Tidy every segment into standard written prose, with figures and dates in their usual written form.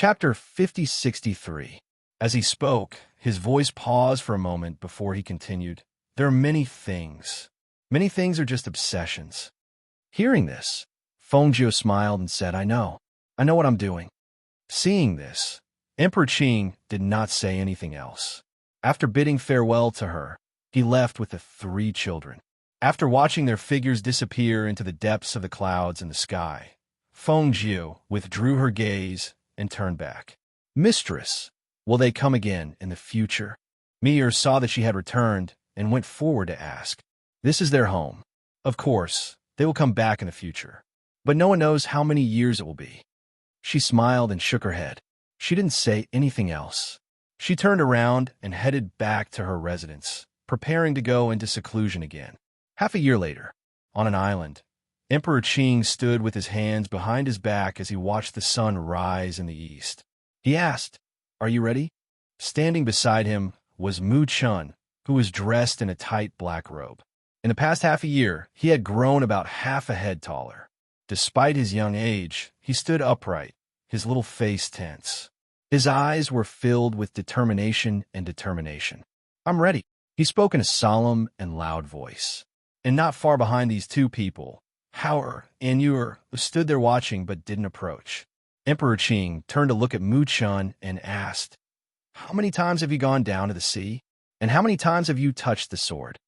Chapter 5063. As he spoke, his voice paused for a moment before he continued. There are many things. Many things are just obsessions. Hearing this, Fengjiu smiled and said, I know what I'm doing. Seeing this, Emperor Qing did not say anything else. After bidding farewell to her, he left with the 3 children. After watching their figures disappear into the depths of the clouds in the sky, Fengjiu withdrew her gaze and turned back. Mistress, will they come again in the future? Meir saw that she had returned and went forward to ask. This is their home. Of course, they will come back in the future, but no one knows how many years it will be. She smiled and shook her head. She didn't say anything else. She turned around and headed back to her residence, preparing to go into seclusion again. Half a year later, on an island, Emperor Qing stood with his hands behind his back as he watched the sun rise in the east. He asked, Are you ready? Standing beside him was Mu Chun, who was dressed in a tight black robe. In the past half a year, he had grown about half a head taller. Despite his young age, he stood upright, his little face tense. His eyes were filled with determination. I'm ready, he spoke in a solemn and loud voice. And not far behind these 2 people, Hauer and Yuer stood there watching but didn't approach. Emperor Qing turned to look at Mu Chun and asked, How many times have you gone down to the sea? And how many times have you touched the sword?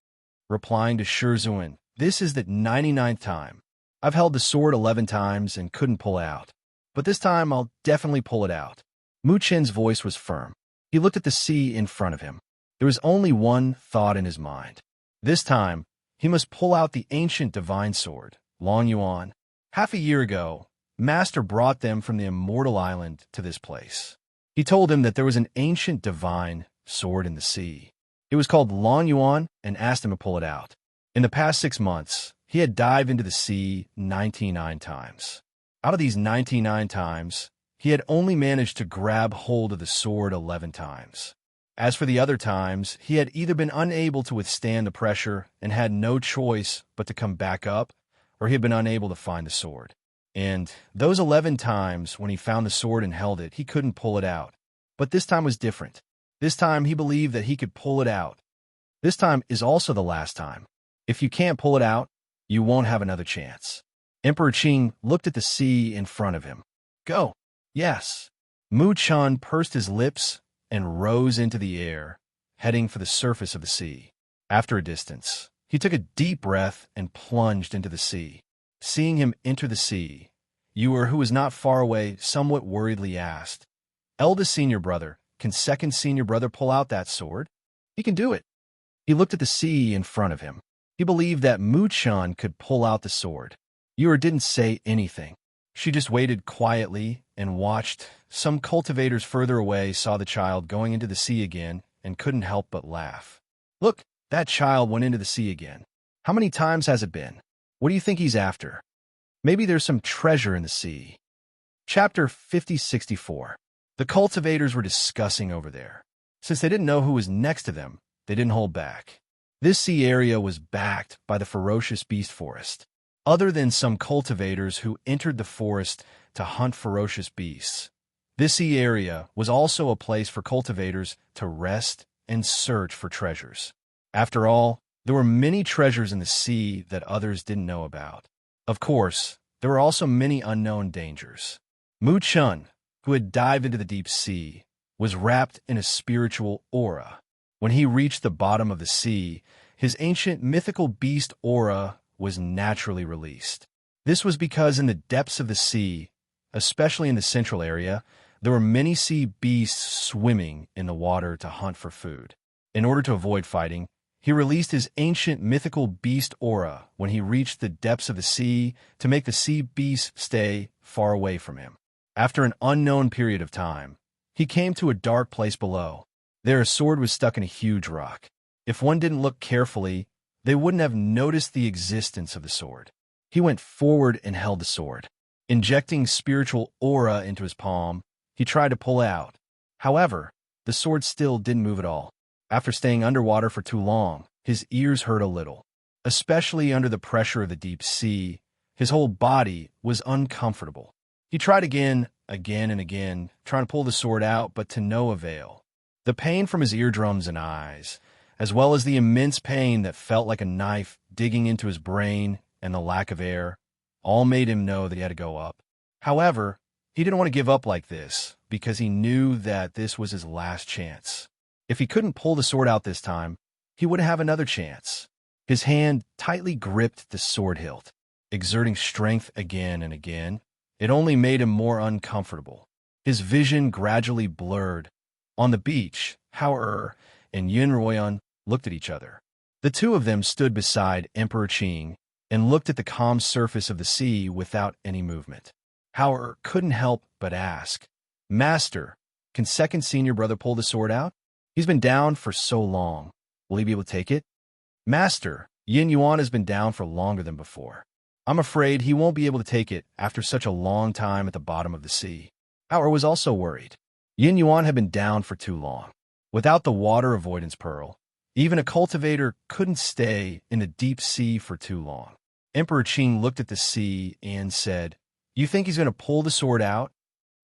Replying to Shizhuan, This is the 99th time. I've held the sword 11 times and couldn't pull it out. But this time I'll definitely pull it out. Mu Chen's voice was firm. He looked at the sea in front of him. There was only one thought in his mind. This time, he must pull out the ancient divine sword, Long Yuan. Half a year ago, Master brought them from the immortal island to this place. He told him that there was an ancient divine sword in the sea. It was called Long Yuan and asked him to pull it out. In the past 6 months, he had dived into the sea 99 times. Out of these 99 times, he had only managed to grab hold of the sword 11 times. As for the other times, he had either been unable to withstand the pressure and had no choice but to come back up, or he had been unable to find the sword. And those 11 times when he found the sword and held it, he couldn't pull it out. But this time was different. This time he believed that he could pull it out. This time is also the last time. If you can't pull it out, you won't have another chance. Emperor Qing looked at the sea in front of him. Go. Yes. Mu Chun pursed his lips and rose into the air, heading for the surface of the sea. After a distance, he took a deep breath and plunged into the sea. Seeing him enter the sea, Yuer, who was not far away, somewhat worriedly asked, Eldest senior brother, can second senior brother pull out that sword? He can do it. He looked at the sea in front of him. He believed that Mu Chun could pull out the sword. Yuer didn't say anything. She just waited quietly and watched. Some cultivators further away saw the child going into the sea again and couldn't help but laugh. Look, that child went into the sea again. How many times has it been? What do you think he's after? Maybe there's some treasure in the sea. Chapter 5064. The cultivators were discussing over there. Since they didn't know who was next to them, they didn't hold back. This sea area was backed by the ferocious beast forest. Other than some cultivators who entered the forest to hunt ferocious beasts, this sea area was also a place for cultivators to rest and search for treasures. After all, there were many treasures in the sea that others didn't know about. Of course, there were also many unknown dangers. Mu Chun, who had dived into the deep sea, was wrapped in a spiritual aura. When he reached the bottom of the sea, his ancient mythical beast aura was naturally released. This was because in the depths of the sea, especially in the central area, there were many sea beasts swimming in the water to hunt for food. In order to avoid fighting, he released his ancient mythical beast aura when he reached the depths of the sea to make the sea beasts stay far away from him. After an unknown period of time, he came to a dark place below. There a sword was stuck in a huge rock. If one didn't look carefully, they wouldn't have noticed the existence of the sword. He went forward and held the sword. Injecting spiritual aura into his palm, he tried to pull it out. However, the sword still didn't move at all. After staying underwater for too long, his ears hurt a little. Especially under the pressure of the deep sea, his whole body was uncomfortable. He tried again again and again, trying to pull the sword out, but to no avail. The pain from his eardrums and eyes, as well as the immense pain that felt like a knife digging into his brain and the lack of air, all made him know that he had to go up. However, he didn't want to give up like this, because he knew that this was his last chance. If he couldn't pull the sword out this time, he would have another chance. His hand tightly gripped the sword hilt, exerting strength again and again. It only made him more uncomfortable. His vision gradually blurred. On the beach, Hao and Yin Ruoyun looked at each other. The two of them stood beside Emperor Qing and looked at the calm surface of the sea without any movement. Hao couldn't help but ask, "Master, can second senior brother pull the sword out? He's been down for so long. Will he be able to take it?" "Master, Yin Yuan has been down for longer than before. I'm afraid he won't be able to take it after such a long time at the bottom of the sea." Hao was also worried. Yin Yuan had been down for too long. Without the water avoidance pearl, even a cultivator couldn't stay in the deep sea for too long. Emperor Qing looked at the sea and said, "You think he's going to pull the sword out?"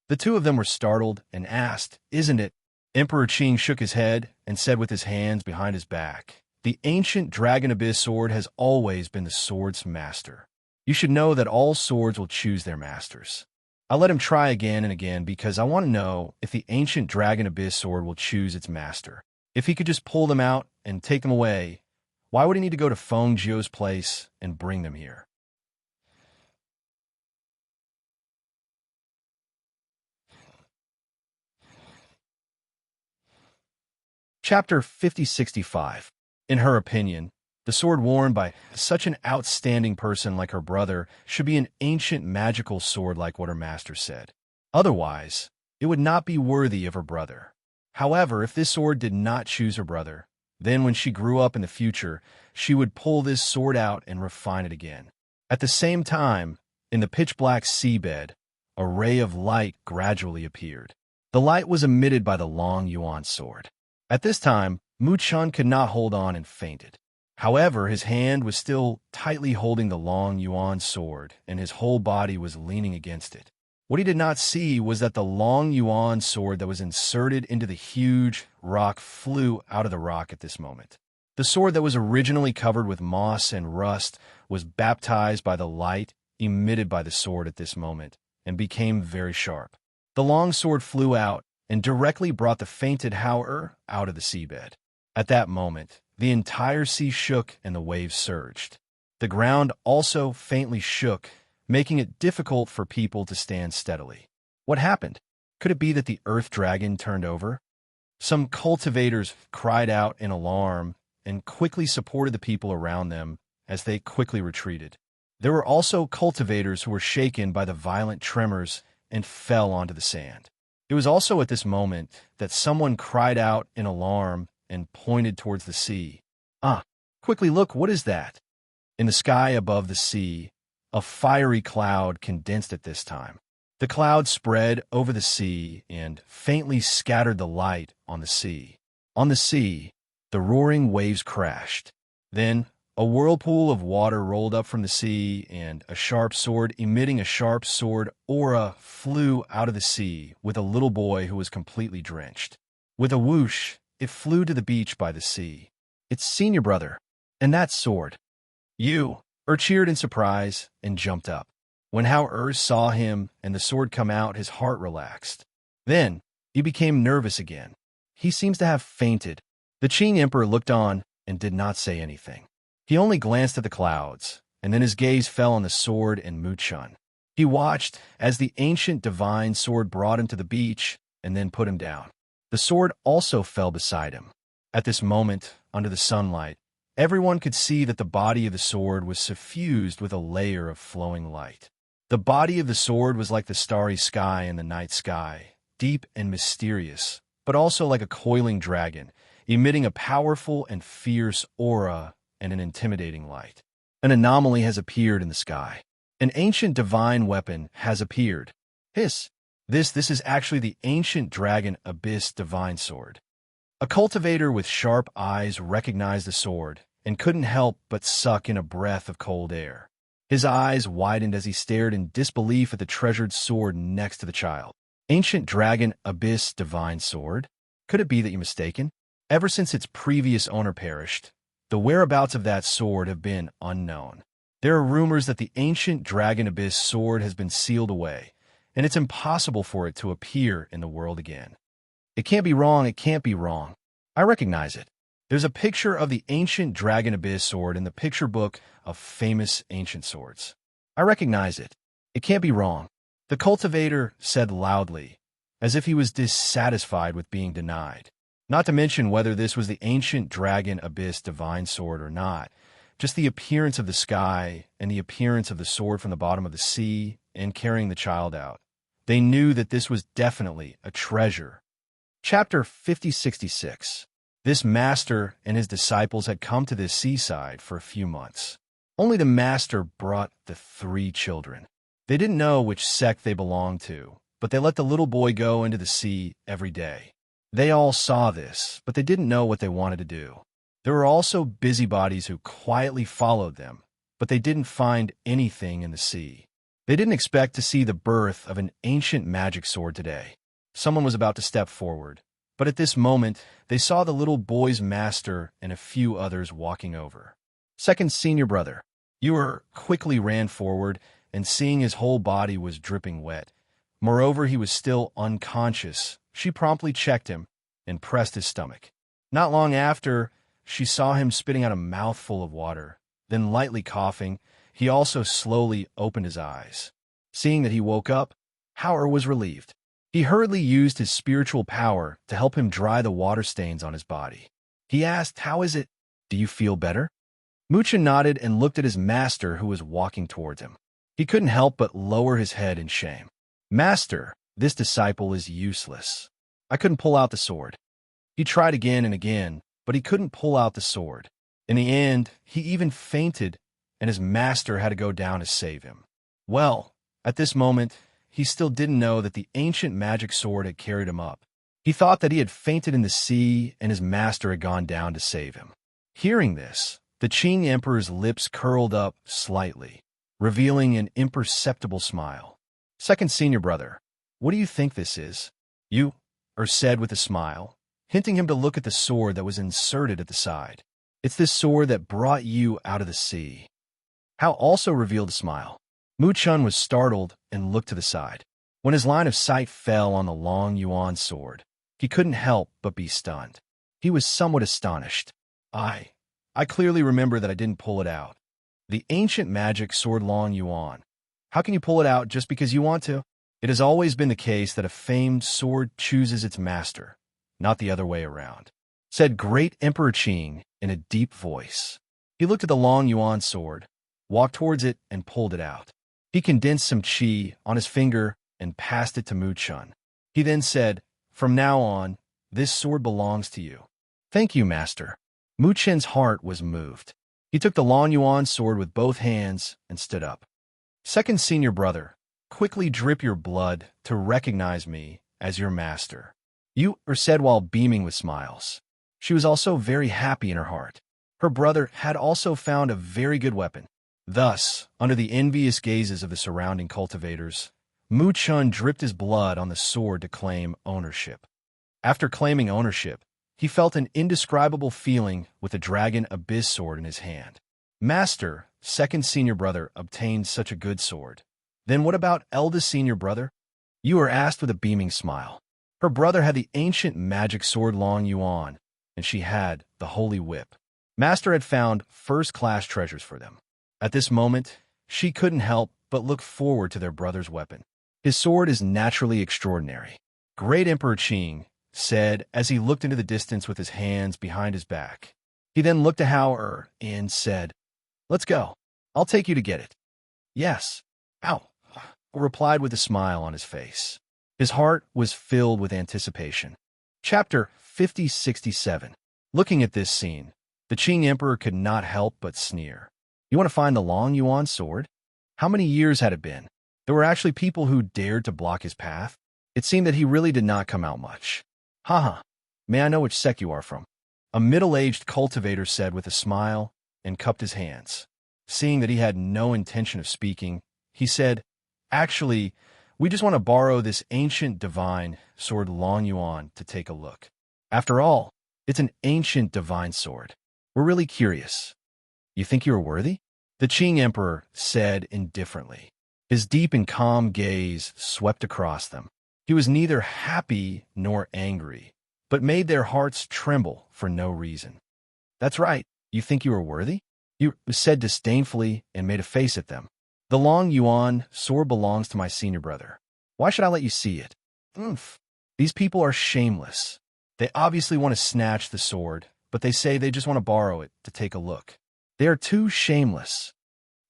The two of them were startled and asked, "Isn't it?" Emperor Qing shook his head and said with his hands behind his back, "The ancient Dragon Abyss sword has always been the sword's master. You should know that all swords will choose their masters. I'll let him try again and again because I want to know if the ancient Dragon Abyss sword will choose its master. If he could just pull them out and take them away, why would he need to go to Feng Jiu's place and bring them here?" Chapter 5065. In her opinion, the sword worn by such an outstanding person like her brother should be an ancient magical sword like what her master said. Otherwise, it would not be worthy of her brother. However, if this sword did not choose her brother, then when she grew up in the future, she would pull this sword out and refine it again. At the same time, in the pitch-black seabed, a ray of light gradually appeared. The light was emitted by the Long Yuan sword. At this time, Mu Chun could not hold on and fainted. However, his hand was still tightly holding the Long Yuan sword, and his whole body was leaning against it. What he did not see was that the Long Yuan sword that was inserted into the huge rock flew out of the rock at this moment. The sword that was originally covered with moss and rust was baptized by the light emitted by the sword at this moment, and became very sharp. The long sword flew out and directly brought the fainted Hao out of the seabed. At that moment, the entire sea shook and the waves surged. The ground also faintly shook, making it difficult for people to stand steadily. What happened? Could it be that the earth dragon turned over? Some cultivators cried out in alarm and quickly supported the people around them as they quickly retreated. There were also cultivators who were shaken by the violent tremors and fell onto the sand. It was also at this moment that someone cried out in alarm and pointed towards the sea. "Ah, quickly look, what is that?" In the sky above the sea, a fiery cloud condensed at this time. The cloud spread over the sea and faintly scattered the light on the sea. On the sea, the roaring waves crashed. Then, a whirlpool of water rolled up from the sea, and a sharp sword emitting a sharp sword aura flew out of the sea with a little boy who was completely drenched. With a whoosh, it flew to the beach by the sea. "It's senior brother, and that sword." "You!" cheered in surprise and jumped up. When Hao saw him and the sword come out, his heart relaxed. Then, he became nervous again. He seems to have fainted. The Qing Emperor looked on and did not say anything. He only glanced at the clouds, and then his gaze fell on the sword and Mu Chun. He watched as the ancient divine sword brought him to the beach and then put him down. The sword also fell beside him. At this moment, under the sunlight, everyone could see that the body of the sword was suffused with a layer of flowing light. The body of the sword was like the starry sky in the night sky, deep and mysterious, but also like a coiling dragon, emitting a powerful and fierce aura and an intimidating light. An anomaly has appeared in the sky. An ancient divine weapon has appeared. This is actually the ancient Dragon Abyss divine sword. A cultivator with sharp eyes recognized the sword and couldn't help but suck in a breath of cold air. His eyes widened as he stared in disbelief at the treasured sword next to the child. Ancient Dragon Abyss Divine Sword? Could it be that you're mistaken? Ever since its previous owner perished, the whereabouts of that sword have been unknown. There are rumors that the ancient Dragon Abyss sword has been sealed away, and it's impossible for it to appear in the world again. It can't be wrong, it can't be wrong. I recognize it. There's a picture of the ancient Dragon Abyss sword in the picture book of famous ancient swords. I recognize it. It can't be wrong. The cultivator said loudly, as if he was dissatisfied with being denied. Not to mention whether this was the ancient Dragon Abyss divine sword or not, just the appearance of the sky and the appearance of the sword from the bottom of the sea and carrying the child out. They knew that this was definitely a treasure. Chapter 5066. This master and his disciples had come to this seaside for a few months. Only the master brought the 3 children. They didn't know which sect they belonged to, but they let the little boy go into the sea every day. They all saw this, but they didn't know what they wanted to do. There were also busybodies who quietly followed them, but they didn't find anything in the sea. They didn't expect to see the birth of an ancient magic sword today. Someone was about to step forward, but at this moment, they saw the little boy's master and a few others walking over. Second senior brother, Ewer quickly ran forward, and seeing his whole body was dripping wet. Moreover, he was still unconscious. She promptly checked him and pressed his stomach. Not long after, she saw him spitting out a mouthful of water. Then, lightly coughing, he also slowly opened his eyes. Seeing that he woke up, Hauer was relieved. He hurriedly used his spiritual power to help him dry the water stains on his body. He asked, "How is it? Do you feel better?" Mucha nodded and looked at his master, who was walking towards him. He couldn't help but lower his head in shame. "Master, this disciple is useless. I couldn't pull out the sword." He tried again and again, but he couldn't pull out the sword. In the end, he even fainted, and his master had to go down to save him. Well, at this moment, he still didn't know that the ancient magic sword had carried him up. He thought that he had fainted in the sea, and his master had gone down to save him. Hearing this, the Qing Emperor's lips curled up slightly, revealing an imperceptible smile. Second senior brother, what do you think this is? You, said with a smile, hinting him to look at the sword that was inserted at the side. It's this sword that brought you out of the sea. Hao also revealed a smile. Mu Chun was startled and looked to the side. When his line of sight fell on the long Yuan sword, he couldn't help but be stunned. He was somewhat astonished. I clearly remember that I didn't pull it out. The ancient magic sword Long Yuan. How can you pull it out just because you want to? It has always been the case that a famed sword chooses its master, not the other way around, said Great Emperor Qing in a deep voice. He looked at the Long Yuan sword, walked towards it, and pulled it out. He condensed some qi on his finger and passed it to Mu Chun. He then said, "From now on, this sword belongs to you." "Thank you, master." Mu Chun's heart was moved. He took the Long Yuan sword with both hands and stood up. Second senior brother, quickly drip your blood to recognize me as your master. You said while beaming with smiles. She was also very happy in her heart. Her brother had also found a very good weapon. Thus, under the envious gazes of the surrounding cultivators, Mu Chun dripped his blood on the sword to claim ownership. After claiming ownership, he felt an indescribable feeling with the Dragon Abyss sword in his hand. Master, second senior brother, obtained such a good sword. Then what about eldest senior brother? You were asked with a beaming smile. Her brother had the ancient magic sword Long Yuan, and she had the holy whip. Master had found first-class treasures for them. At this moment, she couldn't help but look forward to their brother's weapon. His sword is naturally extraordinary. Great Emperor Qing said as he looked into the distance with his hands behind his back. He then looked to Hao and said, "Let's go. I'll take you to get it." "Yes." Hao replied with a smile on his face. His heart was filled with anticipation. Chapter 5067. Looking at this scene, the Qing Emperor could not help but sneer. You want to find the Long Yuan sword? How many years had it been? There were actually people who dared to block his path. It seemed that he really did not come out much. Haha, may I know which sect you are from? A middle-aged cultivator said with a smile and cupped his hands. Seeing that he had no intention of speaking, he said, "Actually, We just want to borrow this ancient divine sword Long Yuan to take a look. After all, it's an ancient divine sword. We're really curious. You think you are worthy? The Qing emperor said indifferently. His deep and calm gaze swept across them. He was neither happy nor angry, but made their hearts tremble for no reason. That's right. You think you are worthy? You said disdainfully and made a face at them. The Long Yuan sword belongs to my senior brother. Why should I let you see it? Oomph. These people are shameless. They obviously want to snatch the sword, but they say they just want to borrow it to take a look. They are too shameless.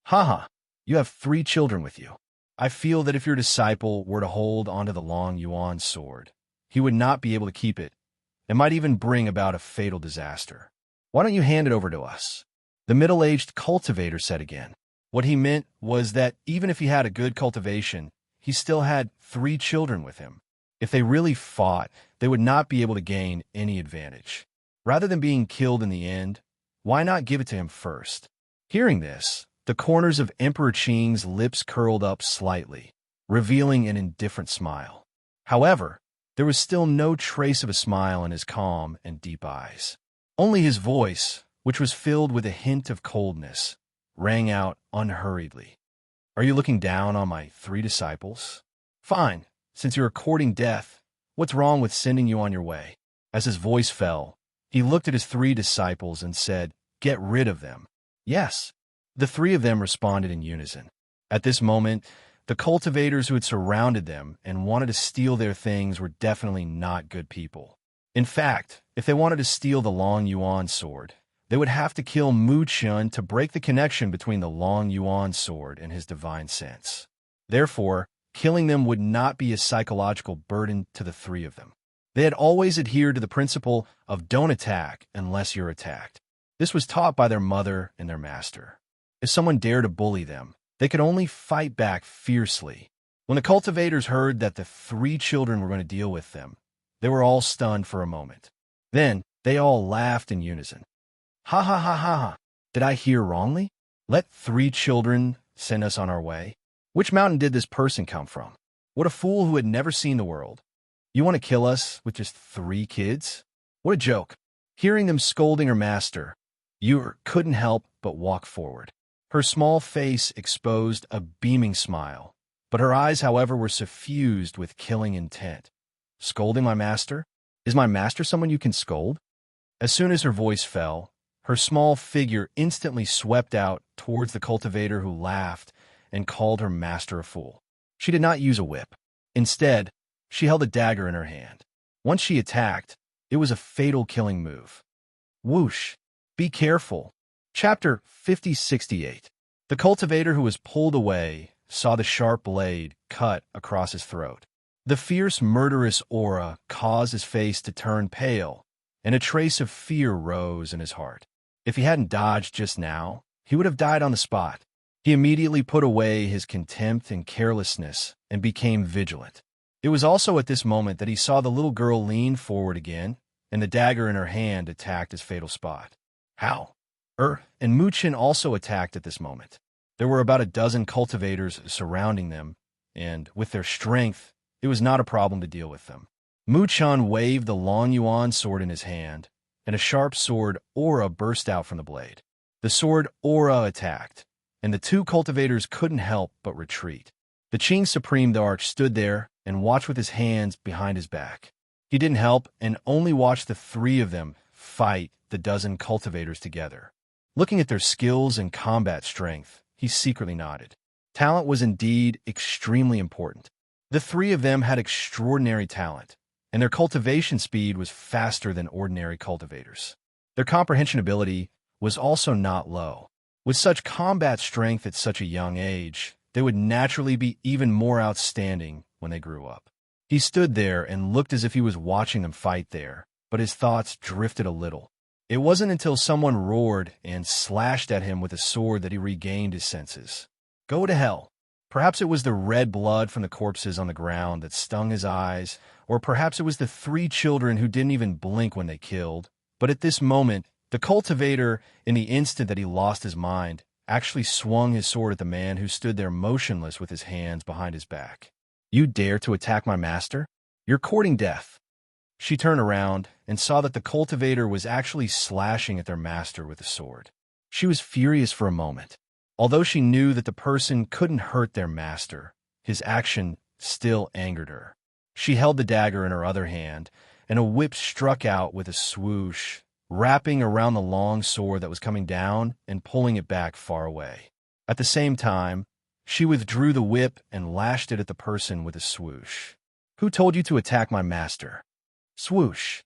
Haha, you have 3 children with you. I feel that if your disciple were to hold onto the Long Yuan sword, he would not be able to keep it. It might even bring about a fatal disaster. Why don't you hand it over to us? The middle-aged cultivator said again. What he meant was that even if he had a good cultivation, he still had 3 children with him. If they really fought, they would not be able to gain any advantage. Rather than being killed in the end, why not give it to him first? Hearing this, the corners of Emperor Qing's lips curled up slightly, revealing an indifferent smile. However, there was still no trace of a smile in his calm and deep eyes. Only his voice, which was filled with a hint of coldness, rang out unhurriedly. Are you looking down on my 3 disciples? Fine, since you're courting death, what's wrong with sending you on your way? As his voice fell, he looked at his 3 disciples and said, Get rid of them. Yes. The 3 of them responded in unison. At this moment, the cultivators who had surrounded them and wanted to steal their things were definitely not good people. In fact, if they wanted to steal the Long Yuan sword, they would have to kill Mu Chun to break the connection between the Long Yuan sword and his divine sense. Therefore, killing them would not be a psychological burden to the 3 of them. They had always adhered to the principle of don't attack unless you're attacked. This was taught by their mother and their master. If someone dared to bully them, they could only fight back fiercely. When the cultivators heard that the 3 children were going to deal with them, they were all stunned for a moment. Then, they all laughed in unison. Ha ha ha ha ha. Did I hear wrongly? Let 3 children send us on our way? Which mountain did this person come from? What a fool who had never seen the world. You want to kill us with just 3 kids? What a joke. Hearing them scolding her master, Yu couldn't help but walk forward. Her small face exposed a beaming smile, but her eyes, however, were suffused with killing intent. Scolding my master? Is my master someone you can scold? As soon as her voice fell, her small figure instantly swept out towards the cultivator who laughed and called her master a fool. She did not use a whip. Instead, she held a dagger in her hand. Once she attacked, it was a fatal killing move. Whoosh! Be careful. Chapter 5068. The cultivator who was pulled away saw the sharp blade cut across his throat. The fierce, murderous aura caused his face to turn pale, and a trace of fear rose in his heart. If he hadn't dodged just now, he would have died on the spot. He immediately put away his contempt and carelessness and became vigilant. It was also at this moment that he saw the little girl lean forward again, and the dagger in her hand attacked his fatal spot. How? And Mu Chen also attacked at this moment. There were about a dozen cultivators surrounding them, and with their strength, it was not a problem to deal with them. Mu Chen waved the Long Yuan sword in his hand, and a sharp sword aura burst out from the blade. The sword aura attacked, and the 2 cultivators couldn't help but retreat. The Qing Supreme Darch stood there and watched with his hands behind his back. He didn't help and only watched the 3 of them fight the dozen cultivators together. Looking at their skills and combat strength, he secretly nodded. Talent was indeed extremely important. The 3 of them had extraordinary talent, and their cultivation speed was faster than ordinary cultivators. Their comprehension ability was also not low. With such combat strength at such a young age, they would naturally be even more outstanding when they grew up. He stood there and looked as if he was watching them fight there, but his thoughts drifted a little. It wasn't until someone roared and slashed at him with a sword that he regained his senses. Go to hell. Perhaps it was the red blood from the corpses on the ground that stung his eyes, or perhaps it was the 3 children who didn't even blink when they killed. But at this moment, the cultivator, in the instant that he lost his mind, actually swung his sword at the man who stood there motionless with his hands behind his back. You dare to attack my master? You're courting death." She turned around and saw that the cultivator was actually slashing at their master with a sword. She was furious for a moment. Although she knew that the person couldn't hurt their master, his action still angered her. She held the dagger in her other hand, and a whip struck out with a swoosh, wrapping around the long sword that was coming down and pulling it back far away. At the same time, she withdrew the whip and lashed it at the person with a swoosh. "Who told you to attack my master?" Swoosh.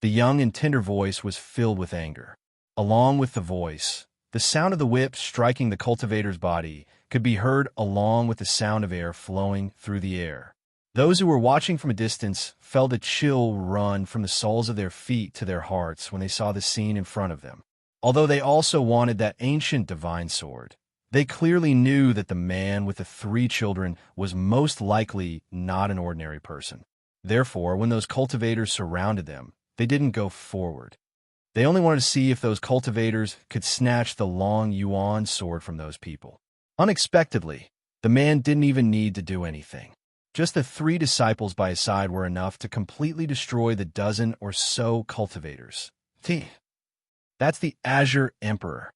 The young and tender voice was filled with anger. Along with the voice, the sound of the whip striking the cultivator's body could be heard along with the sound of air flowing through the air. Those who were watching from a distance felt a chill run from the soles of their feet to their hearts when they saw the scene in front of them. Although they also wanted that ancient divine sword, they clearly knew that the man with the 3 children was most likely not an ordinary person. Therefore, when those cultivators surrounded them, they didn't go forward. They only wanted to see if those cultivators could snatch the long yuan sword from those people. Unexpectedly, the man didn't even need to do anything. Just the 3 disciples by his side were enough to completely destroy the dozen or so cultivators. That's the Azure Emperor.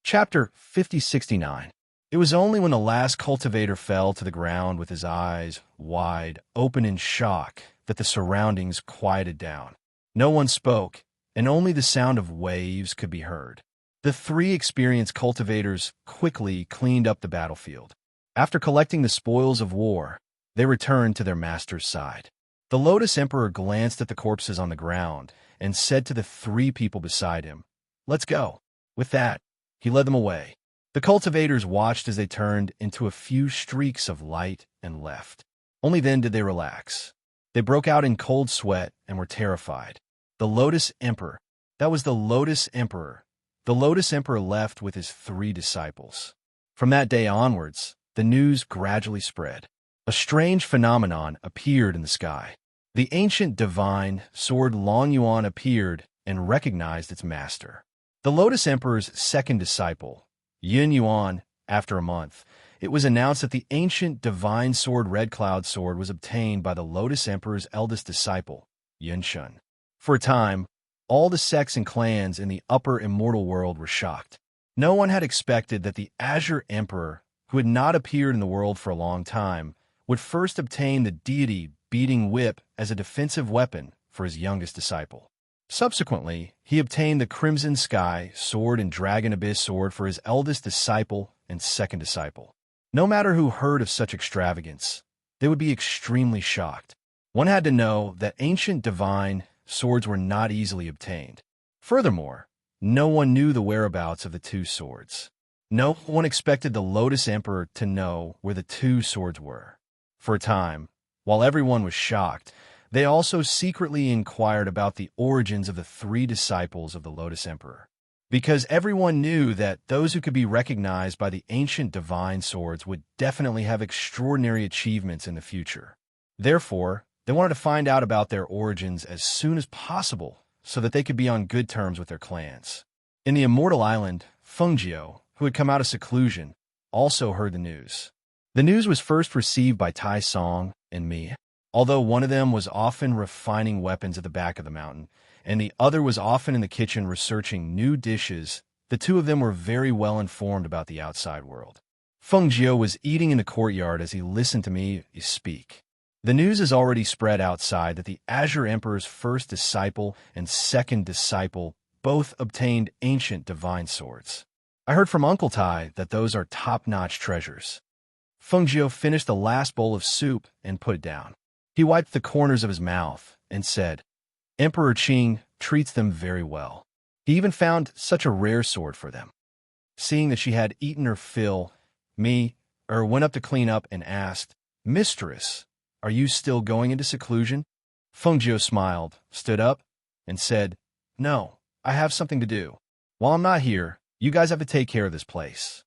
Chapter 5069. It was only when the last cultivator fell to the ground with his eyes wide open in shock that the surroundings quieted down. No one spoke, and only the sound of waves could be heard. The 3 experienced cultivators quickly cleaned up the battlefield. After collecting the spoils of war, they returned to their master's side. The Lotus Emperor glanced at the corpses on the ground and said to the 3 people beside him, "Let's go." With that, he led them away. The cultivators watched as they turned into a few streaks of light and left. Only then did they relax. They broke out in cold sweat and were terrified. The Lotus Emperor. That was the Lotus Emperor. The Lotus Emperor left with his 3 disciples. From that day onwards, the news gradually spread. A strange phenomenon appeared in the sky. The ancient divine sword Long Yuan appeared and recognized its master. The Lotus Emperor's 2nd disciple, Yin Yuan. After a month, it was announced that the ancient divine sword Red Cloud Sword was obtained by the Lotus Emperor's eldest disciple, Yin Shun. For a time, all the sects and clans in the upper immortal world were shocked. No one had expected that the Azure Emperor, who had not appeared in the world for a long time, would first obtain the deity-beating whip as a defensive weapon for his youngest disciple. Subsequently, he obtained the Crimson Sky Sword and Dragon Abyss Sword for his eldest disciple and 2nd disciple. No matter who heard of such extravagance, they would be extremely shocked. One had to know that ancient divine swords were not easily obtained. Furthermore, no one knew the whereabouts of the 2 swords. No one expected the Lotus Emperor to know where the 2 swords were. For a time, while everyone was shocked, they also secretly inquired about the origins of the 3 disciples of the Lotus Emperor, because everyone knew that those who could be recognized by the ancient divine swords would definitely have extraordinary achievements in the future. Therefore, they wanted to find out about their origins as soon as possible so that they could be on good terms with their clans. In the Immortal Island, Fengjiu, who had come out of seclusion, also heard the news. The news was first received by Tai Song and me. Although one of them was often refining weapons at the back of the mountain, and the other was often in the kitchen researching new dishes, the 2 of them were very well informed about the outside world. Fengjiu was eating in the courtyard as he listened to me speak. The news has already spread outside that the Azure Emperor's 1st disciple and 2nd disciple both obtained ancient divine swords. I heard from Uncle Tai that those are top-notch treasures. Fengjiu finished the last bowl of soup and put it down. He wiped the corners of his mouth and said, "Emperor Qing treats them very well. He even found such a rare sword for them." Seeing that she had eaten her fill, went up to clean up and asked, "Mistress, are you still going into seclusion?" Fengjiu smiled, stood up, and said, "No, I have something to do. While I'm not here, you guys have to take care of this place."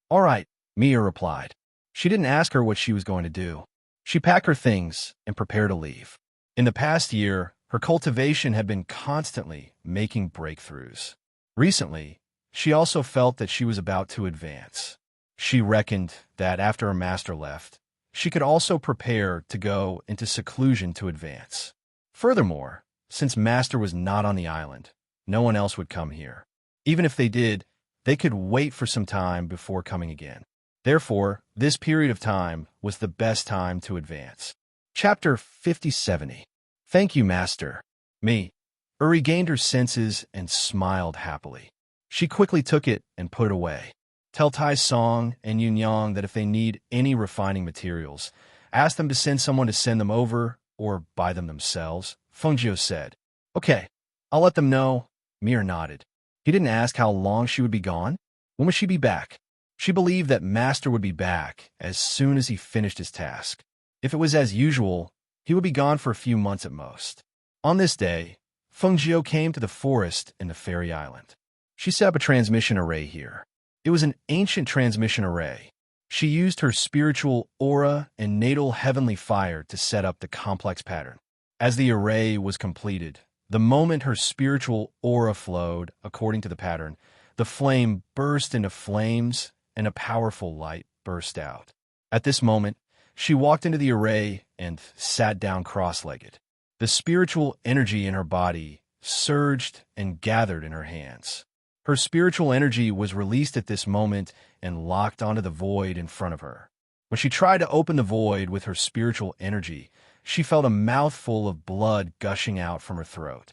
"All right," Mia replied. She didn't ask her what she was going to do. She packed her things and prepared to leave. In the past year, her cultivation had been constantly making breakthroughs. Recently, she also felt that she was about to advance. She reckoned that after her master left, she could also prepare to go into seclusion to advance. Furthermore, since Master was not on the island, no one else would come here. Even if they did, they could wait for some time before coming again. Therefore, this period of time was the best time to advance. Chapter 5070. Thank you, Master. Me. Regained her senses and smiled happily. She quickly took it and put it away. Tell Tai Song and Yunyang that if they need any refining materials, ask them to send someone to send them over or buy them themselves, Fengjiu said. Okay, I'll let them know. Mir nodded. He didn't ask how long she would be gone. When would she be back? She believed that Master would be back as soon as he finished his task. If it was as usual, he would be gone for a few months at most. On this day, Fengjiu came to the forest in the Fairy Island. She set up a transmission array here. It was an ancient transmission array. She used her spiritual aura and natal heavenly fire to set up the complex pattern. As the array was completed, the moment her spiritual aura flowed according to the pattern, the flame burst into flames and a powerful light burst out. At this moment, she walked into the array and sat down cross-legged. The spiritual energy in her body surged and gathered in her hands. Her spiritual energy was released at this moment and locked onto the void in front of her. When she tried to open the void with her spiritual energy, she felt a mouthful of blood gushing out from her throat.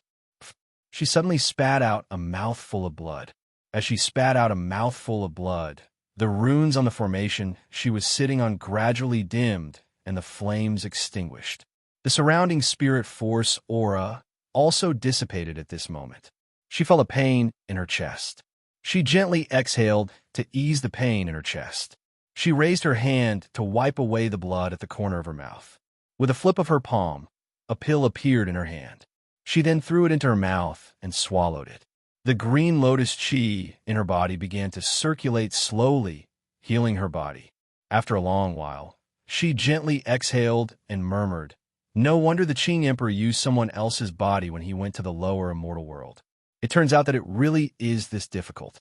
She suddenly spat out a mouthful of blood. As she spat out a mouthful of blood, the runes on the formation she was sitting on gradually dimmed and the flames extinguished. The surrounding spirit force aura also dissipated at this moment. She felt a pain in her chest. She gently exhaled to ease the pain in her chest. She raised her hand to wipe away the blood at the corner of her mouth. With a flip of her palm, a pill appeared in her hand. She then threw it into her mouth and swallowed it. The green lotus chi in her body began to circulate slowly, healing her body. After a long while, she gently exhaled and murmured, "No wonder the Qing Emperor used someone else's body when he went to the lower immortal world. It turns out that it really is this difficult."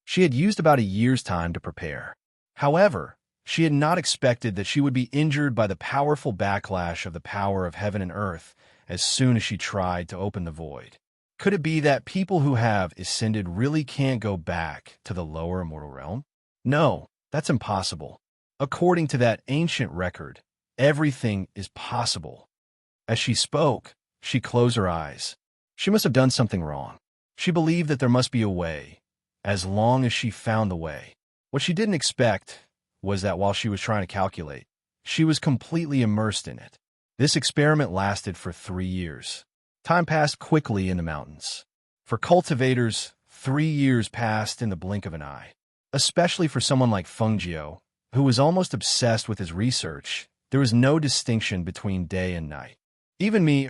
She had used about a year's time to prepare. However, she had not expected that she would be injured by the powerful backlash of the power of heaven and earth as soon as she tried to open the void. Could it be that people who have ascended really can't go back to the lower immortal realm? No, that's impossible. According to that ancient record, everything is possible. As she spoke, she closed her eyes. She must have done something wrong. She believed that there must be a way, as long as she found the way. What she didn't expect was that while she was trying to calculate, she was completely immersed in it. This experiment lasted for 3 years. Time passed quickly in the mountains. For cultivators, 3 years passed in the blink of an eye. Especially for someone like Fengjiu, who was almost obsessed with his research, there was no distinction between day and night. Even me,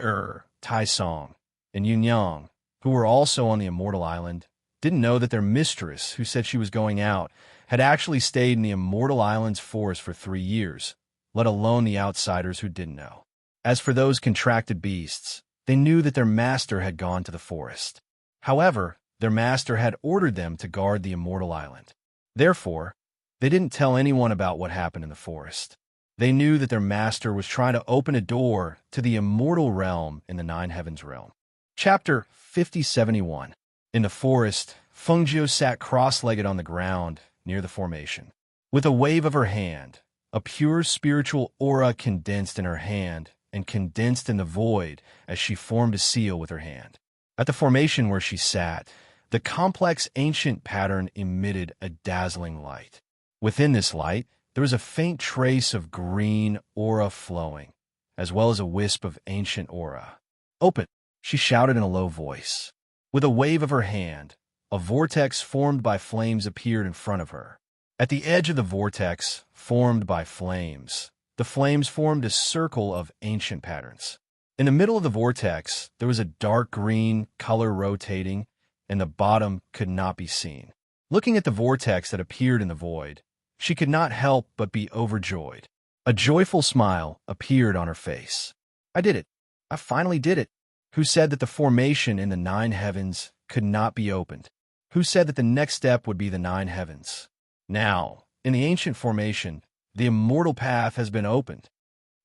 Tai Song, and Yunyang, who were also on the Immortal Island, didn't know that their mistress, who said she was going out, had actually stayed in the Immortal Island's forest for 3 years, let alone the outsiders who didn't know. As for those contracted beasts, they knew that their master had gone to the forest. However, their master had ordered them to guard the Immortal Island. Therefore, they didn't tell anyone about what happened in the forest. They knew that their master was trying to open a door to the immortal realm in the Nine Heavens realm. Chapter 5071. In the forest, Fengjiu sat cross-legged on the ground near the formation. With a wave of her hand, a pure spiritual aura condensed in her hand and condensed in the void as she formed a seal with her hand. At the formation where she sat, the complex ancient pattern emitted a dazzling light. Within this light, there was a faint trace of green aura flowing, as well as a wisp of ancient aura. "Open!" she shouted in a low voice. With a wave of her hand, a vortex formed by flames appeared in front of her. At the edge of the vortex, formed by flames, the flames formed a circle of ancient patterns. In the middle of the vortex, there was a dark green color rotating, and the bottom could not be seen. Looking at the vortex that appeared in the void, she could not help but be overjoyed. A joyful smile appeared on her face. "I did it. I finally did it." Who said that the formation in the Nine Heavens could not be opened? Who said that the next step would be the Nine Heavens? Now, in the ancient formation, The immortal path has been opened.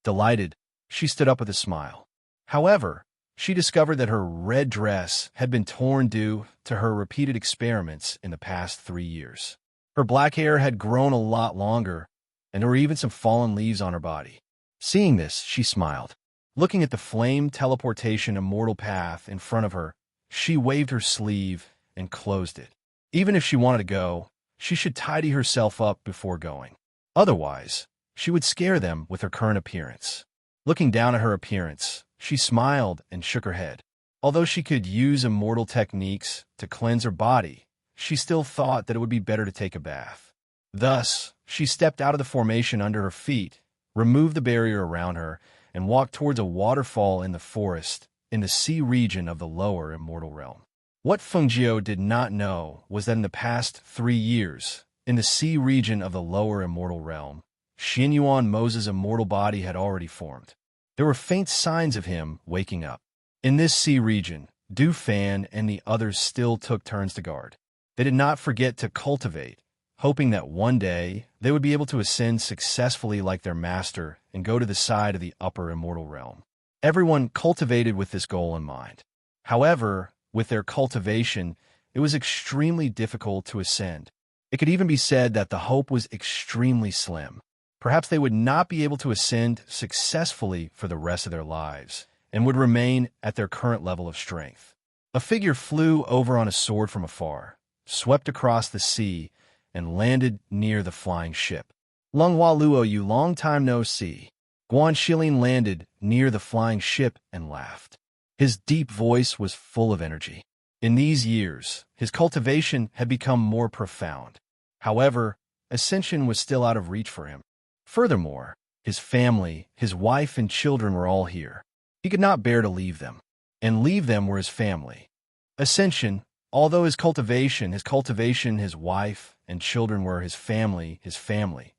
Delighted, she stood up with a smile. However, she discovered that her red dress had been torn due to her repeated experiments in the past 3 years. Her black hair had grown a lot longer, and there were even some fallen leaves on her body. Seeing this, she smiled. Looking at the flame teleportation immortal path in front of her, she waved her sleeve and closed it. Even if she wanted to go, she should tidy herself up before going. Otherwise, she would scare them with her current appearance. Looking down at her appearance, she smiled and shook her head. Although she could use immortal techniques to cleanse her body, she still thought that it would be better to take a bath. Thus, she stepped out of the formation under her feet, removed the barrier around her, and walked towards a waterfall in the forest in the sea region of the lower immortal realm. What Fengjiu did not know was that in the past 3 years, in the sea region of the lower immortal realm, Xinyuan Moses' immortal body had already formed. There were faint signs of him waking up. In this sea region, Du Fan and the others still took turns to guard. They did not forget to cultivate, hoping that one day they would be able to ascend successfully like their master and go to the side of the upper immortal realm. Everyone cultivated with this goal in mind. However, with their cultivation, it was extremely difficult to ascend. It could even be said that the hope was extremely slim. Perhaps they would not be able to ascend successfully for the rest of their lives and would remain at their current level of strength. A figure flew over on a sword from afar, swept across the sea, and landed near the flying ship. Lunghua Luoyu, long time no see. Guan Shilin landed near the flying ship and laughed. His deep voice was full of energy. In these years, his cultivation had become more profound. However, ascension was still out of reach for him. Furthermore, his family, his wife and children were all here. He could not bear to leave them, and leave them were his family. Ascension, although his cultivation, his wife and children were his family,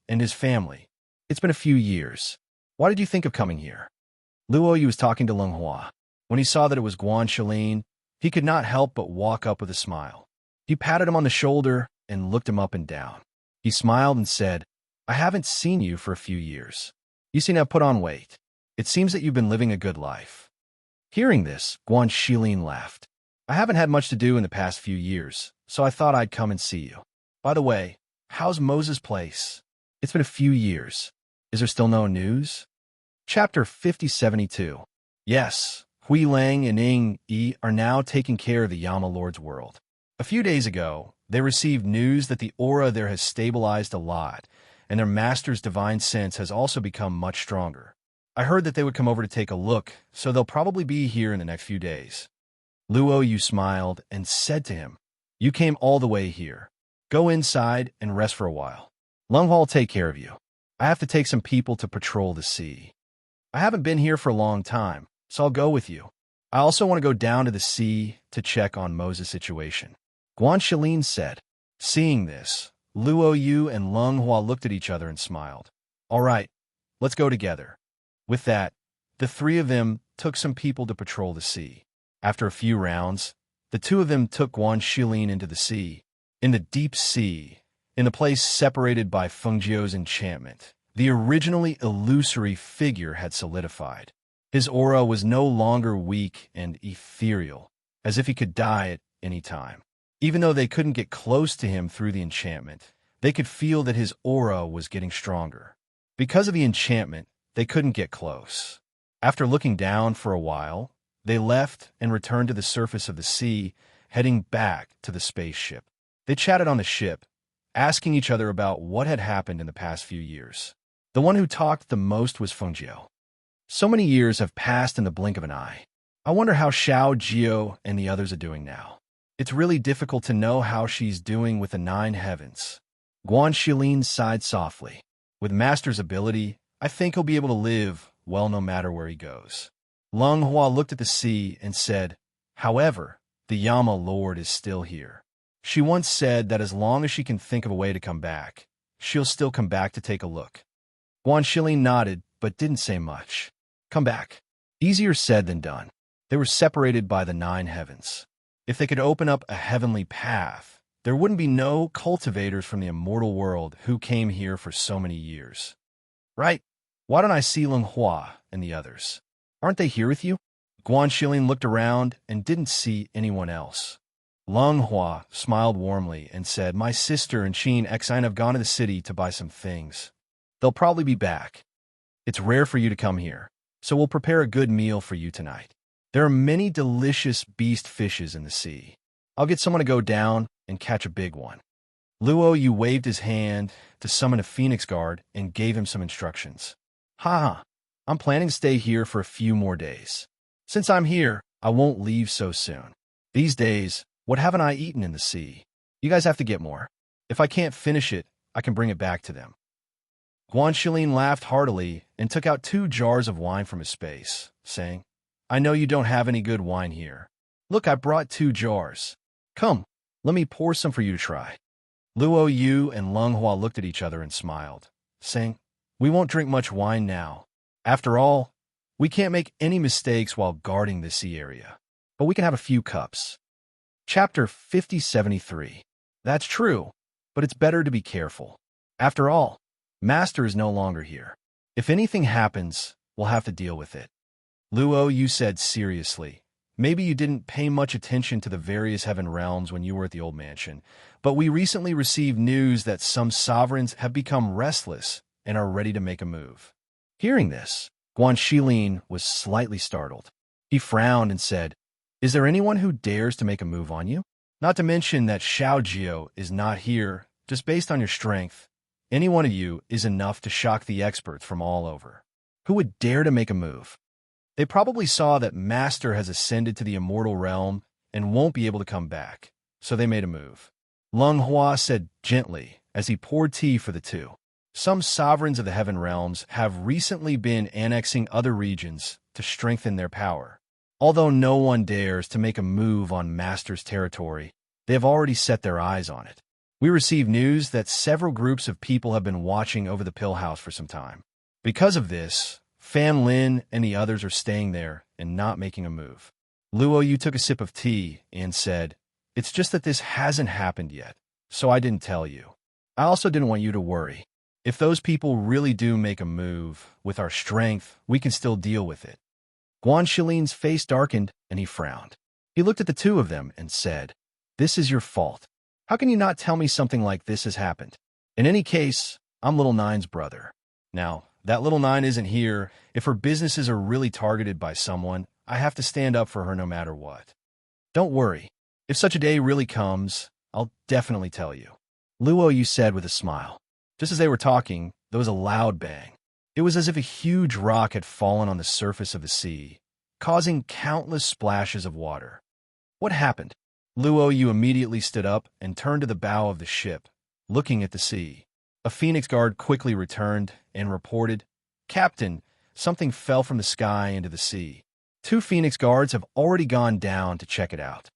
and his family. It's been a few years. Why did you think of coming here? Luoyu was talking to Lunghua. When he saw that it was Guan Shilin, he could not help but walk up with a smile. He patted him on the shoulder and looked him up and down. He smiled and said, I haven't seen you for a few years. You seem to have put on weight. It seems that you've been living a good life. Hearing this, Guan Shilin laughed. I haven't had much to do in the past few years, so I thought I'd come and see you. By the way, how's Moses' place? It's been a few years. Is there still no news? Chapter 5072. Yes, Hui Lang and Ing Yi are now taking care of the Yama Lord's world. A few days ago, they received news that the aura there has stabilized a lot, and their master's divine sense has also become much stronger. I heard that they would come over to take a look, so they'll probably be here in the next few days. Luoyu smiled and said to him, You came all the way here. Go inside and rest for a while. Lunghua will take care of you. I have to take some people to patrol the sea. I haven't been here for a long time, so I'll go with you. I also want to go down to the sea to check on Moses' situation. Guan Shilin said. Seeing this, Luoyu and Lunghua looked at each other and smiled. All right, let's go together. With that, the three of them took some people to patrol the sea. After a few rounds, the two of them took Guan Shilin into the sea. In the deep sea, in the place separated by Fengjiu's enchantment, the originally illusory figure had solidified. His aura was no longer weak and ethereal, as if he could die at any time. Even though they couldn't get close to him through the enchantment, they could feel that his aura was getting stronger. Because of the enchantment, they couldn't get close. After looking down for a while, they left and returned to the surface of the sea, heading back to the spaceship. They chatted on the ship, asking each other about what had happened in the past few years. The one who talked the most was Fengjiu. So many years have passed in the blink of an eye. I wonder how Xiao Jio and the others are doing now. It's really difficult to know how she's doing with the 9 heavens. Guan Shilin sighed softly. With Master's ability, I think he'll be able to live well no matter where he goes. Lunghua looked at the sea and said, However, the Yama Lord is still here. She once said that as long as she can think of a way to come back, she'll still come back to take a look. Guan Shilin nodded, but didn't say much. Come back. Easier said than done. They were separated by the 9 heavens. If they could open up a heavenly path, there wouldn't be no cultivators from the immortal world who came here for so many years. right? Why don't I see Lung Hua and the others? Aren't they here with you? Guan Shilin looked around and didn't see anyone else. Lung Hua smiled warmly and said, "My sister and Qin Xin have gone to the city to buy some things. They'll probably be back. It's rare for you to come here, so we'll prepare a good meal for you tonight. There are many delicious beast fishes in the sea. I'll get someone to go down and catch a big one." Luo Yu waved his hand to summon a phoenix guard and gave him some instructions. "Ha! I'm planning to stay here for a few more days. Since I'm here, I won't leave so soon. These days, what haven't I eaten in the sea? You guys have to get more. If I can't finish it, I can bring it back to them." Guan Shilin laughed heartily and took out 2 jars of wine from his space, saying, "I know you don't have any good wine here. Look, I brought 2 jars. Come, let me pour some for you to try." Luo Yu and Lung Hua looked at each other and smiled, saying, "We won't drink much wine now. After all, we can't make any mistakes while guarding the sea area, but we can have a few cups." Chapter 5073. That's true, but it's better to be careful. After all, Master is no longer here. If anything happens, we'll have to deal with it. Luo Yu said seriously, "Maybe you didn't pay much attention to the various heaven realms when you were at the old mansion, but we recently received news that some sovereigns have become restless and are ready to make a move." Hearing this, Guan Shilin was slightly startled. He frowned and said, "Is there anyone who dares to make a move on you? Not to mention that Xiao Jiao is not here. Just based on your strength, any one of you is enough to shock the experts from all over. Who would dare to make a move? They probably saw that Master has ascended to the immortal realm and won't be able to come back, so they made a move." Lung Hua said gently as he poured tea for the 2. "Some sovereigns of the heaven realms have recently been annexing other regions to strengthen their power. Although no one dares to make a move on Master's territory, they have already set their eyes on it. We received news that several groups of people have been watching over the pill house for some time. Because of this, Fan Lin and the others are staying there and not making a move." Luo Yu took a sip of tea and said, "It's just that this hasn't happened yet, so I didn't tell you. I also didn't want you to worry. If those people really do make a move, with our strength, we can still deal with it." Guan Shilin's face darkened and he frowned. He looked at the 2 of them and said, "This is your fault. How can you not tell me something like this has happened? In any case, I'm Little Nine's brother. Now, that Little Nine isn't here. If her businesses are really targeted by someone, I have to stand up for her no matter what. Don't worry. If such a day really comes, I'll definitely tell you." Luo Yu said with a smile. Just as they were talking, there was a loud bang. It was as if a huge rock had fallen on the surface of the sea, causing countless splashes of water. "What happened?" Luo Yu immediately stood up and turned to the bow of the ship, looking at the sea. A phoenix guard quickly returned and reported, "Captain, something fell from the sky into the sea. 2 phoenix guards have already gone down to check it out."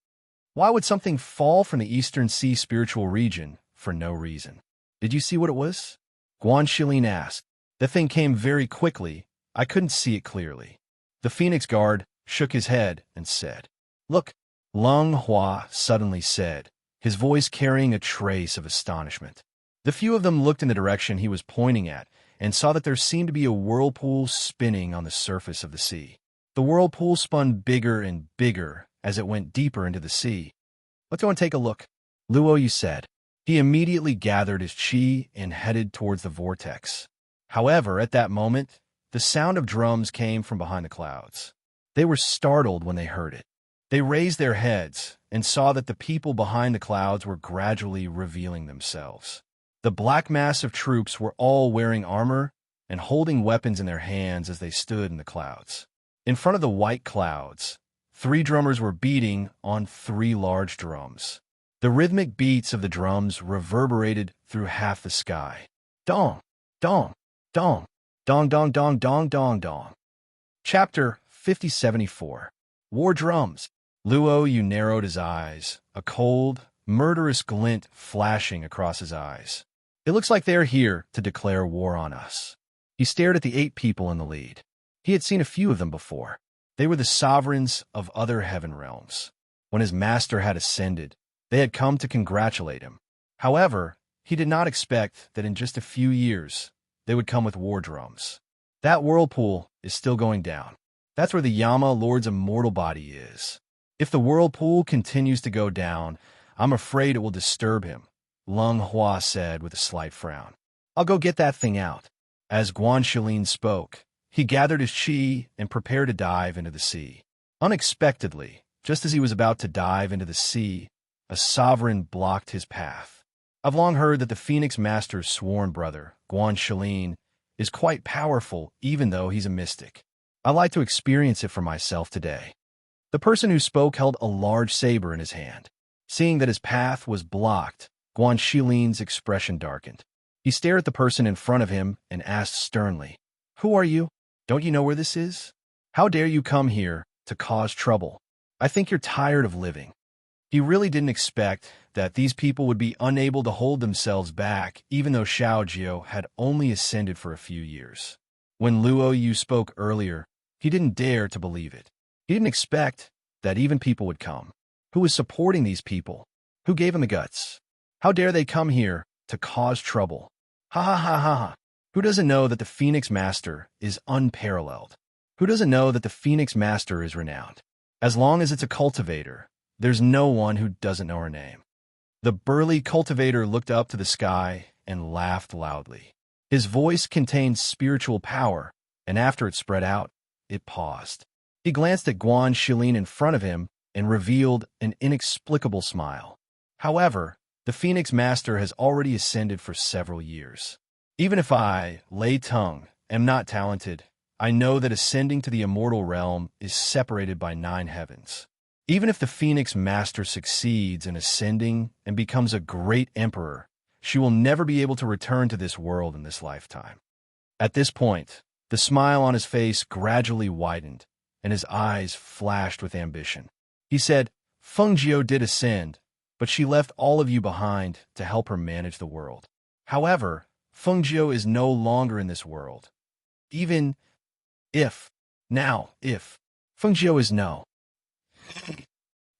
"Why would something fall from the Eastern Sea spiritual region for no reason? Did you see what it was?" Guan Shilin asked. "The thing came very quickly. I couldn't see it clearly." The phoenix guard shook his head and said, "Look," Lung Hua suddenly said, his voice carrying a trace of astonishment. The few of them looked in the direction he was pointing at and saw that there seemed to be a whirlpool spinning on the surface of the sea. The whirlpool spun bigger and bigger as it went deeper into the sea. "Let's go and take a look," Luo Yu said. He immediately gathered his chi and headed towards the vortex. However, at that moment, the sound of drums came from behind the clouds. They were startled when they heard it. They raised their heads and saw that the people behind the clouds were gradually revealing themselves. The black mass of troops were all wearing armor and holding weapons in their hands as they stood in the clouds. In front of the white clouds, 3 drummers were beating on 3 large drums. The rhythmic beats of the drums reverberated through half the sky. Dong, dong, dong, dong, dong, dong, dong, dong, dong. Chapter 5074. War Drums. Luo Yu narrowed his eyes, a cold, murderous glint flashing across his eyes. "It looks like they're here to declare war on us." He stared at the 8 people in the lead. He had seen a few of them before. They were the sovereigns of other heaven realms. When his master had ascended, they had come to congratulate him. However, he did not expect that in just a few years, they would come with war drums. That whirlpool is still going down. That's where the Yama Lord's immortal body is. If the whirlpool continues to go down, I'm afraid it will disturb him, Lung Hua said with a slight frown. I'll go get that thing out. As Guan Shilin spoke, he gathered his chi and prepared to dive into the sea. Unexpectedly, just as he was about to dive into the sea, a sovereign blocked his path. I've long heard that the Phoenix Master's sworn brother, Guan Shilin, is quite powerful even though he's a mystic. I'd like to experience it for myself today. The person who spoke held a large saber in his hand. Seeing that his path was blocked, Guan Shilin's expression darkened. He stared at the person in front of him and asked sternly, "Who are you? Don't you know where this is? How dare you come here to cause trouble? I think you're tired of living." He really didn't expect that these people would be unable to hold themselves back even though Xiao Jiao had only ascended for a few years. When Luo Yu spoke earlier, he didn't dare to believe it. He didn't expect that even people would come. Who was supporting these people? Who gave him the guts? How dare they come here to cause trouble? Ha ha ha ha ha. Who doesn't know that the Phoenix Master is unparalleled? Who doesn't know that the Phoenix Master is renowned? As long as it's a cultivator, there's no one who doesn't know her name. The burly cultivator looked up to the sky and laughed loudly. His voice contained spiritual power, and after it spread out, it paused. He glanced at Guan Shilin in front of him and revealed an inexplicable smile. However, the Phoenix Master has already ascended for several years. Even if I, Lei Tung, am not talented, I know that ascending to the immortal realm is separated by 9 heavens. Even if the Phoenix Master succeeds in ascending and becomes a great emperor, she will never be able to return to this world in this lifetime. At this point, the smile on his face gradually widened, and his eyes flashed with ambition. He said, "Feng Jiao did ascend, but she left all of you behind to help her manage the world. However, Feng Jiao is no longer in this world. Even if Feng Jiao is no."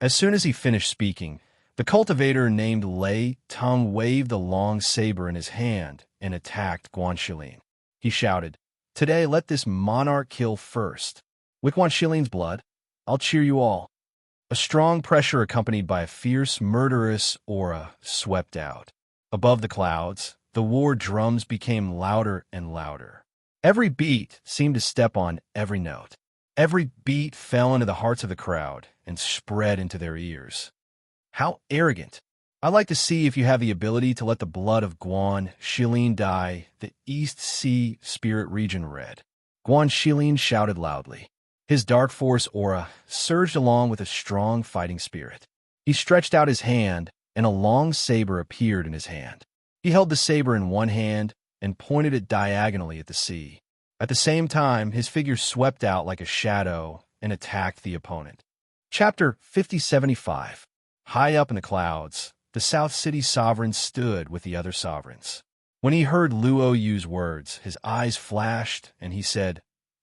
As soon as he finished speaking, the cultivator named Lei Tung waved the long saber in his hand and attacked Guan Shilin. He shouted, "Today let this monarch kill first. With Guan Shilin's blood, I'll cheer you all." A strong pressure accompanied by a fierce, murderous aura swept out. Above the clouds, the war drums became louder and louder. Every beat seemed to step on every note. Every beat fell into the hearts of the crowd and spread into their ears. How arrogant! I'd like to see if you have the ability to let the blood of Guan Shilin dye the East Sea Spirit region red. Guan Shilin shouted loudly. His dark force aura surged along with a strong fighting spirit. He stretched out his hand, and a long saber appeared in his hand. He held the saber in one hand and pointed it diagonally at the sea. At the same time, his figure swept out like a shadow and attacked the opponent. Chapter 5075. High up in the clouds, the South City Sovereign stood with the other sovereigns. When he heard Luo Yu's words, his eyes flashed, and he said,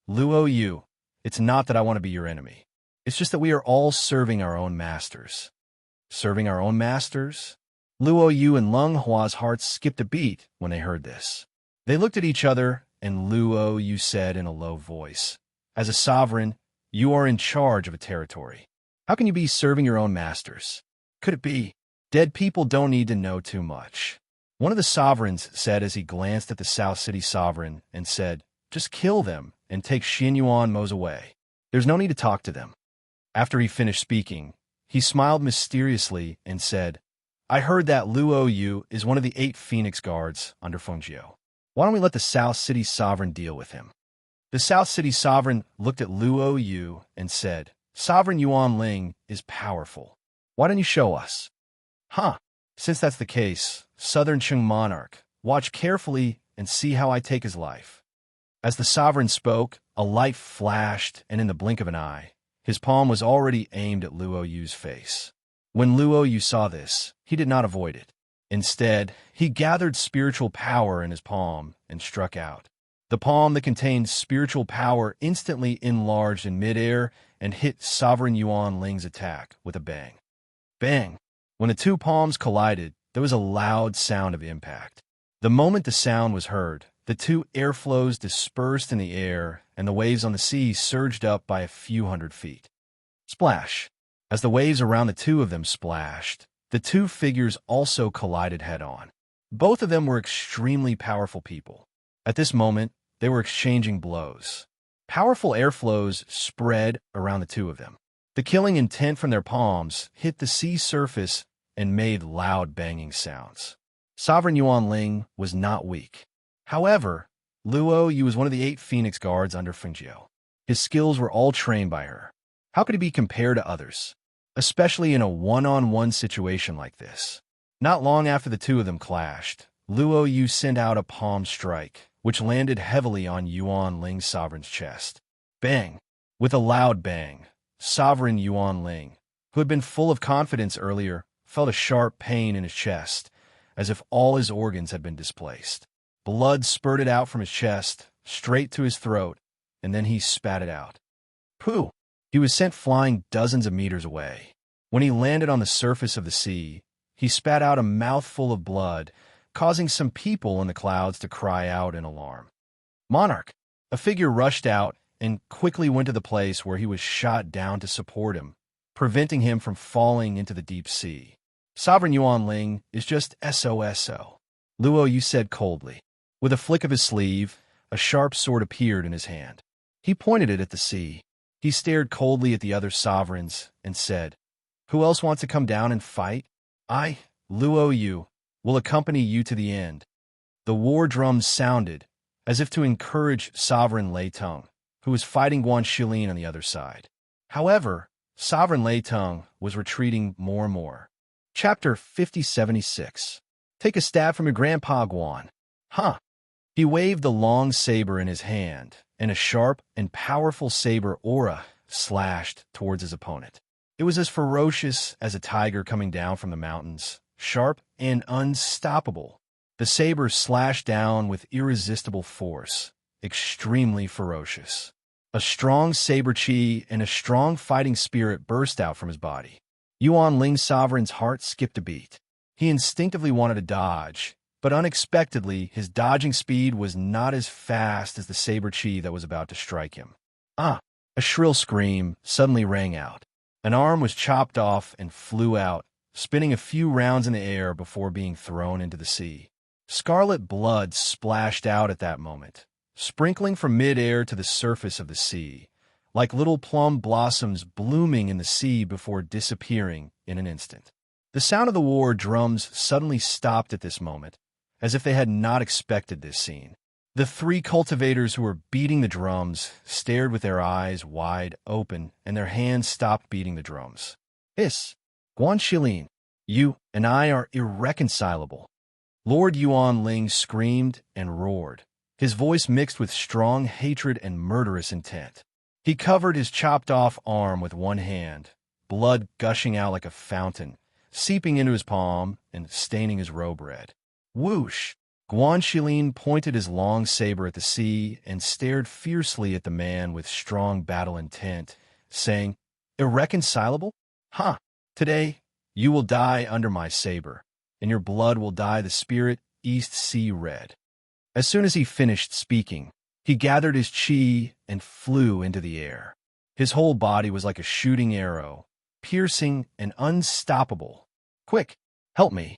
"Luo Yu, it's not that I want to be your enemy. It's just that we are all serving our own masters." Serving our own masters? Luo Yu and Lung Hua's hearts skipped a beat when they heard this. They looked at each other, and Luo Yu said in a low voice, "As a sovereign, you are in charge of a territory. How can you be serving your own masters? Could it be? Dead people don't need to know too much." One of the sovereigns said as he glanced at the South City Sovereign and said, "Just kill them and take Xinyuan Mo's away. There's no need to talk to them." After he finished speaking, he smiled mysteriously and said, "I heard that Luo Yu is one of the 8 Phoenix Guards under Feng Jiao. Why don't we let the South City Sovereign deal with him?" The South City Sovereign looked at Luo Yu and said, "Sovereign Yuan Ling is powerful. Why don't you show us?" "Huh. Since that's the case, Southern Qing Monarch, watch carefully and see how I take his life." As the sovereign spoke, a light flashed, and in the blink of an eye, his palm was already aimed at Luo Yu's face. When Luo Yu saw this, he did not avoid it. Instead, he gathered spiritual power in his palm and struck out. The palm that contained spiritual power instantly enlarged in midair and hit Sovereign Yuan Ling's attack with a bang. Bang! When the 2 palms collided, there was a loud sound of impact. The moment the sound was heard, the two airflows dispersed in the air, and the waves on the sea surged up by a few hundred feet. Splash! As the waves around the two of them splashed, the two figures also collided head-on. Both of them were extremely powerful people. At this moment, they were exchanging blows. Powerful airflows spread around the two of them. The killing intent from their palms hit the sea surface and made loud banging sounds. Sovereign Yuan Ling was not weak. However, Luo Yu was one of the 8 Phoenix Guards under Fengjiu. His skills were all trained by her. How could he be compared to others, especially in a one-on-one situation like this? Not long after the two of them clashed, Luo Yu sent out a palm strike, which landed heavily on Yuan Ling's sovereign's chest. Bang! With a loud bang, Sovereign Yuan Ling, who had been full of confidence earlier, felt a sharp pain in his chest, as if all his organs had been displaced. Blood spurted out from his chest, straight to his throat, and then he spat it out. Pooh! He was sent flying dozens of meters away. When he landed on the surface of the sea, he spat out a mouthful of blood, causing some people in the clouds to cry out in alarm. Monarch! A figure rushed out and quickly went to the place where he was shot down to support him, preventing him from falling into the deep sea. Sovereign Yuan Ling is just SOSO, Luo Yu said coldly. With a flick of his sleeve, a sharp sword appeared in his hand. He pointed it at the sea. He stared coldly at the other sovereigns and said, "Who else wants to come down and fight? I, Luo Yu, will accompany you to the end." The war drums sounded, as if to encourage Sovereign Lei Tung, who was fighting Guan Shilin on the other side. However, Sovereign Lei Tung was retreating more and more. Chapter 5076. Take a stab from your grandpa, Guan. Huh. He waved the long saber in his hand, and a sharp and powerful saber aura slashed towards his opponent. It was as ferocious as a tiger coming down from the mountains, sharp and unstoppable. The saber slashed down with irresistible force, extremely ferocious. A strong saber chi and a strong fighting spirit burst out from his body. Yuan Ling's sovereign's heart skipped a beat. He instinctively wanted to dodge, but unexpectedly, his dodging speed was not as fast as the saber chi that was about to strike him. Ah! A shrill scream suddenly rang out. An arm was chopped off and flew out, spinning a few rounds in the air before being thrown into the sea. Scarlet blood splashed out at that moment, sprinkling from mid-air to the surface of the sea, like little plum blossoms blooming in the sea before disappearing in an instant. The sound of the war drums suddenly stopped at this moment, as if they had not expected this scene. The 3 cultivators who were beating the drums stared with their eyes wide open, and their hands stopped beating the drums. Hiss! Guan Shilin, you and I are irreconcilable. Lord Yuan Ling screamed and roared, his voice mixed with strong hatred and murderous intent. He covered his chopped-off arm with one hand, blood gushing out like a fountain, seeping into his palm and staining his robe red. Whoosh! Guan Shilin pointed his long saber at the sea and stared fiercely at the man with strong battle intent, saying, "Irreconcilable? Huh! Today, you will die under my saber, and your blood will dye the spirit East Sea red." As soon as he finished speaking, he gathered his chi and flew into the air. His whole body was like a shooting arrow, piercing and unstoppable. "Quick, help me."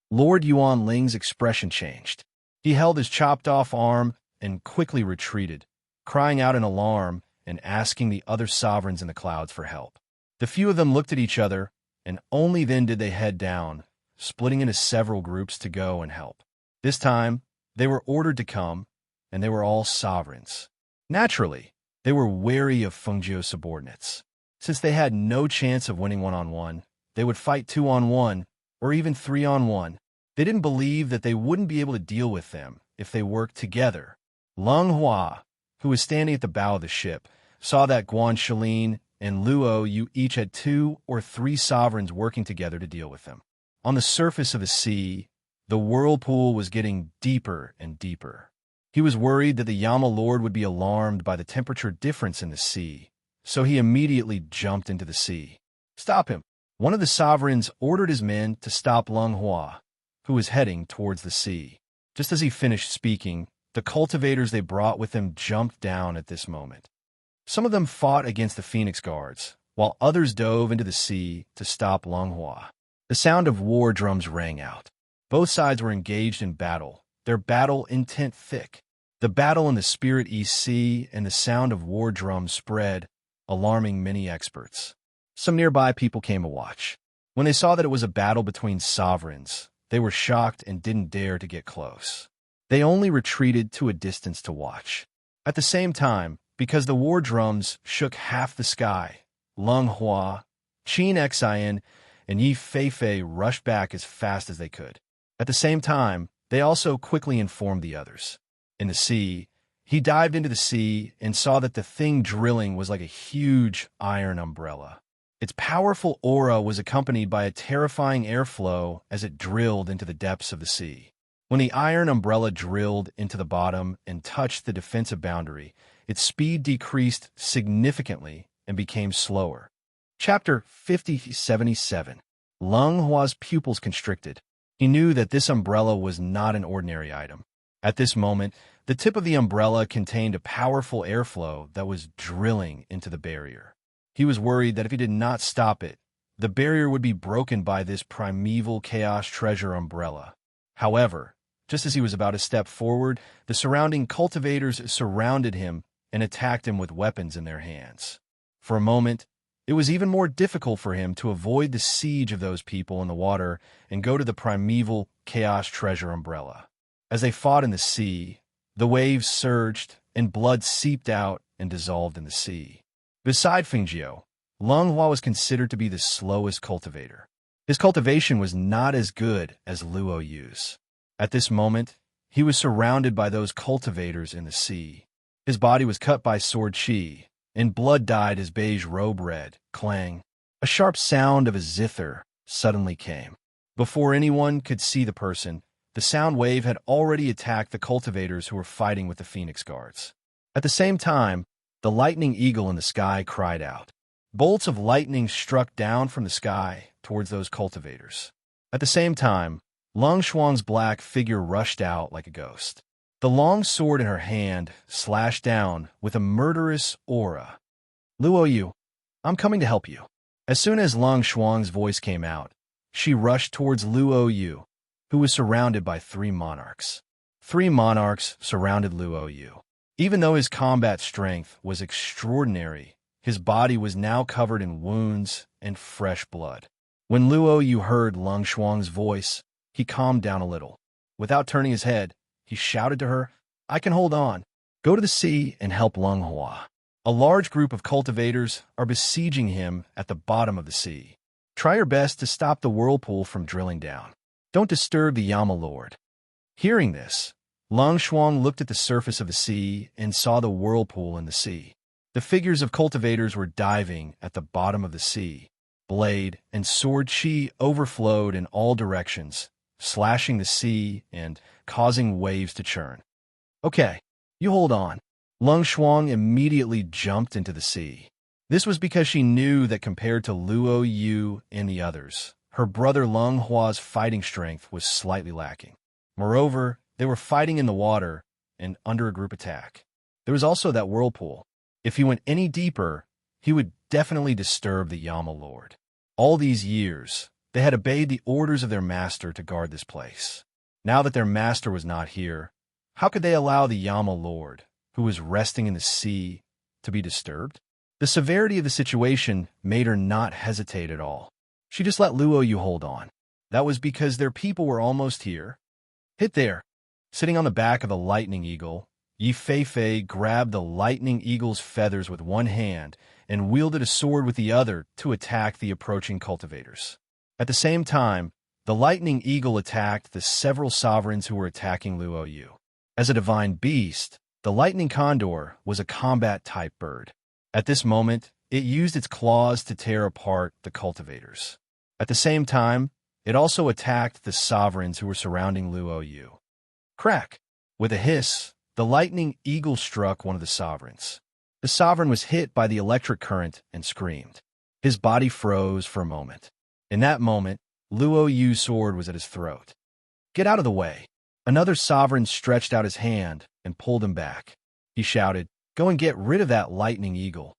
Lord Yuan Ling's expression changed. He held his chopped-off arm and quickly retreated, crying out in alarm and asking the other sovereigns in the clouds for help. The few of them looked at each other, and only then did they head down, splitting into several groups to go and help. This time, they were ordered to come, and they were all sovereigns. Naturally, they were wary of Fengjiu's subordinates. Since they had no chance of winning one-on-one, they would fight 2-on-1 or even 3-on-1. They didn't believe that they wouldn't be able to deal with them if they worked together. Leng Hua, who was standing at the bow of the ship, saw that Guan Shilin and Luo Yu each had 2 or 3 sovereigns working together to deal with them. On the surface of the sea, the whirlpool was getting deeper and deeper. He was worried that the Yama Lord would be alarmed by the temperature difference in the sea, so he immediately jumped into the sea. "Stop him!" One of the sovereigns ordered his men to stop Leng Hua, who was heading towards the sea. Just as he finished speaking, the cultivators they brought with them jumped down at this moment. Some of them fought against the Phoenix Guards, while others dove into the sea to stop Longhua. The sound of war drums rang out. Both sides were engaged in battle, their battle intent thick. The battle in the Spirit East Sea and the sound of war drums spread, alarming many experts. Some nearby people came to watch. When they saw that it was a battle between sovereigns, they were shocked and didn't dare to get close. They only retreated to a distance to watch. At the same time, because the war drums shook half the sky, Lung Hua, Qin Xian, and Yi Feifei rushed back as fast as they could. At the same time, they also quickly informed the others. In the sea, he dived into the sea and saw that the thing drilling was like a huge iron umbrella. Its powerful aura was accompanied by a terrifying airflow as it drilled into the depths of the sea. When the iron umbrella drilled into the bottom and touched the defensive boundary, its speed decreased significantly and became slower. Chapter 5077. Lung Hua's pupils constricted. He knew that this umbrella was not an ordinary item. At this moment, the tip of the umbrella contained a powerful airflow that was drilling into the barrier. He was worried that if he did not stop it, the barrier would be broken by this primeval chaos treasure umbrella. However, just as he was about to step forward, the surrounding cultivators surrounded him and attacked him with weapons in their hands. For a moment, it was even more difficult for him to avoid the siege of those people in the water and go to the primeval chaos treasure umbrella. As they fought in the sea, the waves surged and blood seeped out and dissolved in the sea. Beside Fengjiu, Lung Hua was considered to be the slowest cultivator. His cultivation was not as good as Luo Yu's. At this moment, he was surrounded by those cultivators in the sea. His body was cut by sword chi, and blood dyed his beige robe red. Clang. A sharp sound of a zither suddenly came. Before anyone could see the person, the sound wave had already attacked the cultivators who were fighting with the Phoenix Guards. At the same time, the lightning eagle in the sky cried out. Bolts of lightning struck down from the sky towards those cultivators. At the same time, Lung Xuan's black figure rushed out like a ghost. The long sword in her hand slashed down with a murderous aura. Luo Yu, I'm coming to help you. As soon as Lung Xuan's voice came out, she rushed towards Luo Yu, who was surrounded by 3 monarchs. 3 monarchs surrounded Luo Yu. Even though his combat strength was extraordinary, his body was now covered in wounds and fresh blood. When Luo Yu heard Lung Xuan's voice, he calmed down a little. Without turning his head, he shouted to her, I can hold on. Go to the sea and help Lung Hua. A large group of cultivators are besieging him at the bottom of the sea. Try your best to stop the whirlpool from drilling down. Don't disturb the Yama Lord. Hearing this, Lung Xuan looked at the surface of the sea and saw the whirlpool in the sea. The figures of cultivators were diving at the bottom of the sea. Blade and sword chi overflowed in all directions, slashing the sea and causing waves to churn. Okay, you hold on. Lung Xuan immediately jumped into the sea. This was because she knew that compared to Luo Yu and the others, her brother Lung Hua's fighting strength was slightly lacking. Moreover, they were fighting in the water and under a group attack. There was also that whirlpool. If he went any deeper, he would definitely disturb the Yama Lord. All these years, they had obeyed the orders of their master to guard this place. Now that their master was not here, how could they allow the Yama Lord, who was resting in the sea, to be disturbed? The severity of the situation made her not hesitate at all. She just let Luo Yu hold on. That was because their people were almost here. Hit there. Sitting on the back of the lightning eagle, Yi Feifei grabbed the lightning eagle's feathers with one hand and wielded a sword with the other to attack the approaching cultivators. At the same time, the lightning eagle attacked the several sovereigns who were attacking Luo Yu. As a divine beast, the lightning condor was a combat-type bird. At this moment, it used its claws to tear apart the cultivators. At the same time, it also attacked the sovereigns who were surrounding Luo Yu. Crack! With a hiss, the lightning eagle struck one of the sovereigns. The sovereign was hit by the electric current and screamed. His body froze for a moment. In that moment, Luo Yu's sword was at his throat. Get out of the way! Another sovereign stretched out his hand, and pulled him back. He shouted, "Go and get rid of that lightning eagle."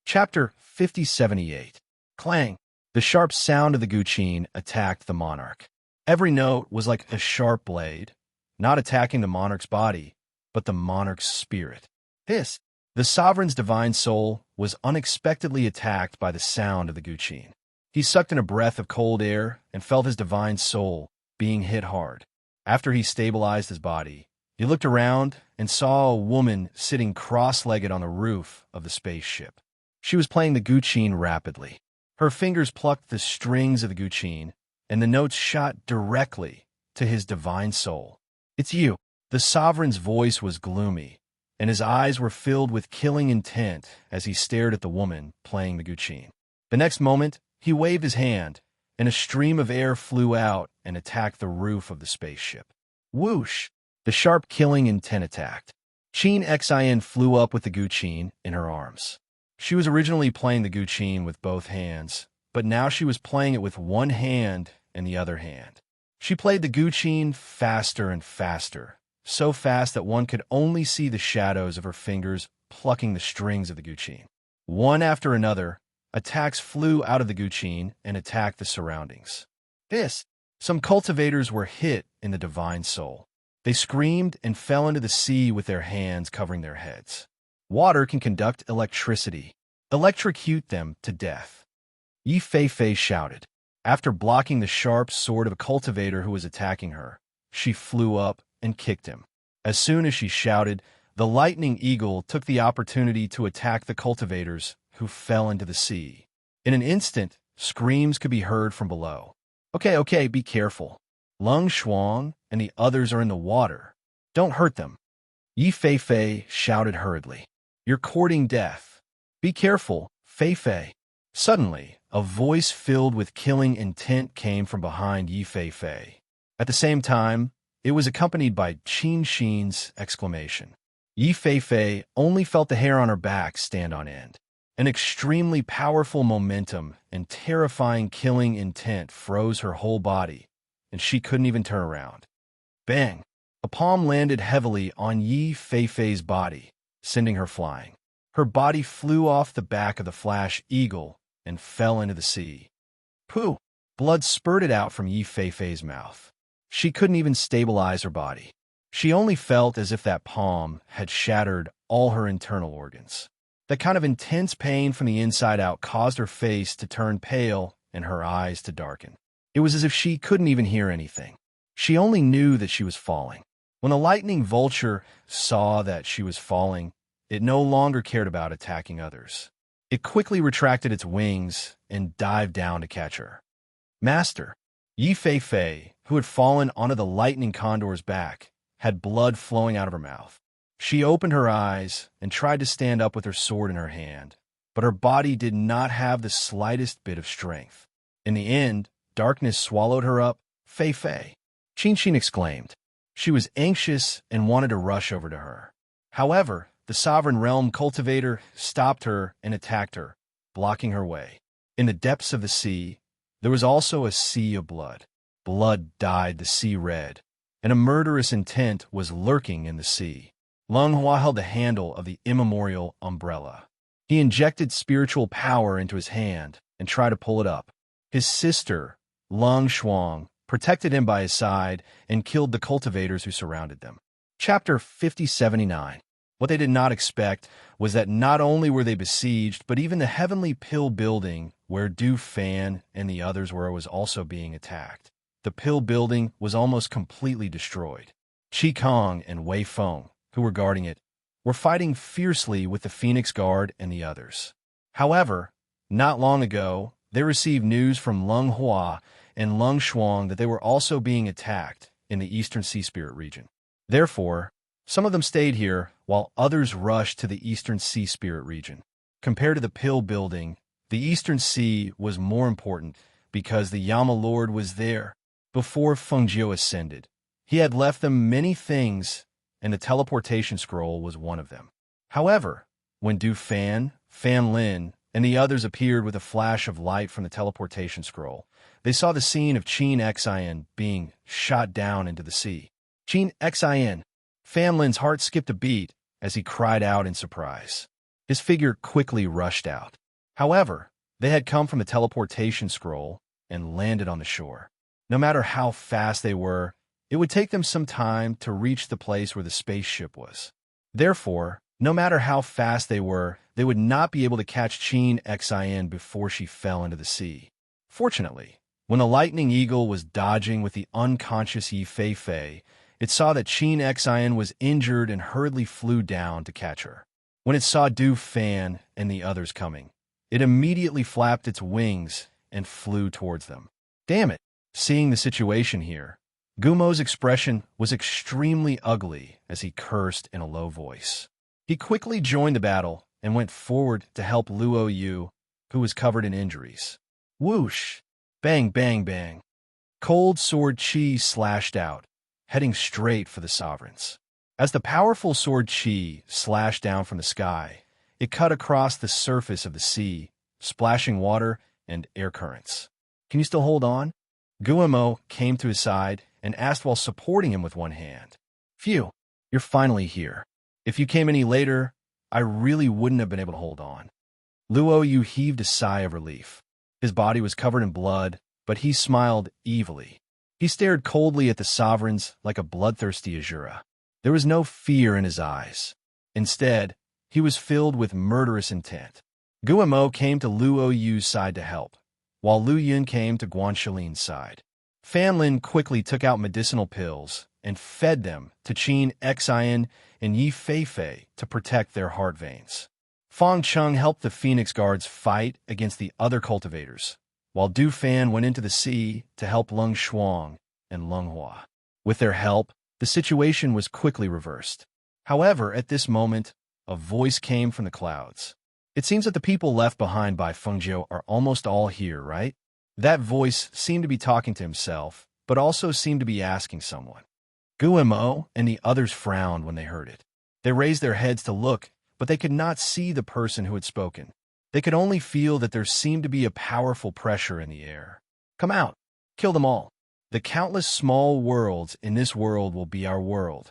Chapter 5078. Clang! The sharp sound of the guqin attacked the monarch. Every note was like a sharp blade, not attacking the monarch's body, but the monarch's spirit. Hiss! The sovereign's divine soul was unexpectedly attacked by the sound of the guqin. He sucked in a breath of cold air and felt his divine soul being hit hard. After he stabilized his body, he looked around and saw a woman sitting cross-legged on the roof of the spaceship. She was playing the guqin rapidly. Her fingers plucked the strings of the guqin, and the notes shot directly to his divine soul. "It's you." The sovereign's voice was gloomy, and his eyes were filled with killing intent as he stared at the woman playing the guqin. The next moment, he waved his hand, and a stream of air flew out and attacked the roof of the spaceship. Whoosh! The sharp killing intent attacked. Qin Xin flew up with the guqin in her arms. She was originally playing the guqin with both hands, but now she was playing it with one hand and the other hand. She played the guqin faster and faster, so fast that one could only see the shadows of her fingers plucking the strings of the guqin. One after another, attacks flew out of the guqin and attacked the surroundings. Some cultivators were hit in the divine soul. They screamed and fell into the sea with their hands covering their heads. Water can conduct electricity. Electrocute them to death. Yi Fei shouted. After blocking the sharp sword of a cultivator who was attacking her, she flew up and kicked him. As soon as she shouted, the lightning eagle took the opportunity to attack the cultivators, who fell into the sea. In an instant, screams could be heard from below. Okay, be careful. Lung Shuang and the others are in the water. Don't hurt them." Yi Fei shouted hurriedly. "You're courting death. Be careful, Fei." Suddenly, a voice filled with killing intent came from behind Yi Fei. At the same time, it was accompanied by Qin Xin's exclamation. Yi Fei only felt the hair on her back stand on end. An extremely powerful momentum and terrifying killing intent froze her whole body, and she couldn't even turn around. Bang! A palm landed heavily on Yi Fei's body, sending her flying. Her body flew off the back of the flash eagle and fell into the sea. Pooh! Blood spurted out from Yi Fei's mouth. She couldn't even stabilize her body. She only felt as if that palm had shattered all her internal organs. That kind of intense pain from the inside out caused her face to turn pale and her eyes to darken. It was as if she couldn't even hear anything. She only knew that she was falling. When the lightning vulture saw that she was falling, it no longer cared about attacking others. It quickly retracted its wings and dived down to catch her. Master! Yi Fei, who had fallen onto the lightning condor's back, had blood flowing out of her mouth. She opened her eyes and tried to stand up with her sword in her hand, but her body did not have the slightest bit of strength. In the end, darkness swallowed her up. Fei. Qin exclaimed. She was anxious and wanted to rush over to her. However, the Sovereign Realm cultivator stopped her and attacked her, blocking her way. In the depths of the sea, there was also a sea of blood. Blood dyed the sea red, and a murderous intent was lurking in the sea. Lung Hua held the handle of the immemorial umbrella. He injected spiritual power into his hand and tried to pull it up. His sister, Lung Shuang, protected him by his side and killed the cultivators who surrounded them. Chapter 5079. What they did not expect was that not only were they besieged, but even the heavenly pill building where Du Fan and the others were was also being attacked. The pill building was almost completely destroyed. Qi Kong and Wei Feng, who were guarding it, were fighting fiercely with the Phoenix Guard and the others. However, not long ago, they received news from Lung Hua and Lung Shuang that they were also being attacked in the Eastern Sea Spirit region. Therefore, some of them stayed here while others rushed to the Eastern Sea Spirit region. Compared to the pill building, the Eastern Sea was more important because the Yama Lord was there. Before Fengjiu ascended, he had left them many things, and the teleportation scroll was one of them. However, when Du Fan, Fan Lin, and the others appeared with a flash of light from the teleportation scroll, they saw the scene of Qin Xin being shot down into the sea. Qin Xin, Fan Lin's heart skipped a beat as he cried out in surprise. His figure quickly rushed out. However, they had come from the teleportation scroll and landed on the shore. No matter how fast they were, it would take them some time to reach the place where the spaceship was. Therefore, no matter how fast they were, they would not be able to catch Qin Xin before she fell into the sea. Fortunately, when the Lightning Eagle was dodging with the unconscious Yi Fei, it saw that Qin Xin was injured and hurriedly flew down to catch her. When it saw Du Fan and the others coming, it immediately flapped its wings and flew towards them. Damn it! Seeing the situation here, Gumo's expression was extremely ugly as he cursed in a low voice. He quickly joined the battle and went forward to help Luo Yu, who was covered in injuries. Whoosh! Bang, bang, bang. Cold sword Qi slashed out, heading straight for the sovereigns. As the powerful sword Qi slashed down from the sky, it cut across the surface of the sea, splashing water and air currents. Can you still hold on? Guillermo came to his side and asked while supporting him with one hand. Phew, you're finally here. If you came any later, I really wouldn't have been able to hold on. Luo Yu heaved a sigh of relief. His body was covered in blood, but he smiled evilly. He stared coldly at the sovereigns like a bloodthirsty Azura. There was no fear in his eyes. Instead, he was filled with murderous intent. Guillermo came to Luo Yu's side to help, while Lu Yun came to Guan Shilin's side. Fan Lin quickly took out medicinal pills and fed them to Qin Xin and Yi Fei to protect their heart veins. Fang Cheng helped the Phoenix Guards fight against the other cultivators, while Du Fan went into the sea to help Lung Shuang and Lung Hua. With their help, the situation was quickly reversed. However, at this moment, a voice came from the clouds. It seems that the people left behind by Fengjiu are almost all here, right? That voice seemed to be talking to himself, but also seemed to be asking someone. Guillermo and the others frowned when they heard it. They raised their heads to look, but they could not see the person who had spoken. They could only feel that there seemed to be a powerful pressure in the air. Come out. Kill them all. The countless small worlds in this world will be our world.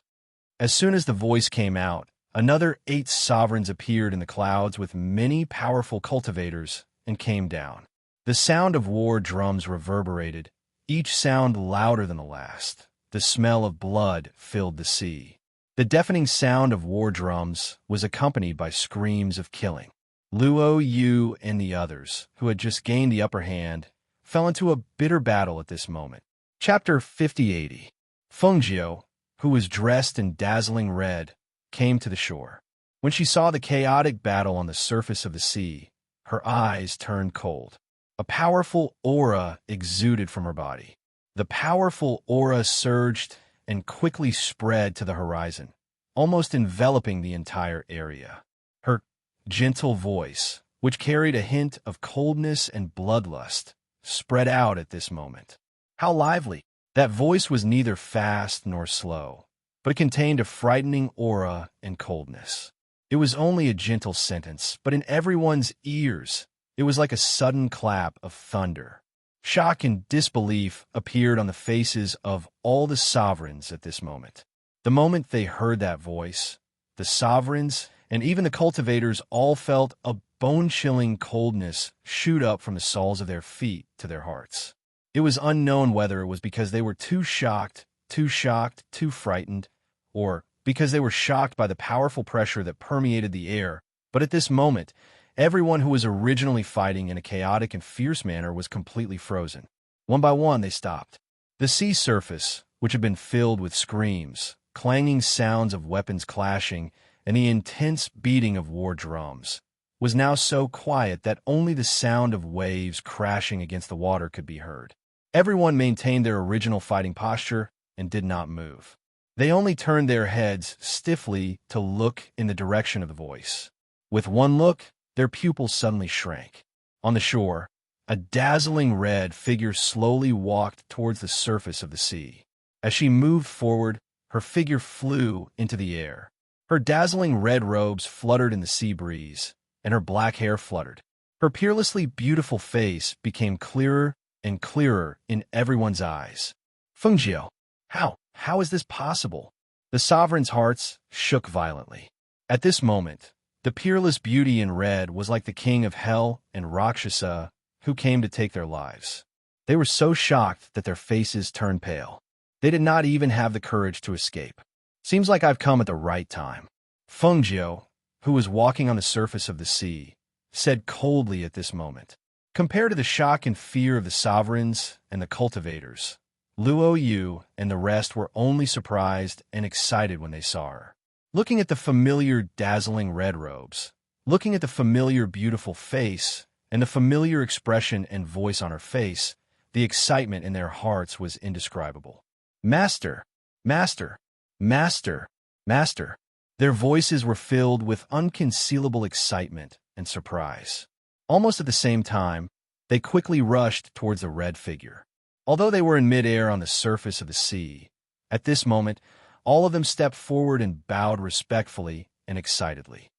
As soon as the voice came out, another 8 sovereigns appeared in the clouds with many powerful cultivators and came down. The sound of war drums reverberated, each sound louder than the last. The smell of blood filled the sea. The deafening sound of war drums was accompanied by screams of killing. Luo Yu and the others, who had just gained the upper hand, fell into a bitter battle at this moment. Chapter 5080. Fengjiu, who was dressed in dazzling red, came to the shore. When she saw the chaotic battle on the surface of the sea, her eyes turned cold. A powerful aura exuded from her body. The powerful aura surged and quickly spread to the horizon, almost enveloping the entire area. Her gentle voice, which carried a hint of coldness and bloodlust, spread out at this moment. How lively! That voice was neither fast nor slow, but it contained a frightening aura and coldness. It was only a gentle sentence, but in everyone's ears, it was like a sudden clap of thunder. Shock and disbelief appeared on the faces of all the sovereigns at this moment. The moment they heard that voice, the sovereigns and even the cultivators all felt a bone-chilling coldness shoot up from the soles of their feet to their hearts. It was unknown whether it was because they were too shocked, too frightened, or because they were shocked by the powerful pressure that permeated the air, but at this moment, everyone who was originally fighting in a chaotic and fierce manner was completely frozen. One by one, they stopped. The sea surface, which had been filled with screams, clanging sounds of weapons clashing, and the intense beating of war drums, was now so quiet that only the sound of waves crashing against the water could be heard. Everyone maintained their original fighting posture and did not move. They only turned their heads stiffly to look in the direction of the voice. With one look, their pupils suddenly shrank. On the shore, a dazzling red figure slowly walked towards the surface of the sea. As she moved forward, her figure flew into the air. Her dazzling red robes fluttered in the sea breeze, and her black hair fluttered. Her peerlessly beautiful face became clearer and clearer in everyone's eyes. Fengjiu, how is this possible? The sovereigns' hearts shook violently. At this moment, the peerless beauty in red was like the king of hell and Rakshasa who came to take their lives. They were so shocked that their faces turned pale. They did not even have the courage to escape. Seems like I've come at the right time. Feng Jiu, who was walking on the surface of the sea, said coldly at this moment. Compared to the shock and fear of the sovereigns and the cultivators, Luo Yu and the rest were only surprised and excited when they saw her. Looking at the familiar, dazzling red robes, looking at the familiar, beautiful face, and the familiar expression and voice on her face, the excitement in their hearts was indescribable. Master! Master! Master! Master! Their voices were filled with unconcealable excitement and surprise. Almost at the same time, they quickly rushed towards the red figure. Although they were in midair on the surface of the sea, at this moment, all of them stepped forward and bowed respectfully and excitedly.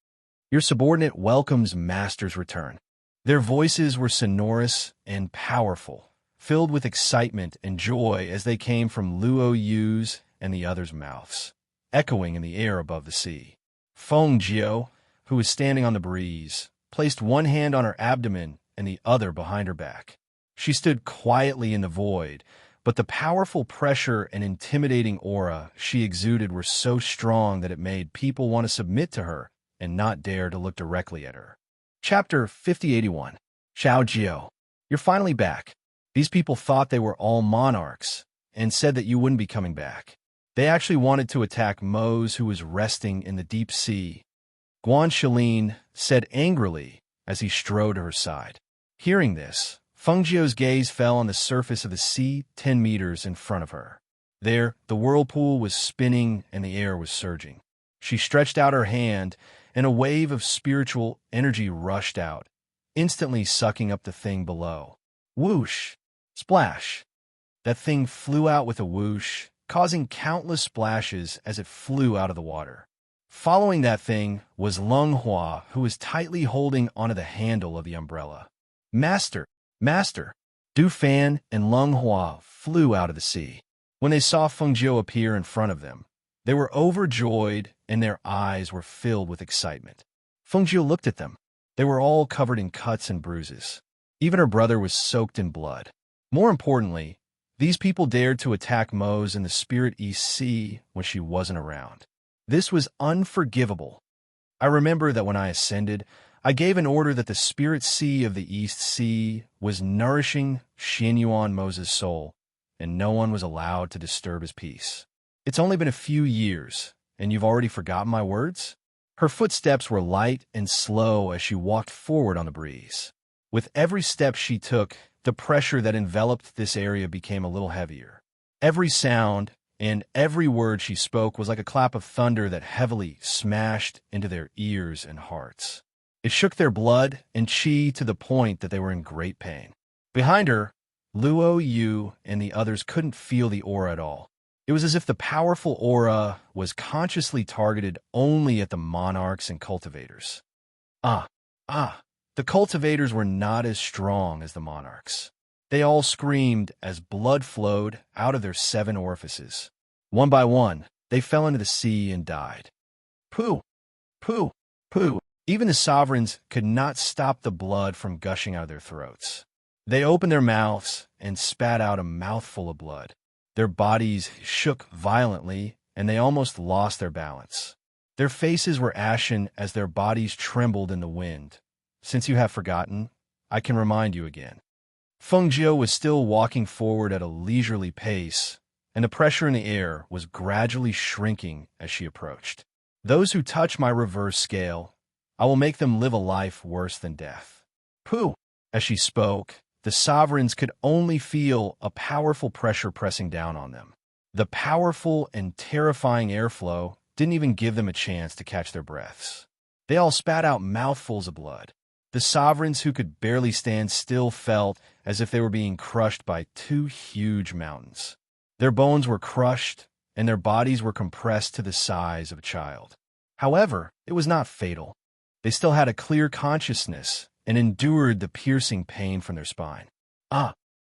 Your subordinate welcomes Master's return. Their voices were sonorous and powerful, filled with excitement and joy as they came from Luo Yu's and the others' mouths, echoing in the air above the sea. Feng Jiu, who was standing on the breeze, placed one hand on her abdomen and the other behind her back. She stood quietly in the void, but the powerful pressure and intimidating aura she exuded were so strong that it made people want to submit to her and not dare to look directly at her. Chapter 5081. Xiao Jiu. You're finally back. These people thought they were all monarchs and said that you wouldn't be coming back. They actually wanted to attack Mose, who was resting in the deep sea. Guan Shilin said angrily as he strode to her side. Hearing this, Feng Jiu's gaze fell on the surface of the sea 10 meters in front of her. There, the whirlpool was spinning and the air was surging. She stretched out her hand, and a wave of spiritual energy rushed out, instantly sucking up the thing below. Whoosh! Splash! That thing flew out with a whoosh, causing countless splashes as it flew out of the water. Following that thing was Leng Hua, who was tightly holding onto the handle of the umbrella. Master! Master! Du Fan and Leng Hua flew out of the sea. When they saw Feng Jiu appear in front of them, they were overjoyed and their eyes were filled with excitement. Feng Jiu looked at them. They were all covered in cuts and bruises. Even her brother was soaked in blood. More importantly, these people dared to attack Mose in the Spirit East Sea when she wasn't around. This was unforgivable. I remember that when I ascended, I gave an order that the Spirit Sea of the East Sea was nourishing Xianyuan Moses' soul, and no one was allowed to disturb his peace. It's only been a few years, and you've already forgotten my words? Her footsteps were light and slow as she walked forward on the breeze. With every step she took, the pressure that enveloped this area became a little heavier. Every sound and every word she spoke was like a clap of thunder that heavily smashed into their ears and hearts. It shook their blood and chi to the point that they were in great pain. Behind her, Luo Yu and the others couldn't feel the aura at all. It was as if the powerful aura was consciously targeted only at the monarchs and cultivators. The cultivators were not as strong as the monarchs. They all screamed as blood flowed out of their 7 orifices. One by one, they fell into the sea and died. Pooh! Pooh! Pooh! Even the sovereigns could not stop the blood from gushing out of their throats. They opened their mouths and spat out a mouthful of blood. Their bodies shook violently, and they almost lost their balance. Their faces were ashen as their bodies trembled in the wind. Since you have forgotten, I can remind you again. Feng Jiu was still walking forward at a leisurely pace, and the pressure in the air was gradually shrinking as she approached. Those who touch my reverse scale, I will make them live a life worse than death. Pooh! As she spoke, the sovereigns could only feel a powerful pressure pressing down on them. The powerful and terrifying airflow didn't even give them a chance to catch their breaths. They all spat out mouthfuls of blood. The sovereigns who could barely stand still felt as if they were being crushed by 2 huge mountains. Their bones were crushed, and their bodies were compressed to the size of a child. However, it was not fatal. They still had a clear consciousness and endured the piercing pain from their spine.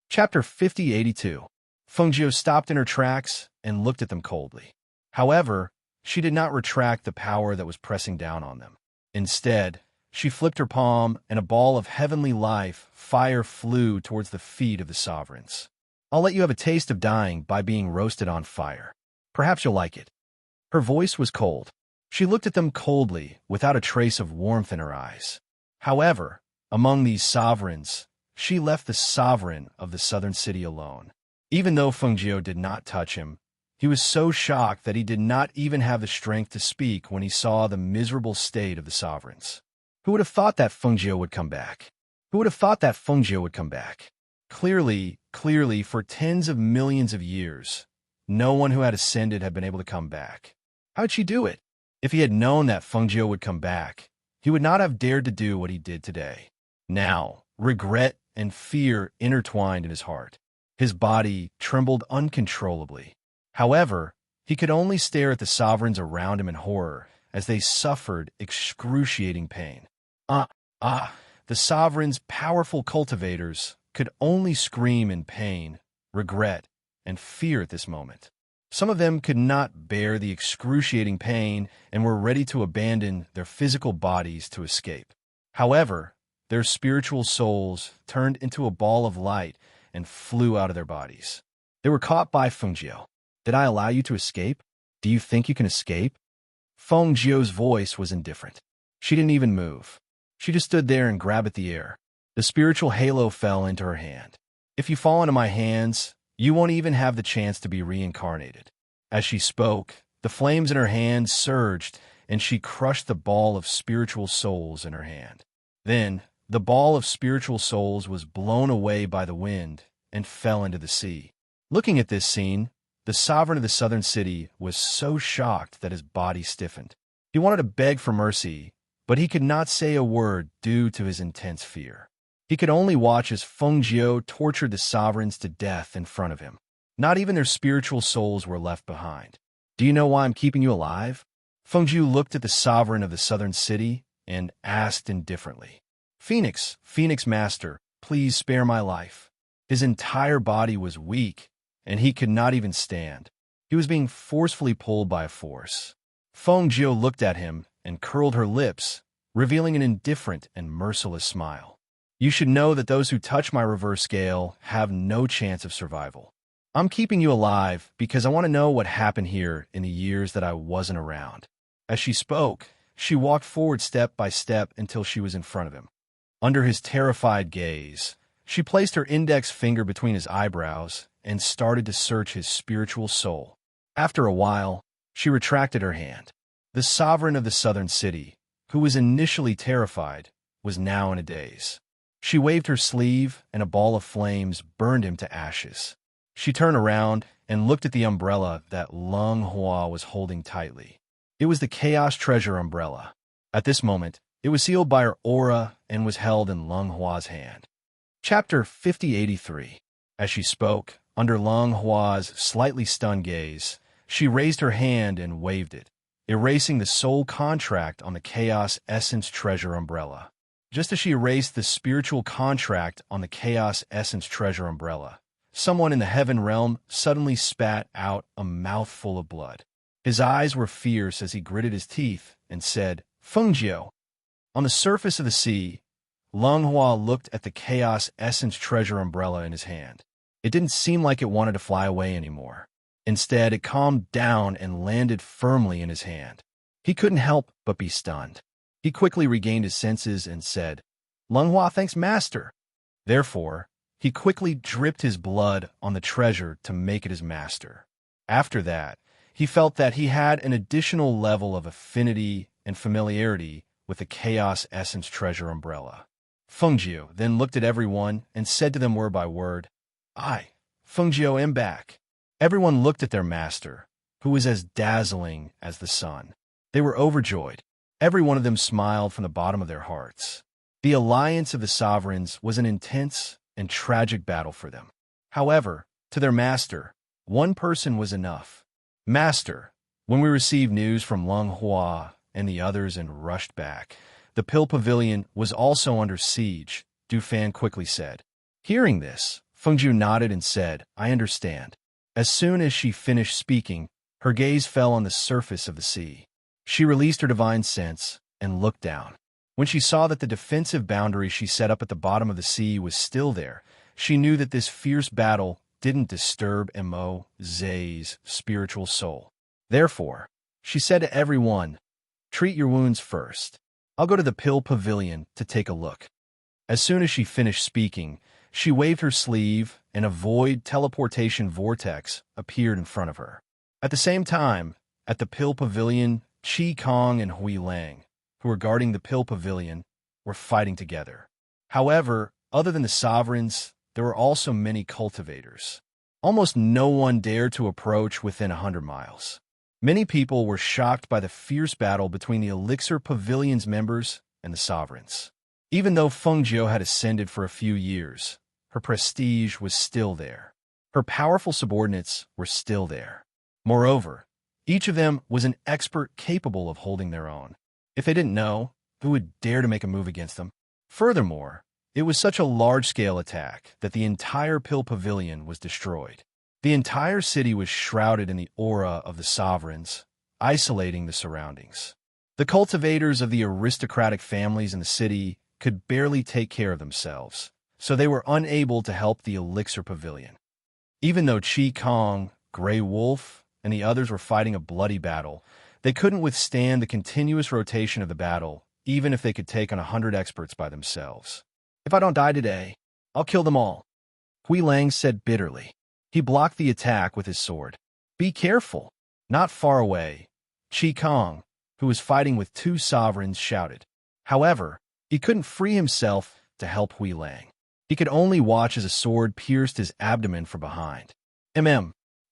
Chapter 5082. Feng Jiu stopped in her tracks and looked at them coldly. However, she did not retract the power that was pressing down on them. Instead, she flipped her palm, and a ball of heavenly life fire flew towards the feet of the sovereigns. I'll let you have a taste of dying by being roasted on fire. Perhaps you'll like it. Her voice was cold. She looked at them coldly, without a trace of warmth in her eyes. However, among these sovereigns, she left the sovereign of the southern city alone. Even though Fengjiu did not touch him, he was so shocked that he did not even have the strength to speak when he saw the miserable state of the sovereigns. Who would have thought that Fengjiu would come back? Who would have thought that Fengjiu would come back? Clearly, for tens of millions of years, no one who had ascended had been able to come back. How'd she do it? If he had known that Fengjiu would come back, he would not have dared to do what he did today. Now, regret and fear intertwined in his heart. His body trembled uncontrollably. However, he could only stare at the sovereigns around him in horror as they suffered excruciating pain. The sovereigns' powerful cultivators could only scream in pain, regret, and fear at this moment. Some of them could not bear the excruciating pain and were ready to abandon their physical bodies to escape. However, their spiritual souls turned into a ball of light and flew out of their bodies. They were caught by Fengjiu. Did I allow you to escape? Do you think you can escape? Fengjiu's voice was indifferent. She didn't even move. She just stood there and grabbed at the air. The spiritual halo fell into her hand. If you fall into my hands, you won't even have the chance to be reincarnated. As she spoke, the flames in her hand surged, and she crushed the ball of spiritual souls in her hand. Then, the ball of spiritual souls was blown away by the wind and fell into the sea. Looking at this scene, the sovereign of the southern city was so shocked that his body stiffened. He wanted to beg for mercy, but he could not say a word due to his intense fear. He could only watch as Fengjiu tortured the sovereigns to death in front of him. Not even their spiritual souls were left behind. Do you know why I'm keeping you alive? Fengjiu looked at the sovereign of the southern city and asked indifferently. Phoenix Master, please spare my life. His entire body was weak, and he could not even stand. He was being forcefully pulled by a force. Fengjiu looked at him and curled her lips, revealing an indifferent and merciless smile. You should know that those who touch my reverse scale have no chance of survival. I'm keeping you alive because I want to know what happened here in the years that I wasn't around. As she spoke, she walked forward step by step until she was in front of him. Under his terrified gaze, she placed her index finger between his eyebrows and started to search his spiritual soul. After a while, she retracted her hand. The sovereign of the southern city, who was initially terrified, was now in a daze. She waved her sleeve, and a ball of flames burned him to ashes. She turned around and looked at the umbrella that Lung Hua was holding tightly. It was the Chaos Treasure umbrella. At this moment, it was sealed by her aura and was held in Lung Hua's hand. Chapter 5083. As she spoke, under Lung Hua's slightly stunned gaze, she raised her hand and waved it, erasing the soul contract on the Chaos Essence Treasure umbrella. Just as she erased the spiritual contract on the Chaos Essence Treasure umbrella, someone in the heaven realm suddenly spat out a mouthful of blood. His eyes were fierce as he gritted his teeth and said, Fengjiu. On the surface of the sea, Lung Hua looked at the Chaos Essence Treasure umbrella in his hand. It didn't seem like it wanted to fly away anymore. Instead, it calmed down and landed firmly in his hand. He couldn't help but be stunned. He quickly regained his senses and said, Lung Hua thanks Master. Therefore, he quickly dripped his blood on the treasure to make it his master. After that, he felt that he had an additional level of affinity and familiarity with the Chaos Essence Treasure umbrella. Fengjiu then looked at everyone and said to them word by word, I, Fengjiu, am back. Everyone looked at their master, who was as dazzling as the sun. They were overjoyed. Every one of them smiled from the bottom of their hearts. The alliance of the sovereigns was an intense and tragic battle for them. However, to their master, one person was enough. Master, when we received news from Lung Hua and the others and rushed back, the Pill Pavilion was also under siege, Du Fan quickly said. Hearing this, Fengjiu nodded and said, I understand. As soon as she finished speaking, Her gaze fell on the surface of the sea. She released her divine sense and looked down. When she saw that the defensive boundary she set up at the bottom of the sea was still there, she knew that this fierce battle didn't disturb Mo-Zay's spiritual soul. Therefore, she said to everyone, "Treat your wounds first. I'll go to the pill pavilion to take a look." As soon as she finished speaking, she waved her sleeve and a void teleportation vortex appeared in front of her. At the same time, at the pill pavilion, Chi Kong and Hui Lang, who were guarding the pill pavilion, were fighting together. However, other than the sovereigns, there were also many cultivators. Almost no one dared to approach within 100 miles. Many people were shocked by the fierce battle between the Elixir Pavilion's members and the sovereigns. Even though Feng Jiu had ascended for a few years, her prestige was still there. Her powerful subordinates were still there. Moreover, each of them was an expert capable of holding their own. If they didn't know, who would dare to make a move against them? Furthermore, it was such a large-scale attack that the entire Pill Pavilion was destroyed. The entire city was shrouded in the aura of the sovereigns, isolating the surroundings. The cultivators of the aristocratic families in the city could barely take care of themselves, so they were unable to help the Elixir Pavilion. Even though Chi Kong, Grey Wolf, and the others were fighting a bloody battle, they couldn't withstand the continuous rotation of the battle, even if they could take on 100 experts by themselves. "If I don't die today, I'll kill them all," Hui Lang said bitterly. He blocked the attack with his sword. "Be careful." Not far away, Chi Kong, who was fighting with two sovereigns, shouted. However, he couldn't free himself to help Hui Lang. He could only watch as a sword pierced his abdomen from behind.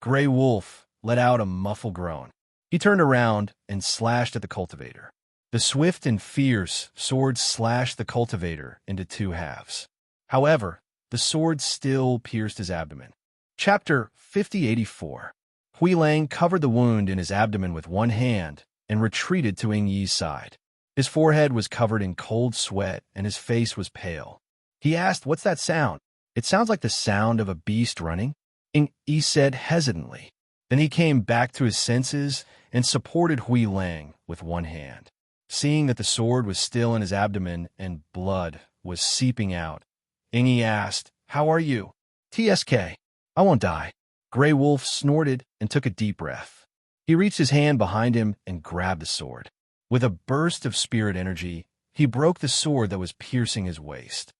Grey Wolf let out a muffled groan. He turned around and slashed at the cultivator. The swift and fierce sword slashed the cultivator into two halves. However, the sword still pierced his abdomen. Chapter 5084. Hui Lang covered the wound in his abdomen with one hand and retreated to Ying Yi's side. His forehead was covered in cold sweat and his face was pale. He asked, "What's that sound?" "It sounds like the sound of a beast running," Ying Yi said hesitantly. Then he came back to his senses and supported Hui Lang with one hand. Seeing that the sword was still in his abdomen and blood was seeping out, Ying Yi asked, "How are you?" "TSK. I won't die." Grey Wolf snorted and took a deep breath. He reached his hand behind him and grabbed the sword. With a burst of spirit energy, he broke the sword that was piercing his waist.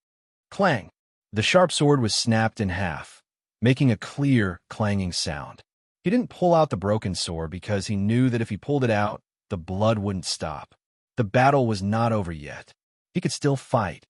Clang! The sharp sword was snapped in half, making a clear, clanging sound. He didn't pull out the broken sword because he knew that if he pulled it out, the blood wouldn't stop. The battle was not over yet. He could still fight.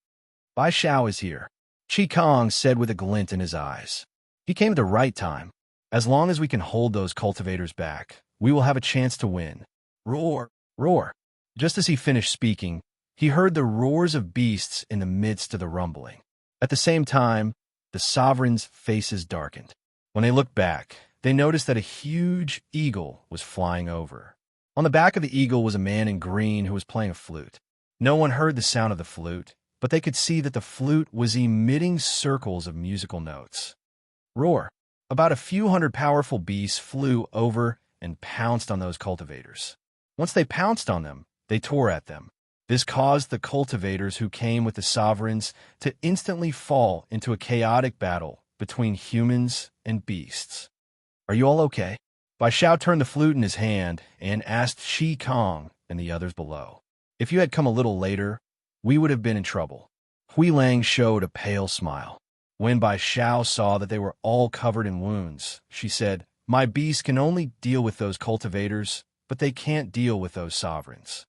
"Bai Xiao is here," Chi Kong said with a glint in his eyes. "He came at the right time. As long as we can hold those cultivators back, we will have a chance to win." Roar! Roar! Just as he finished speaking, he heard the roars of beasts in the midst of the rumbling. At the same time, the sovereigns' faces darkened. When they looked back, they noticed that a huge eagle was flying over. On the back of the eagle was a man in green who was playing a flute. No one heard the sound of the flute, but they could see that the flute was emitting circles of musical notes. Roar! About a few hundred powerful beasts flew over and pounced on those cultivators. Once they pounced on them, they tore at them. This caused the cultivators who came with the sovereigns to instantly fall into a chaotic battle between humans and beasts. "Are you all okay?" Bai Xiao turned the flute in his hand and asked Chi Kong and the others below. "If you had come a little later, we would have been in trouble." Hui Lang showed a pale smile. When Bai Xiao saw that they were all covered in wounds, she said, "My beasts can only deal with those cultivators, but they can't deal with those sovereigns."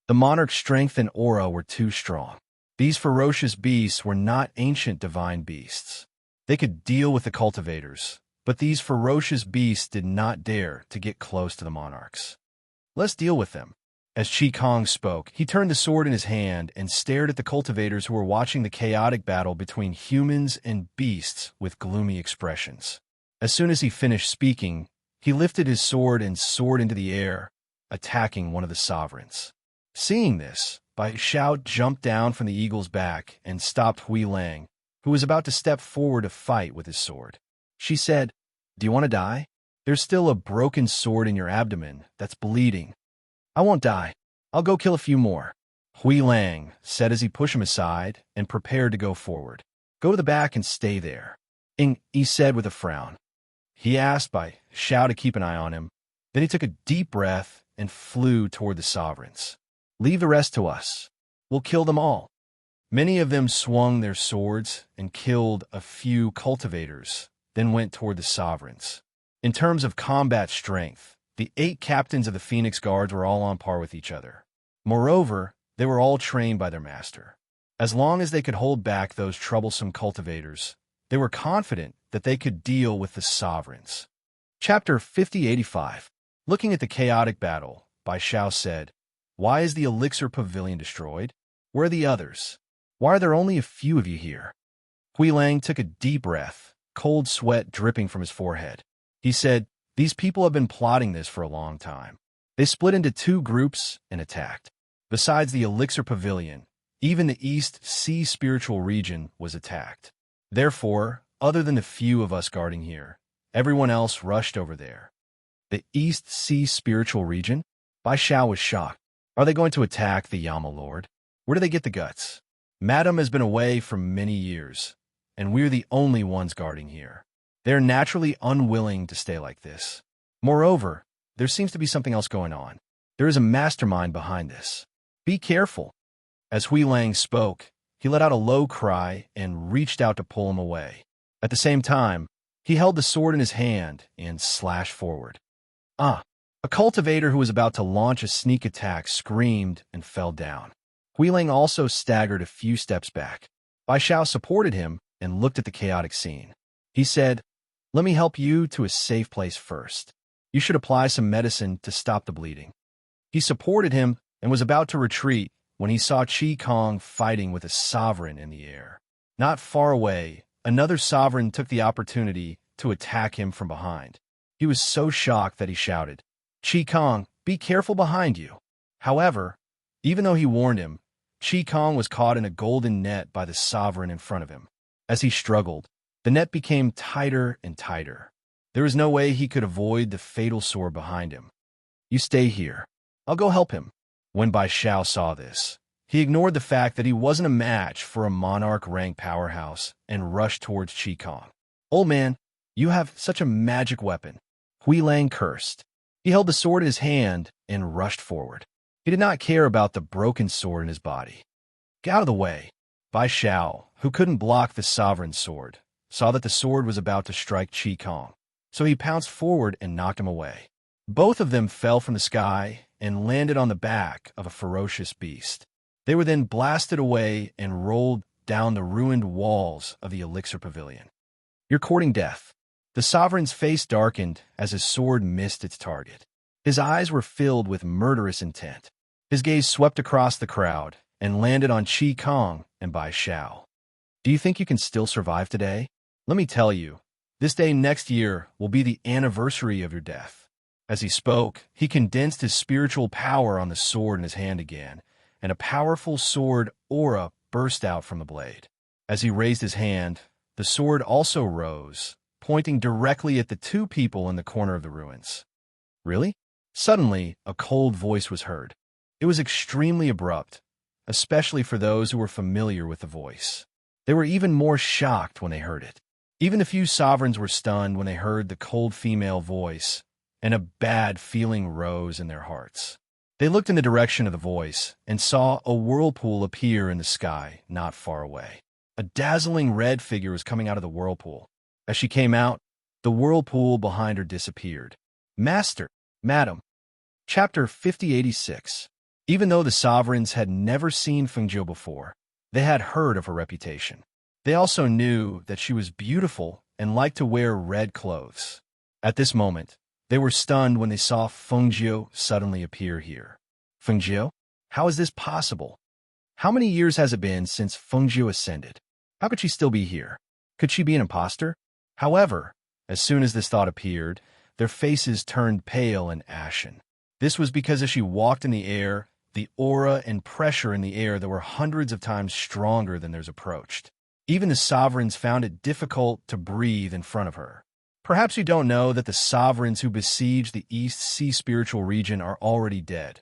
The monarch's strength and aura were too strong. These ferocious beasts were not ancient divine beasts. They could deal with the cultivators, but these ferocious beasts did not dare to get close to the monarchs. "Let's deal with them." As Chi Kong spoke, he turned the sword in his hand and stared at the cultivators who were watching the chaotic battle between humans and beasts with gloomy expressions. As soon as he finished speaking, he lifted his sword and soared into the air, attacking one of the sovereigns. Seeing this, Bai Xiao jumped down from the eagle's back and stopped Hui Lang, who was about to step forward to fight with his sword. She said, "Do you want to die?" There's still a broken sword in your abdomen that's bleeding. I won't die. I'll go kill a few more. Hui Lang said as he pushed him aside and prepared to go forward. Go to the back and stay there. He said with a frown. He asked Bai Xiao to keep an eye on him. Then he took a deep breath and flew toward the sovereigns. Leave the rest to us. We'll kill them all. Many of them swung their swords and killed a few cultivators, then went toward the sovereigns. In terms of combat strength, the 8 captains of the Phoenix Guards were all on par with each other. Moreover, they were all trained by their master. As long as they could hold back those troublesome cultivators, they were confident that they could deal with the sovereigns. Chapter 5085. Looking at the chaotic battle, Bai Xiao said, Why is the elixir pavilion destroyed? Where are the others? Why are there only a few of you here? Hui Lang took a deep breath, cold sweat dripping from his forehead. He said, These people have been plotting this for a long time. They split into 2 groups and attacked. Besides the elixir pavilion, even the East Sea spiritual region was attacked. Therefore, other than the few of us guarding here, everyone else rushed over there. The East Sea spiritual region? Bai Xiao was shocked. Are they going to attack the Yama Lord? Where do they get the guts? Madam has been away for many years, and we're the only ones guarding here. They're naturally unwilling to stay like this. Moreover, there seems to be something else going on. There is a mastermind behind this. Be careful. As Hui Lang spoke, he let out a low cry and reached out to pull him away. At the same time, he held the sword in his hand and slashed forward. A cultivator who was about to launch a sneak attack screamed and fell down. Hui Lang also staggered a few steps back. Bai Xiao supported him and looked at the chaotic scene. He said, Let me help you to a safe place first. You should apply some medicine to stop the bleeding. He supported him and was about to retreat when he saw Qi Kong fighting with a sovereign in the air. Not far away, another sovereign took the opportunity to attack him from behind. He was so shocked that he shouted, Qi Kong, be careful behind you. However, even though he warned him, Qi Kong was caught in a golden net by the sovereign in front of him. As he struggled, the net became tighter and tighter. There was no way he could avoid the fatal sword behind him. You stay here. I'll go help him. When Bai Xiao saw this, he ignored the fact that he wasn't a match for a monarch-rank powerhouse and rushed towards Qi Kong. Old man, you have such a magic weapon. Hui Lang cursed. He held the sword in his hand and rushed forward. He did not care about the broken sword in his body. Get out of the way. Bai Xiao, who couldn't block the sovereign's sword, saw that the sword was about to strike Qi Kong, so he pounced forward and knocked him away. Both of them fell from the sky and landed on the back of a ferocious beast. They were then blasted away and rolled down the ruined walls of the elixir pavilion. You're courting death. The sovereign's face darkened as his sword missed its target. His eyes were filled with murderous intent. His gaze swept across the crowd and landed on Qi Kong and Bai Xiao. Do you think you can still survive today? Let me tell you, this day next year will be the anniversary of your death. As he spoke, he condensed his spiritual power on the sword in his hand again, and a powerful sword aura burst out from the blade. As he raised his hand, the sword also rose, pointing directly at the 2 people in the corner of the ruins. Really? Suddenly, a cold voice was heard. It was extremely abrupt, especially for those who were familiar with the voice. They were even more shocked when they heard it. Even the few sovereigns were stunned when they heard the cold female voice, and a bad feeling rose in their hearts. They looked in the direction of the voice and saw a whirlpool appear in the sky not far away. A dazzling red figure was coming out of the whirlpool. As she came out, the whirlpool behind her disappeared. Master, Madam. Chapter 5086. Even though the sovereigns had never seen Fengjiu before, they had heard of her reputation. They also knew that she was beautiful and liked to wear red clothes. At this moment, they were stunned when they saw Fengjiu suddenly appear here. Fengjiu? How is this possible? How many years has it been since Fengjiu ascended? How could she still be here? Could she be an imposter? However, as soon as this thought appeared, their faces turned pale and ashen. This was because as she walked in the air, the aura and pressure in the air that were hundreds of times stronger than theirs approached. Even the sovereigns found it difficult to breathe in front of her. Perhaps you don't know that the sovereigns who besiege the East Sea spiritual region are already dead.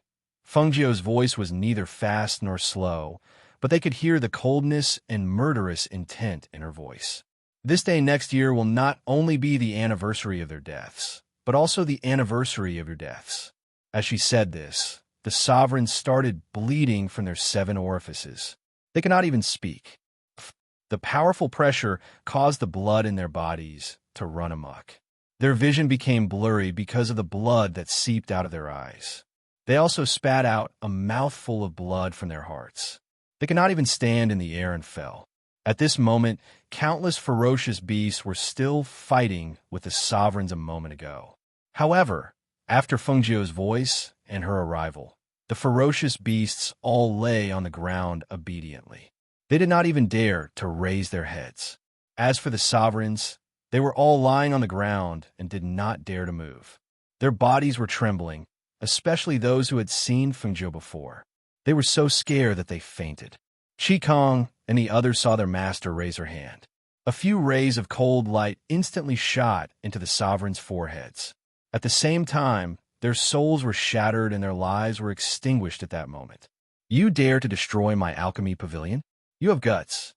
Fengjiu's voice was neither fast nor slow, but they could hear the coldness and murderous intent in her voice. This day next year will not only be the anniversary of their deaths, but also the anniversary of your deaths. As she said this, the sovereigns started bleeding from their 7 orifices. They could not even speak. The powerful pressure caused the blood in their bodies to run amok. Their vision became blurry because of the blood that seeped out of their eyes. They also spat out a mouthful of blood from their hearts. They could not even stand in the air and fell. At this moment, countless ferocious beasts were still fighting with the sovereigns a moment ago. However, after Fengjiu's voice and her arrival, the ferocious beasts all lay on the ground obediently. They did not even dare to raise their heads. As for the sovereigns, they were all lying on the ground and did not dare to move. Their bodies were trembling, especially those who had seen Fengjiu before. They were so scared that they fainted. Qi Kong and the others saw their master raise her hand. A few rays of cold light instantly shot into the sovereigns' foreheads. At the same time, their souls were shattered and their lives were extinguished at that moment. You dare to destroy my alchemy pavilion? You have guts.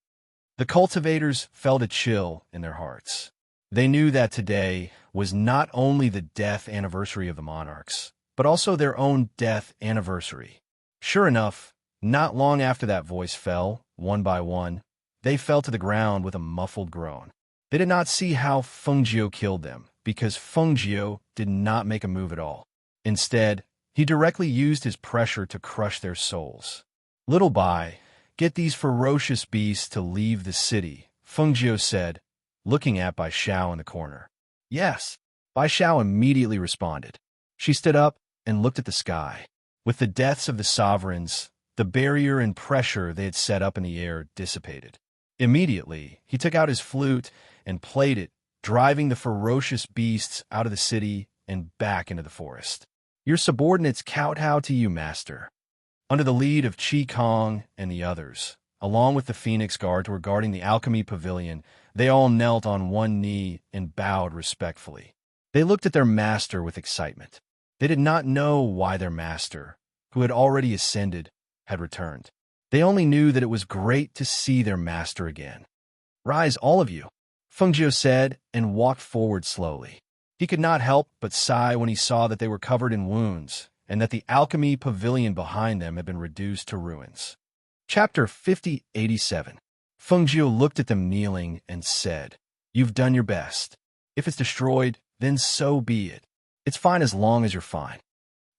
The cultivators felt a chill in their hearts. They knew that today was not only the death anniversary of the monarchs, but also their own death anniversary. Sure enough, not long after that voice fell, one by one, they fell to the ground with a muffled groan. They did not see how Fengjiu killed them, because Fengjiu did not make a move at all. Instead, he directly used his pressure to crush their souls. Little Bai, get these ferocious beasts to leave the city, Fengjiu said, looking at Bai Xiao in the corner. Yes, Bai Xiao immediately responded. She stood up and looked at the sky. With the deaths of the sovereigns, the barrier and pressure they had set up in the air dissipated. Immediately, he took out his flute and played it, driving the ferocious beasts out of the city and back into the forest. Your subordinates kowtow to you, master. Under the lead of Qi Kong and the others, along with the Phoenix Guards who were guarding the alchemy pavilion, they all knelt on one knee and bowed respectfully. They looked at their master with excitement. They did not know why their master, who had already ascended, had returned. They only knew that it was great to see their master again. Rise, all of you, Fengjiu said, and walked forward slowly. He could not help but sigh when he saw that they were covered in wounds, and that the alchemy pavilion behind them had been reduced to ruins. Chapter 5087. Fengjiu looked at them kneeling and said, You've done your best. If it's destroyed, then so be it. It's fine as long as you're fine.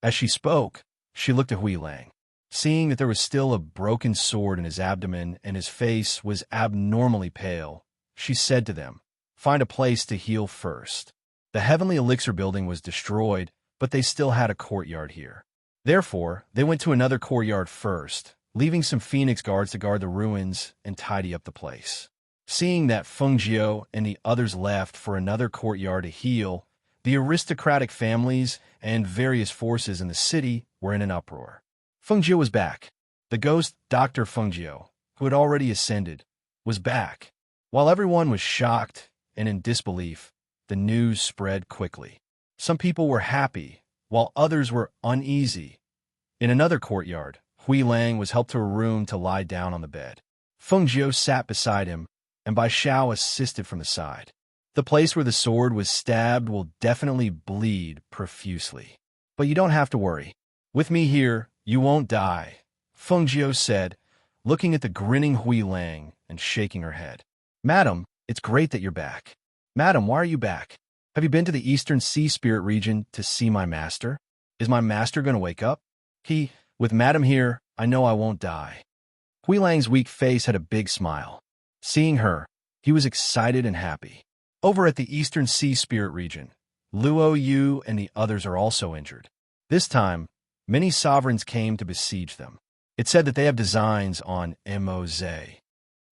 As she spoke, she looked at Hui Lang. Seeing that there was still a broken sword in his abdomen and his face was abnormally pale, she said to them, Find a place to heal first. The Heavenly Elixir building was destroyed, but they still had a courtyard here. Therefore, they went to another courtyard first, leaving some Phoenix Guards to guard the ruins and tidy up the place. Seeing that Fengjiu and the others left for another courtyard to heal, the aristocratic families and various forces in the city were in an uproar. Fengjiu was back. The ghost Dr. Fengjiu, who had already ascended, was back. While everyone was shocked and in disbelief, the news spread quickly. Some people were happy, while others were uneasy. In another courtyard, Hui Lang was helped to a room to lie down on the bed. Fengjiu sat beside him, and Bai Xiao assisted from the side. The place where the sword was stabbed will definitely bleed profusely. But you don't have to worry. With me here, you won't die, Fengjiu said, looking at the grinning Hui Lang and shaking her head. Madam, it's great that you're back. Madam, why are you back? Have you been to the Eastern Sea Spirit region to see my master? Is my master going to wake up? With Madam here, I know I won't die. Hui Lang's weak face had a big smile. Seeing her, he was excited and happy. Over at the Eastern Sea Spirit region, Luo Yu and the others are also injured. This time, many sovereigns came to besiege them. It said that they have designs on Moze.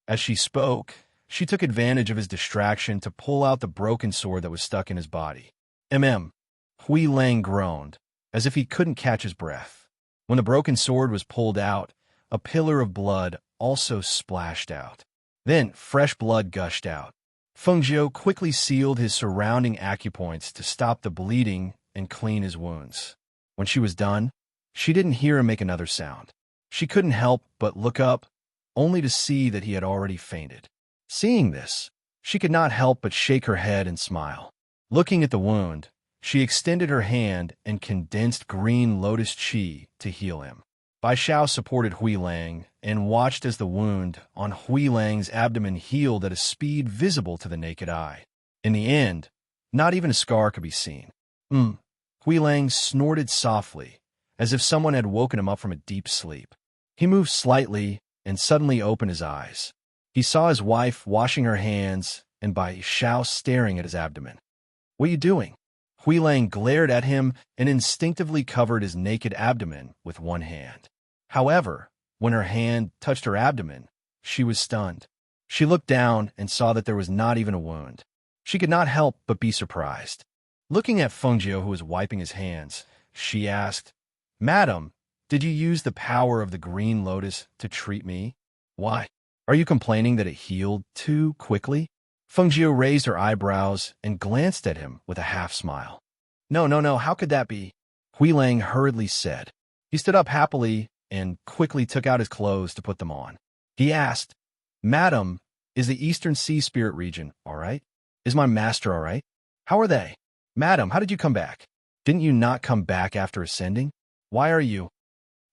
As she spoke, she took advantage of his distraction to pull out the broken sword that was stuck in his body. Hui Lang groaned, as if he couldn't catch his breath. When the broken sword was pulled out, a pillar of blood also splashed out. Then fresh blood gushed out. Feng Jiu quickly sealed his surrounding acupoints to stop the bleeding and clean his wounds. When she was done, she didn't hear him make another sound. She couldn't help but look up, only to see that he had already fainted. Seeing this, she could not help but shake her head and smile. Looking at the wound, she extended her hand and condensed green lotus qi to heal him. Bai Xiao supported Hui Lang and watched as the wound on Hui Lang's abdomen healed at a speed visible to the naked eye. In the end, not even a scar could be seen. Hui Lang snorted softly, as if someone had woken him up from a deep sleep. He moved slightly and suddenly opened his eyes. He saw his wife washing her hands and Bai Xiao staring at his abdomen. "What are you doing?" Hui Lang glared at him and instinctively covered his naked abdomen with one hand. However, when her hand touched her abdomen, she was stunned. She looked down and saw that there was not even a wound. She could not help but be surprised. Looking at Feng Jiu, who was wiping his hands, she asked, "Madam, did you use the power of the green lotus to treat me? Why? Are you complaining that it healed too quickly?" Feng Jiu raised her eyebrows and glanced at him with a half-smile. No, how could that be?" Hui Lang hurriedly said. He stood up happily and quickly took out his clothes to put them on. He asked, "Madam, is the Eastern Sea Spirit region all right? Is my master all right? How are they? Madam, how did you come back? Didn't you not come back after ascending? Why are you?"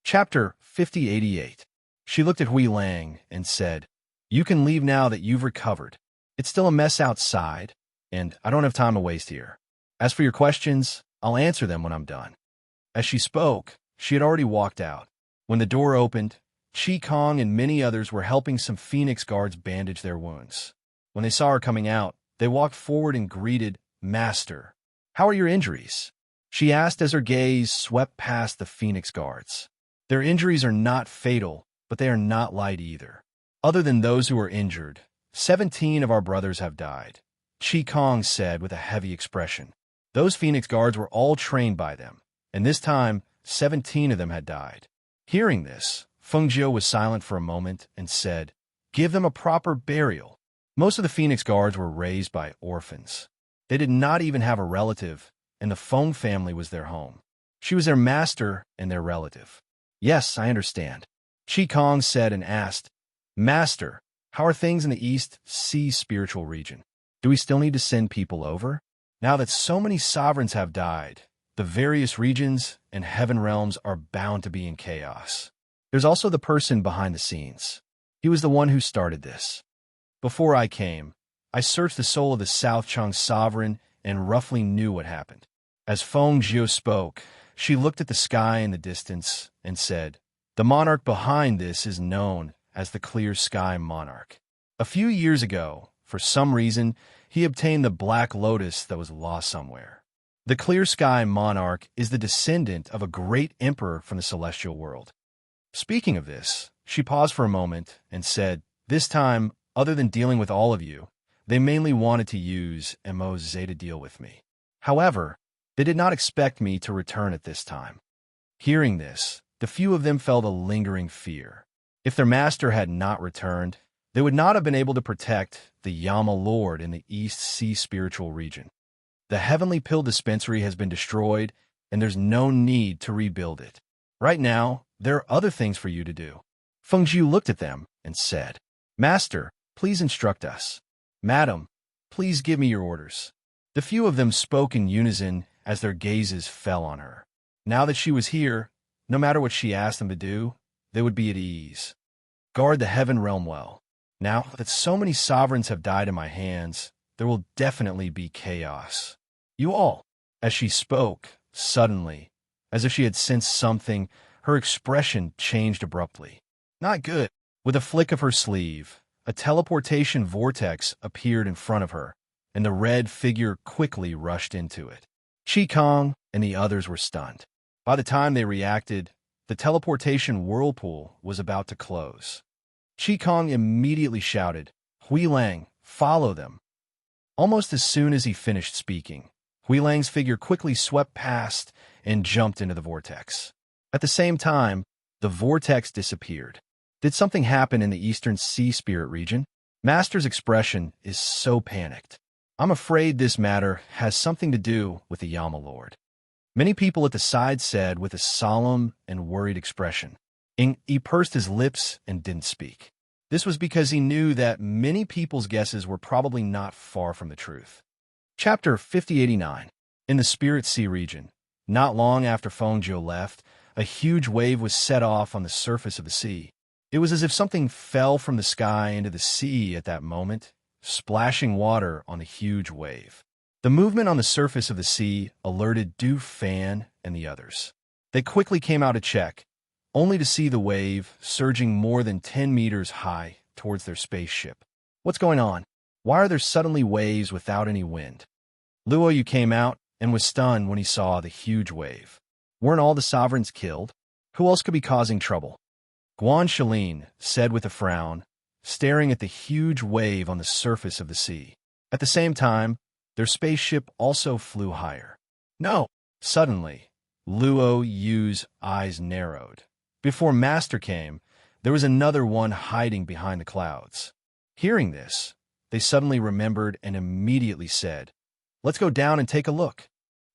Chapter 5088. She looked at Hui Lang and said, "You can leave now that you've recovered. It's still a mess outside, and I don't have time to waste here. As for your questions, I'll answer them when I'm done." As she spoke, she had already walked out. When the door opened, Chi Kong and many others were helping some Phoenix guards bandage their wounds. When they saw her coming out, they walked forward and greeted, "Master, how are your injuries?" she asked as her gaze swept past the Phoenix guards. "Their injuries are not fatal, but they are not light either. Other than those who are injured, 17 of our brothers have died," Chi Kong said with a heavy expression. Those Phoenix guards were all trained by them, and this time, 17 of them had died. Hearing this, Feng Jiu was silent for a moment and said, "Give them a proper burial." Most of the Phoenix guards were raised by orphans. They did not even have a relative, and the Feng family was their home. She was their master and their relative. "Yes, I understand," Chi Kong said and asked, "Master, how are things in the East Sea spiritual region? Do we still need to send people over? Now that so many sovereigns have died, the various regions and heaven realms are bound to be in chaos. There's also the person behind the scenes. He was the one who started this. Before I came, I searched the soul of the South Chang sovereign and roughly knew what happened." As Feng Jiu spoke, she looked at the sky in the distance and said, "The monarch behind this is known as the Clear Sky Monarch. A few years ago, for some reason, he obtained the Black Lotus that was lost somewhere. The Clear Sky Monarch is the descendant of a great emperor from the celestial world." Speaking of this, she paused for a moment and said, "This time, other than dealing with all of you, they mainly wanted to use Mo Zeta to deal with me. However, they did not expect me to return at this time." Hearing this, the few of them felt a lingering fear. If their master had not returned, they would not have been able to protect the Yama Lord in the East Sea spiritual region. The heavenly pill dispensary has been destroyed, and there's no need to rebuild it. Right now, there are other things for you to do. Feng Jiu looked at them and said, "Master, please instruct us. Madam, please give me your orders." The few of them spoke in unison as their gazes fell on her. Now that she was here, no matter what she asked them to do, they would be at ease. "Guard the heaven realm well. Now that so many sovereigns have died in my hands, there will definitely be chaos. You all," as she spoke, suddenly, as if she had sensed something, her expression changed abruptly. "Not good." With a flick of her sleeve, a teleportation vortex appeared in front of her, and the red figure quickly rushed into it. Chi Kong and the others were stunned. By the time they reacted, the teleportation whirlpool was about to close. Chi Kong immediately shouted, "Hui Lang, follow them." Almost as soon as he finished speaking, Hui Lang's figure quickly swept past and jumped into the vortex. At the same time, the vortex disappeared. Did something happen in the Eastern Sea Spirit region? Master's expression is so panicked. I'm afraid this matter has something to do with the Yama Lord. Many people at the side said with a solemn and worried expression. He pursed his lips and didn't speak. This was because he knew that many people's guesses were probably not far from the truth. Chapter 5089. In the Spirit Sea region, not long after Fengjiu left, a huge wave was set off on the surface of the sea. It was as if something fell from the sky into the sea at that moment, splashing water on the huge wave. The movement on the surface of the sea alerted Du Fan and the others. They quickly came out to check, only to see the wave surging more than 10 meters high towards their spaceship. What's going on? Why are there suddenly waves without any wind? Luoyu came out and was stunned when he saw the huge wave. Weren't all the sovereigns killed? Who else could be causing trouble? Guan Shilin said with a frown, staring at the huge wave on the surface of the sea. At the same time, their spaceship also flew higher. No! Suddenly, Luo Yu's eyes narrowed. Before Master came, there was another one hiding behind the clouds. Hearing this, they suddenly remembered and immediately said, "Let's go down and take a look."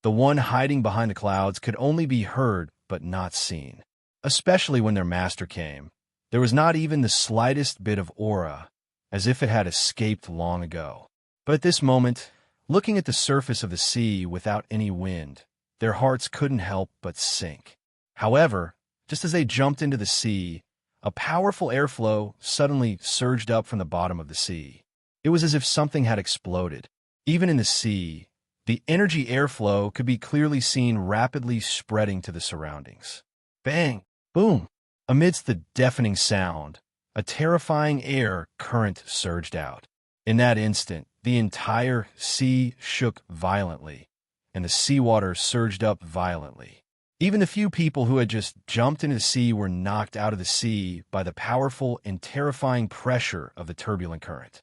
The one hiding behind the clouds could only be heard but not seen. Especially when their master came, there was not even the slightest bit of aura, as if it had escaped long ago. But at this moment, looking at the surface of the sea without any wind, their hearts couldn't help but sink. However, just as they jumped into the sea, a powerful airflow suddenly surged up from the bottom of the sea. It was as if something had exploded. Even in the sea, the energy airflow could be clearly seen rapidly spreading to the surroundings. Bang! Boom! Amidst the deafening sound, a terrifying air current surged out. In that instant, the entire sea shook violently, and the seawater surged up violently. Even the few people who had just jumped into the sea were knocked out of the sea by the powerful and terrifying pressure of the turbulent current.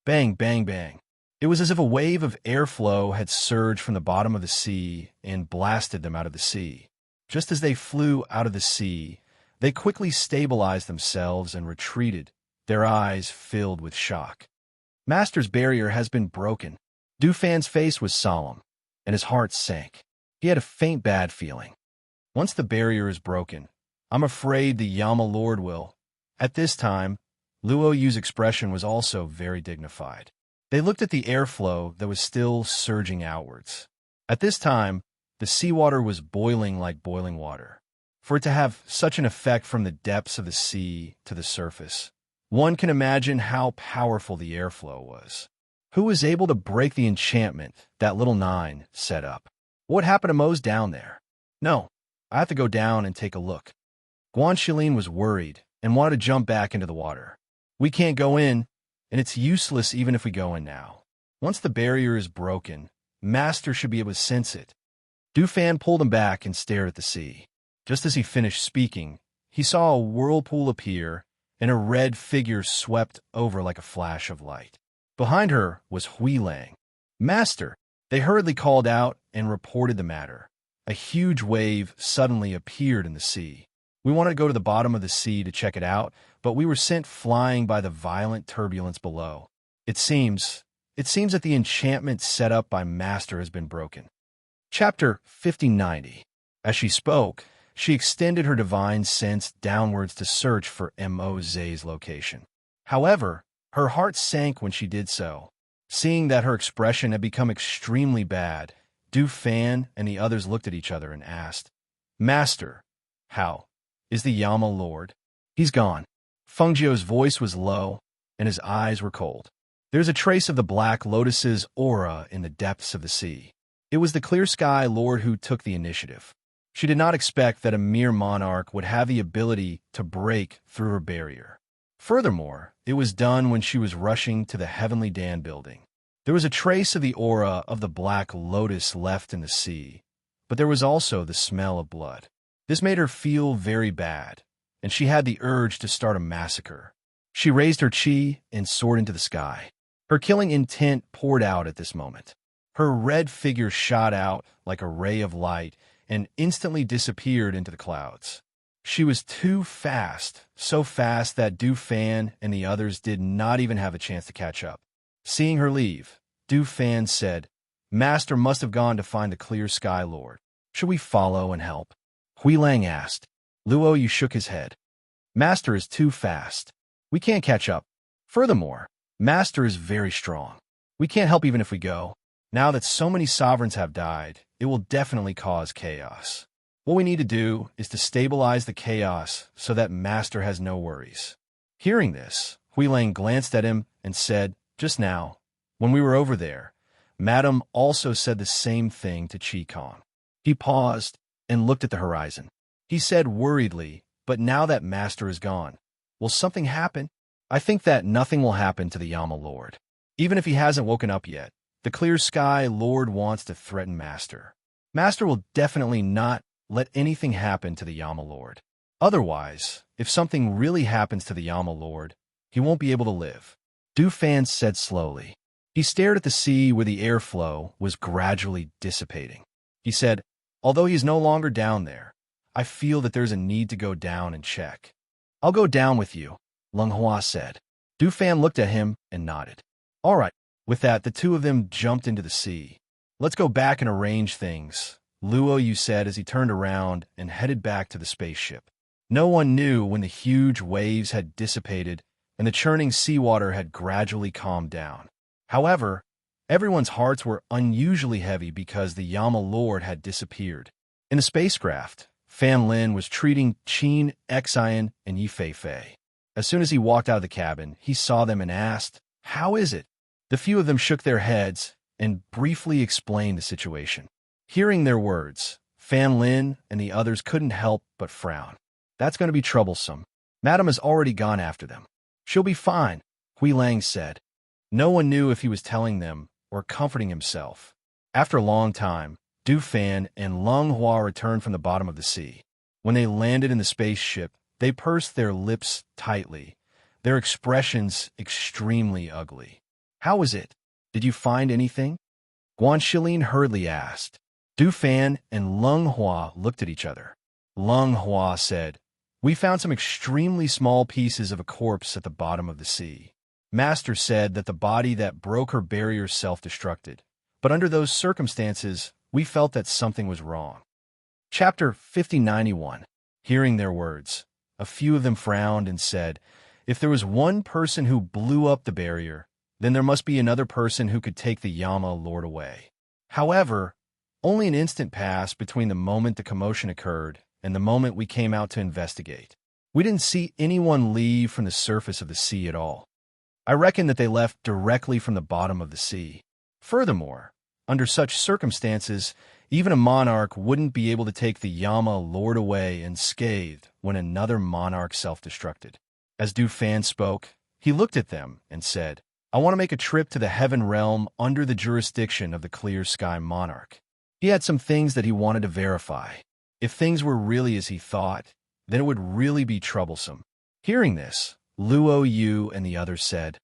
Bang, bang, bang. It was as if a wave of airflow had surged from the bottom of the sea and blasted them out of the sea. Just as they flew out of the sea, they quickly stabilized themselves and retreated, their eyes filled with shock. Master's barrier has been broken. Du Fan's face was solemn, and his heart sank. He had a faint bad feeling. Once the barrier is broken, I'm afraid the Yama Lord will. At this time, Luo Yu's expression was also very dignified. They looked at the airflow that was still surging outwards. At this time, the seawater was boiling like boiling water. For it to have such an effect from the depths of the sea to the surface, one can imagine how powerful the airflow was. Who was able to break the enchantment that little Nine set up? What happened to Mo's down there? No, I have to go down and take a look. Guan Shilin was worried and wanted to jump back into the water. We can't go in, and it's useless even if we go in now. Once the barrier is broken, Master should be able to sense it. Du Fan pulled him back and stared at the sea. Just as he finished speaking, he saw a whirlpool appear, and a red figure swept over like a flash of light. Behind her was Hui Lang. "Master!" They hurriedly called out and reported the matter. A huge wave suddenly appeared in the sea. We wanted to go to the bottom of the sea to check it out, but we were sent flying by the violent turbulence below. It seems that the enchantment set up by Master has been broken. Chapter 5090. As she spoke, she extended her divine sense downwards to search for Mo's location. However, her heart sank when she did so. Seeing that her expression had become extremely bad, Du Fan and the others looked at each other and asked, "Master, how? Is the Yama Lord?" "He's gone." Fengjiu's voice was low, and his eyes were cold. There's a trace of the Black Lotus's aura in the depths of the sea. It was the Clear Sky Lord who took the initiative. She did not expect that a mere monarch would have the ability to break through her barrier. Furthermore, it was done when she was rushing to the Heavenly Dan building. There was a trace of the aura of the Black Lotus left in the sea, but there was also the smell of blood. This made her feel very bad, and she had the urge to start a massacre. She raised her chi and soared into the sky. Her killing intent poured out at this moment. Her red figure shot out like a ray of light and instantly disappeared into the clouds. She was too fast, so fast that Du Fan and the others did not even have a chance to catch up. Seeing her leave, Du Fan said, "Master must have gone to find the Clear Sky Lord. Should we follow and help?" Hui Lang asked. Luo Yu shook his head. "Master is too fast. We can't catch up. Furthermore, Master is very strong. We can't help even if we go. Now that so many sovereigns have died, it will definitely cause chaos. What we need to do is to stabilize the chaos so that Master has no worries." Hearing this, Hui Lang glanced at him and said, "Just now, when we were over there, Madam also said the same thing to Qi Kong." He paused and looked at the horizon. He said worriedly, "But now that Master is gone, will something happen?" "I think that nothing will happen to the Yama Lord. Even if he hasn't woken up yet, the Clear Sky Lord wants to threaten Master. Master will definitely not let anything happen to the Yama Lord. Otherwise, if something really happens to the Yama Lord, he won't be able to live." Du Fan said slowly. He stared at the sea where the airflow was gradually dissipating. He said, "Although he is no longer down there, I feel that there's a need to go down and check." "I'll go down with you," Leng Hua said. Du Fan looked at him and nodded. "All right." With that, the two of them jumped into the sea. "Let's go back and arrange things," Luo Yu said as he turned around and headed back to the spaceship. No one knew when the huge waves had dissipated and the churning seawater had gradually calmed down. However, everyone's hearts were unusually heavy because the Yama Lord had disappeared. In the spacecraft, Fan Lin was treating Qin, Xian, and Yi Fei. As soon as he walked out of the cabin, he saw them and asked, "How is it?" The few of them shook their heads and briefly explained the situation. Hearing their words, Fan Lin and the others couldn't help but frown. "That's going to be troublesome. Madam has already gone after them." "She'll be fine," Hui Lang said. No one knew if he was telling them or comforting himself. After a long time, Du Fan and Leng Hua returned from the bottom of the sea. When they landed in the spaceship, they pursed their lips tightly, their expressions extremely ugly. "How was it? Did you find anything?" Guan Shilin hurriedly asked. Du Fan and Leng Hua looked at each other. Leng Hua said, "We found some extremely small pieces of a corpse at the bottom of the sea. Master said that the body that broke her barrier self-destructed, but under those circumstances, we felt that something was wrong." Chapter 5091. Hearing their words, a few of them frowned and said, "If there was one person who blew up the barrier, then there must be another person who could take the Yama Lord away." However, only an instant passed between the moment the commotion occurred and the moment we came out to investigate. We didn't see anyone leave from the surface of the sea at all. I reckon that they left directly from the bottom of the sea. Furthermore, under such circumstances, even a monarch wouldn't be able to take the Yama Lord away unscathed when another monarch self-destructed. As Du Fan spoke, he looked at them and said, "I want to make a trip to the Heaven Realm under the jurisdiction of the Clear Sky Monarch." He had some things that he wanted to verify. If things were really as he thought, then it would really be troublesome. Hearing this, Luo Yu and the others said,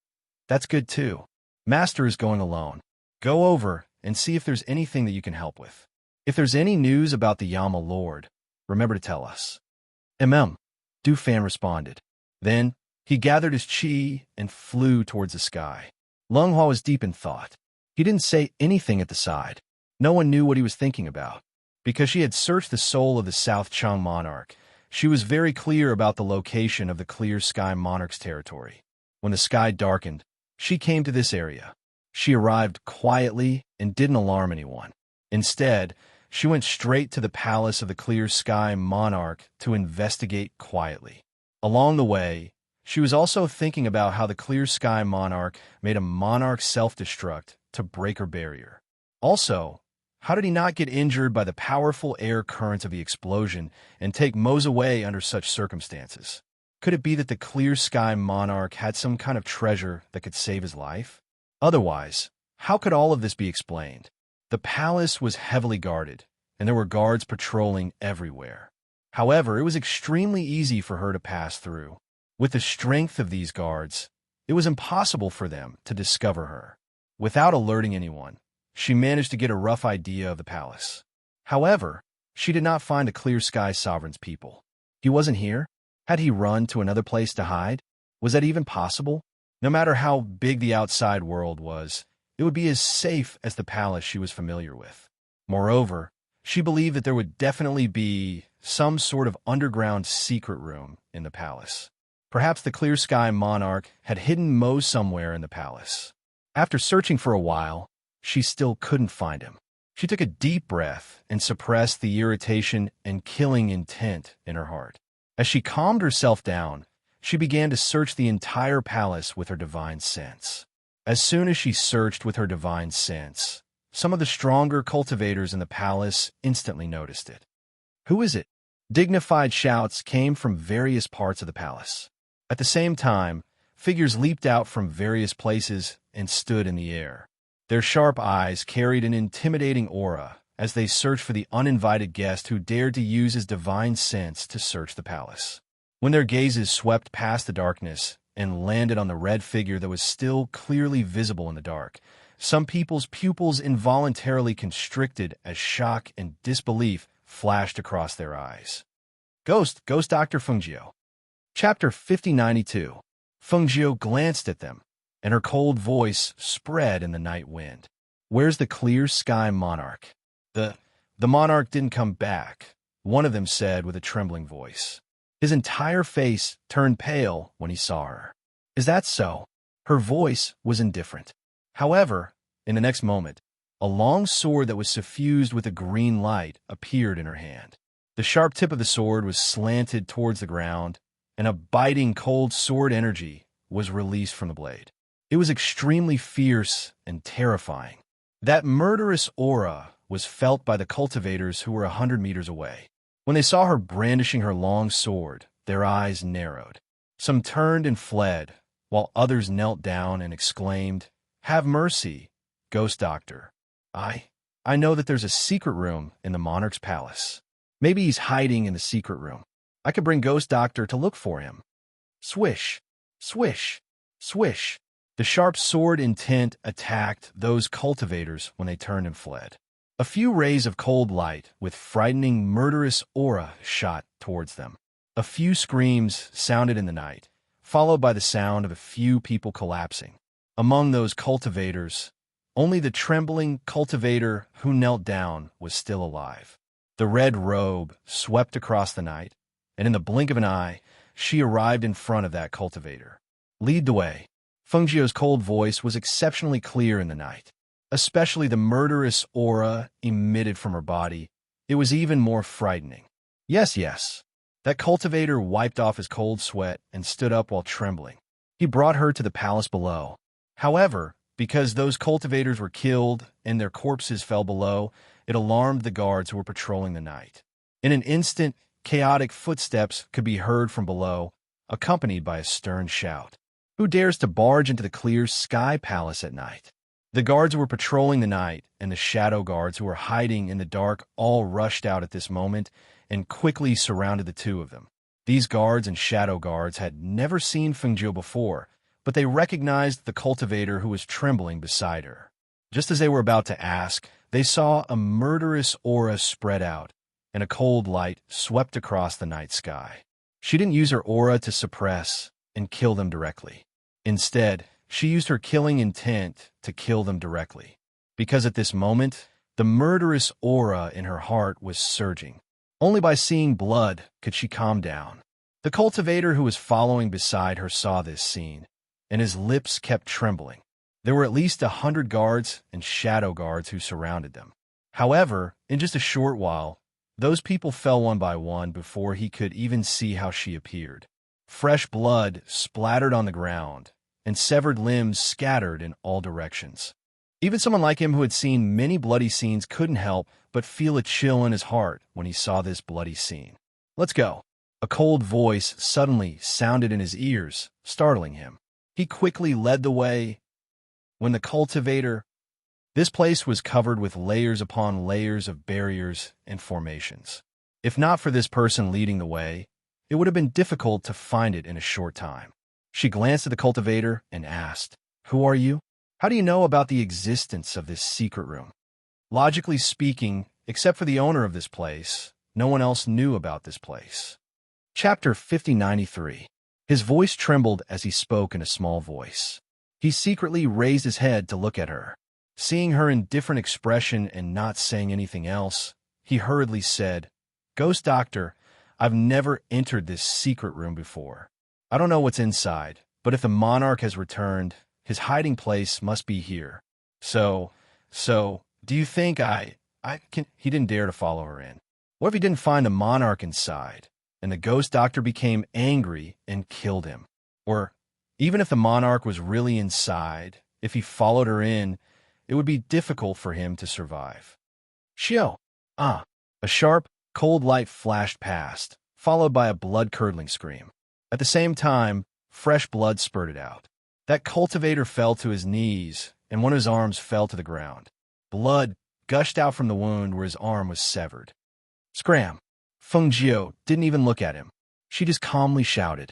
"That's good too. Master is going alone. Go over and see if there's anything that you can help with. If there's any news about the Yama Lord, remember to tell us." Du Fan responded. Then he gathered his chi and flew towards the sky. Leng Hua was deep in thought. He didn't say anything at the side. No one knew what he was thinking about. Because she had searched the soul of the South Chang monarch, she was very clear about the location of the Clear Sky Monarch's territory. When the sky darkened, she came to this area. She arrived quietly and didn't alarm anyone. Instead, she went straight to the palace of the Clear Sky Monarch to investigate quietly. Along the way, she was also thinking about how the Clear Sky Monarch made a monarch self-destruct to break her barrier. Also, how did he not get injured by the powerful air currents of the explosion and take Mose away under such circumstances? Could it be that the Clear Sky Monarch had some kind of treasure that could save his life? Otherwise, how could all of this be explained? The palace was heavily guarded, and there were guards patrolling everywhere. However, it was extremely easy for her to pass through. With the strength of these guards, it was impossible for them to discover her. Without alerting anyone, she managed to get a rough idea of the palace. However, she did not find the Clear Sky Sovereign's people. He wasn't here? Had he run to another place to hide? Was that even possible? No matter how big the outside world was, it would be as safe as the palace she was familiar with. Moreover, she believed that there would definitely be some sort of underground secret room in the palace. Perhaps the Clear Sky Monarch had hidden Mo somewhere in the palace. After searching for a while, she still couldn't find him. She took a deep breath and suppressed the irritation and killing intent in her heart. As she calmed herself down, she began to search the entire palace with her divine sense. As soon as she searched with her divine sense, some of the stronger cultivators in the palace instantly noticed it. "Who is it?" Dignified shouts came from various parts of the palace. At the same time, figures leaped out from various places and stood in the air. Their sharp eyes carried an intimidating aura as they searched for the uninvited guest who dared to use his divine sense to search the palace. When their gazes swept past the darkness and landed on the red figure that was still clearly visible in the dark, some people's pupils involuntarily constricted as shock and disbelief flashed across their eyes. Ghost Dr. Fengjiu. Chapter 5092. Fengjiu glanced at them, and her cold voice spread in the night wind. "Where's the Clear Sky Monarch?" The monarch didn't come back," one of them said with a trembling voice. His entire face turned pale when he saw her. "Is that so?" Her voice was indifferent. However, in the next moment, a long sword that was suffused with a green light appeared in her hand. The sharp tip of the sword was slanted towards the ground, and a biting cold sword energy was released from the blade. It was extremely fierce and terrifying. That murderous aura was felt by the cultivators who were 100 meters away. When they saw her brandishing her long sword, their eyes narrowed. Some turned and fled, while others knelt down and exclaimed, "Have mercy, Ghost Doctor. I know that there's a secret room in the monarch's palace. Maybe he's hiding in the secret room. I could bring Ghost Doctor to look for him." Swish, swish, swish. The sharp sword intent attacked those cultivators when they turned and fled. A few rays of cold light with frightening, murderous aura shot towards them. A few screams sounded in the night, followed by the sound of a few people collapsing. Among those cultivators, only the trembling cultivator who knelt down was still alive. The red robe swept across the night, and in the blink of an eye, she arrived in front of that cultivator. "Lead the way." Fengjiu's cold voice was exceptionally clear in the night. Especially the murderous aura emitted from her body. It was even more frightening. Yes. That cultivator wiped off his cold sweat and stood up while trembling. He brought her to the palace below. However, because those cultivators were killed and their corpses fell below, it alarmed the guards who were patrolling the night. In an instant, chaotic footsteps could be heard from below, accompanied by a stern shout. "Who dares to barge into the Clear Sky Palace at night?" The guards who were patrolling the night and the shadow guards who were hiding in the dark all rushed out at this moment and quickly surrounded the two of them. These guards and shadow guards had never seen Fengjiu before, but they recognized the cultivator who was trembling beside her. Just as they were about to ask, they saw a murderous aura spread out, and a cold light swept across the night sky. She didn't use her aura to suppress and kill them directly. Instead, she used her killing intent to kill them directly, because at this moment, the murderous aura in her heart was surging. Only by seeing blood could she calm down. The cultivator who was following beside her saw this scene, and his lips kept trembling. There were at least 100 guards and shadow guards who surrounded them. However, in just a short while, those people fell one by one before he could even see how she appeared. Fresh blood splattered on the ground, and severed limbs scattered in all directions. Even someone like him who had seen many bloody scenes couldn't help but feel a chill in his heart when he saw this bloody scene. "Let's go." A cold voice suddenly sounded in his ears, startling him. He quickly led the way. When the cultivator... This place was covered with layers upon layers of barriers and formations. If not for this person leading the way, it would have been difficult to find it in a short time. She glanced at the cultivator and asked, "Who are you? How do you know about the existence of this secret room?" Logically speaking, except for the owner of this place, no one else knew about this place. Chapter 5093. His voice trembled as he spoke in a small voice. He secretly raised his head to look at her. Seeing her indifferent expression and not saying anything else, he hurriedly said, "Ghost Doctor, I've never entered this secret room before. I don't know what's inside, but if the monarch has returned, his hiding place must be here. So, do you think I can—" He didn't dare to follow her in. What if he didn't find the monarch inside, and the ghost doctor became angry and killed him? Or, even if the monarch was really inside, if he followed her in, it would be difficult for him to survive. Shio! Ah! A sharp, cold light flashed past, followed by a blood-curdling scream. At the same time, fresh blood spurted out. That cultivator fell to his knees, and one of his arms fell to the ground. Blood gushed out from the wound where his arm was severed. Scram! Feng Jiu didn't even look at him. She just calmly shouted,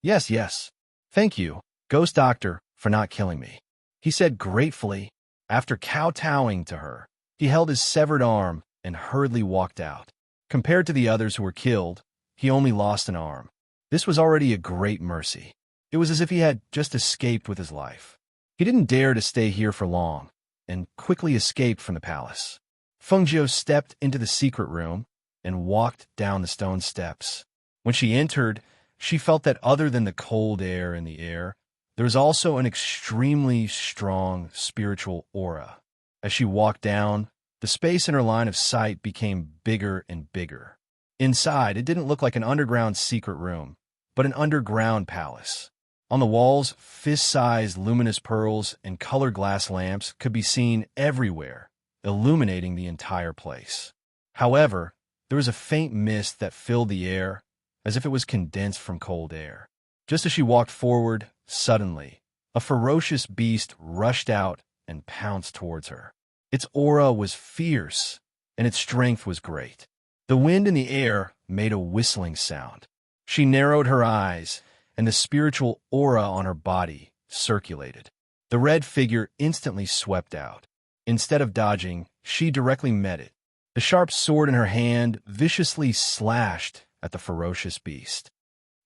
"Yes, yes. Thank you, Ghost Doctor, for not killing me," he said gratefully. After kowtowing to her, he held his severed arm and hurriedly walked out. Compared to the others who were killed, he only lost an arm. This was already a great mercy. It was as if he had just escaped with his life. He didn't dare to stay here for long, and quickly escaped from the palace. Feng Jiu stepped into the secret room and walked down the stone steps. When she entered, she felt that other than the cold air in the air, there was also an extremely strong spiritual aura. As she walked down, the space in her line of sight became bigger and bigger. Inside, it didn't look like an underground secret room, but an underground palace. On the walls, fist-sized luminous pearls and colored glass lamps could be seen everywhere, illuminating the entire place. However, there was a faint mist that filled the air, as if it was condensed from cold air. Just as she walked forward, suddenly, a ferocious beast rushed out and pounced towards her. Its aura was fierce, and its strength was great. The wind in the air made a whistling sound. She narrowed her eyes, and the spiritual aura on her body circulated. The red figure instantly swept out. Instead of dodging, she directly met it. The sharp sword in her hand viciously slashed at the ferocious beast.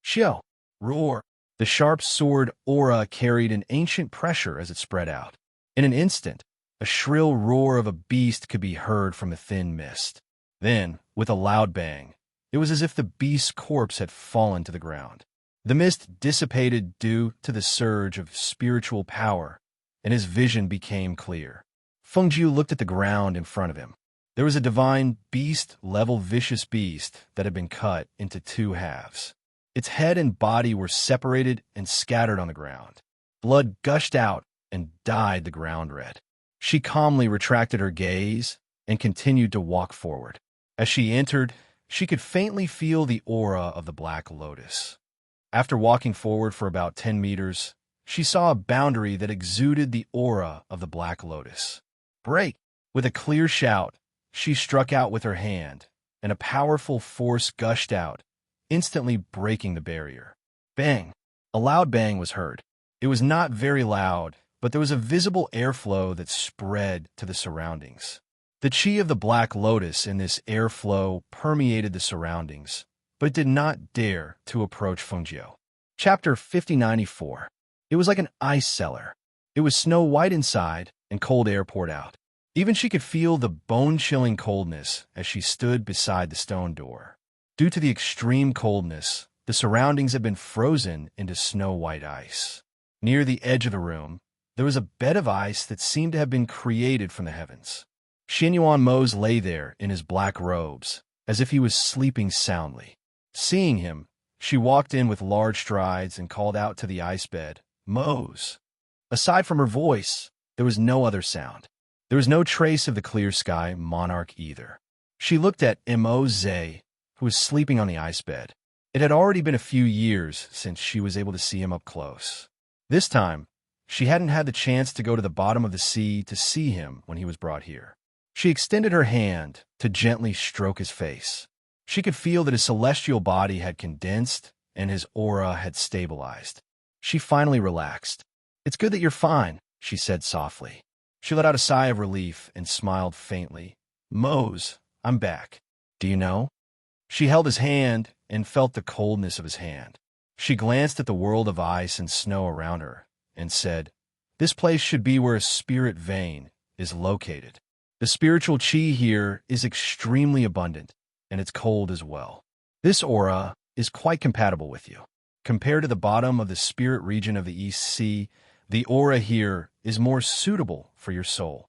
Shio! Roar! The sharp sword aura carried an ancient pressure as it spread out. In an instant, a shrill roar of a beast could be heard from a thin mist. Then, with a loud bang, it was as if the beast's corpse had fallen to the ground. The mist dissipated due to the surge of spiritual power, and his vision became clear. Feng Jiu looked at the ground in front of him. There was a divine beast-level vicious beast that had been cut into two halves. Its head and body were separated and scattered on the ground. Blood gushed out and dyed the ground red. She calmly retracted her gaze and continued to walk forward. As she entered, she could faintly feel the aura of the Black Lotus. After walking forward for about 10 meters, she saw a boundary that exuded the aura of the Black Lotus. Break! With a clear shout, she struck out with her hand, and a powerful force gushed out, instantly breaking the barrier. Bang! A loud bang was heard. It was not very loud, but there was a visible airflow that spread to the surroundings. The chi of the Black Lotus in this airflow permeated the surroundings, but it did not dare to approach Feng Jiu. Chapter 5094. It was like an ice cellar. It was snow-white inside, and cold air poured out. Even she could feel the bone-chilling coldness as she stood beside the stone door. Due to the extreme coldness, the surroundings had been frozen into snow-white ice. Near the edge of the room, there was a bed of ice that seemed to have been created from the heavens. Xinyuan Mose lay there in his black robes, as if he was sleeping soundly. Seeing him, she walked in with large strides and called out to the ice bed, "Mose." Aside from her voice, there was no other sound. There was no trace of the clear sky monarch either. She looked at Mose, who was sleeping on the ice bed. It had already been a few years since she was able to see him up close. This time, she hadn't had the chance to go to the bottom of the sea to see him when he was brought here. She extended her hand to gently stroke his face. She could feel that his celestial body had condensed and his aura had stabilized. She finally relaxed. "It's good that you're fine," she said softly. She let out a sigh of relief and smiled faintly. "Mose, I'm back. Do you know?" She held his hand and felt the coldness of his hand. She glanced at the world of ice and snow around her and said, "This place should be where a spirit vein is located. The spiritual chi here is extremely abundant, and it's cold as well. This aura is quite compatible with you. Compared to the bottom of the spirit region of the East Sea, the aura here is more suitable for your soul."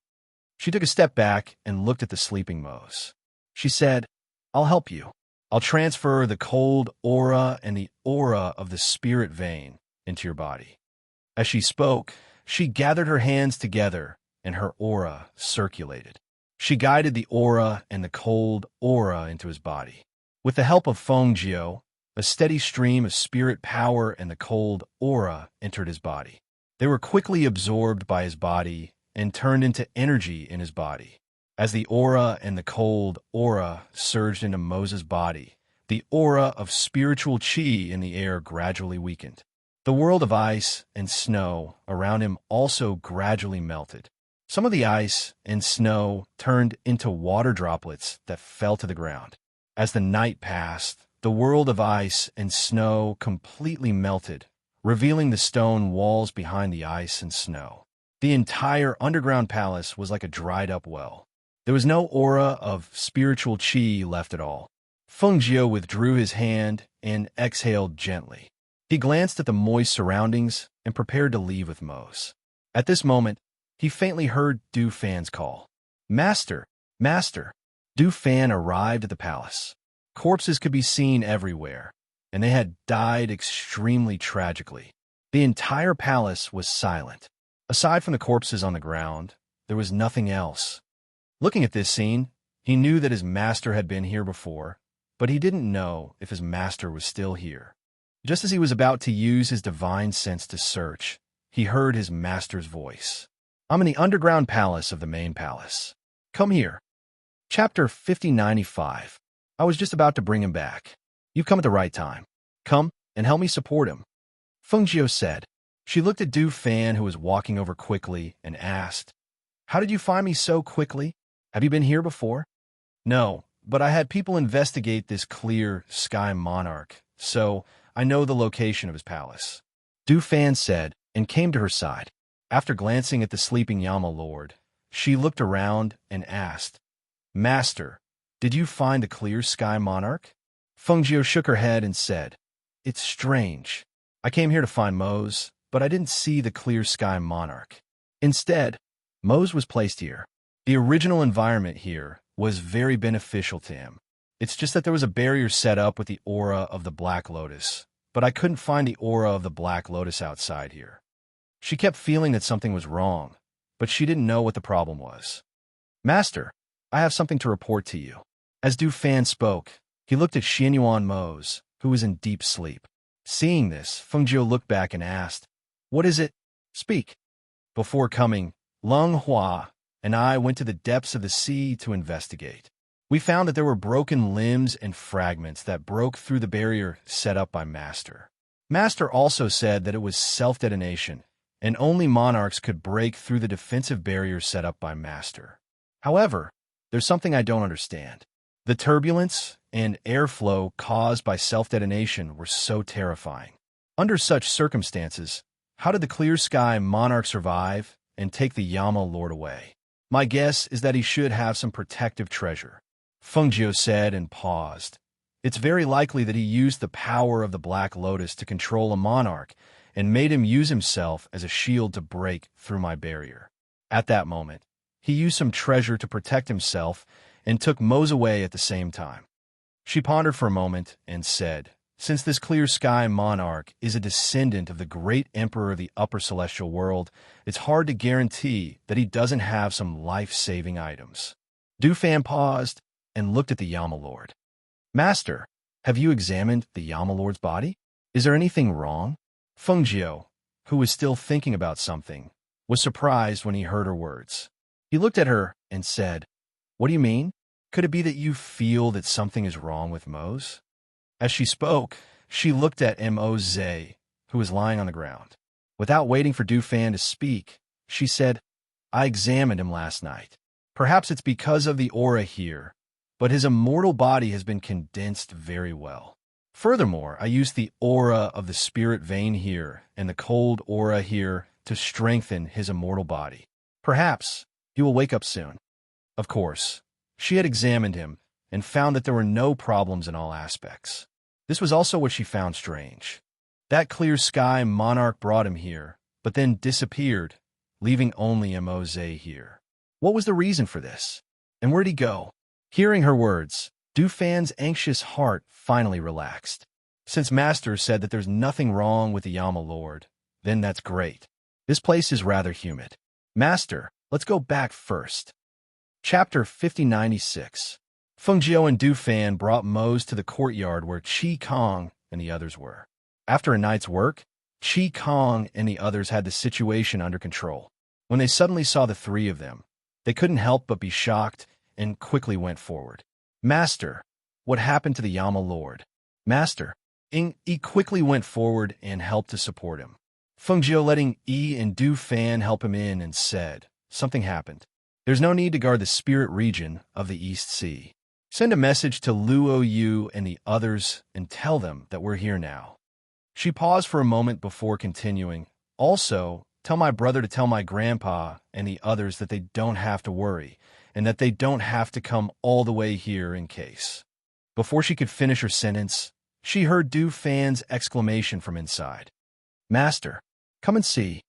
She took a step back and looked at the sleeping Mose. She said, "I'll help you. I'll transfer the cold aura and the aura of the spirit vein into your body." As she spoke, she gathered her hands together and her aura circulated. She guided the aura and the cold aura into his body. With the help of Feng Jiu, a steady stream of spirit power and the cold aura entered his body. They were quickly absorbed by his body and turned into energy in his body. As the aura and the cold aura surged into Moses' body, the aura of spiritual chi in the air gradually weakened. The world of ice and snow around him also gradually melted. Some of the ice and snow turned into water droplets that fell to the ground. As the night passed, the world of ice and snow completely melted, revealing the stone walls behind the ice and snow. The entire underground palace was like a dried-up well. There was no aura of spiritual chi left at all. Feng Jiu withdrew his hand and exhaled gently. He glanced at the moist surroundings and prepared to leave with Mose. At this moment, he faintly heard Du Fan's call. "Master! Master!" Du Fan arrived at the palace. Corpses could be seen everywhere, and they had died extremely tragically. The entire palace was silent. Aside from the corpses on the ground, there was nothing else. Looking at this scene, he knew that his master had been here before, but he didn't know if his master was still here. Just as he was about to use his divine sense to search, he heard his master's voice. "I'm in the underground palace of the main palace. Come here." Chapter 5095. I was just about to bring him back. You've come at the right time. Come and help me support him, Feng Jiu said. She looked at Du Fan, who was walking over quickly, and asked, "How did you find me so quickly? Have you been here before?" "No, but I had people investigate this clear sky monarch, so I know the location of his palace," Du Fan said, and came to her side. After glancing at the sleeping Yama Lord, she looked around and asked, "Master, did you find the clear sky monarch?" Feng Jiu shook her head and said, "It's strange. I came here to find Mose, but I didn't see the clear sky monarch. Instead, Mose was placed here. The original environment here was very beneficial to him. It's just that there was a barrier set up with the aura of the Black Lotus, but I couldn't find the aura of the Black Lotus outside here." She kept feeling that something was wrong, but she didn't know what the problem was. "Master, I have something to report to you." As Du Fan spoke, he looked at Xianyuan Mose, who was in deep sleep. Seeing this, Feng Jiu looked back and asked, "What is it? Speak." "Before coming, Lung Hua and I went to the depths of the sea to investigate. We found that there were broken limbs and fragments that broke through the barrier set up by Master. Master also said that it was self-detonation, and only monarchs could break through the defensive barrier set up by Master. However, there's something I don't understand. The turbulence and airflow caused by self-detonation were so terrifying. Under such circumstances, how did the clear sky monarch survive and take the Yama Lord away? My guess is that he should have some protective treasure," Feng Jiu said and paused. "It's very likely that he used the power of the Black Lotus to control a monarch and made him use himself as a shield to break through my barrier. At that moment, he used some treasure to protect himself and took Mose away at the same time." She pondered for a moment and said, "Since this clear sky monarch is a descendant of the great emperor of the upper celestial world, it's hard to guarantee that he doesn't have some life-saving items." Du Fan paused and looked at the Yama Lord. "Master, have you examined the Yama Lord's body? Is there anything wrong?" Feng Jiu, who was still thinking about something, was surprised when he heard her words. He looked at her and said, "What do you mean? Could it be that you feel that something is wrong with Mose?" As she spoke, she looked at Mose, who was lying on the ground. Without waiting for Du Fan to speak, she said, "I examined him last night. Perhaps it's because of the aura here, but his immortal body has been condensed very well. Furthermore, I use the aura of the spirit vein here and the cold aura here to strengthen his immortal body. Perhaps he will wake up soon. Of course, she had examined him and found that there were no problems in all aspects. This was also what she found strange. That clear sky monarch brought him here, but then disappeared, leaving only Mose here. What was the reason for this? And where'd he go? Hearing her words, Dufan's anxious heart finally relaxed. Since Master said that there's nothing wrong with the Yama Lord, then that's great. This place is rather humid. Master, let's go back first. Chapter 5096. Fengjiu and Dufan brought Mose to the courtyard where Qi Kong and the others were. After a night's work, Qi Kong and the others had the situation under control. When they suddenly saw the three of them, they couldn't help but be shocked and quickly went forward. Master, what happened to the Yama Lord? Master, Yi quickly went forward and helped to support him. Fengjiu letting Yi and Dufan help him in and said, something happened. There's no need to guard the spirit region of the East Sea. Send a message to Luo Yu and the others and tell them that we're here now. She paused for a moment before continuing. Also, tell my brother to tell my grandpa and the others that they don't have to worry and that they don't have to come all the way here in case. Before she could finish her sentence, she heard Dufan's exclamation from inside. Master, come and see.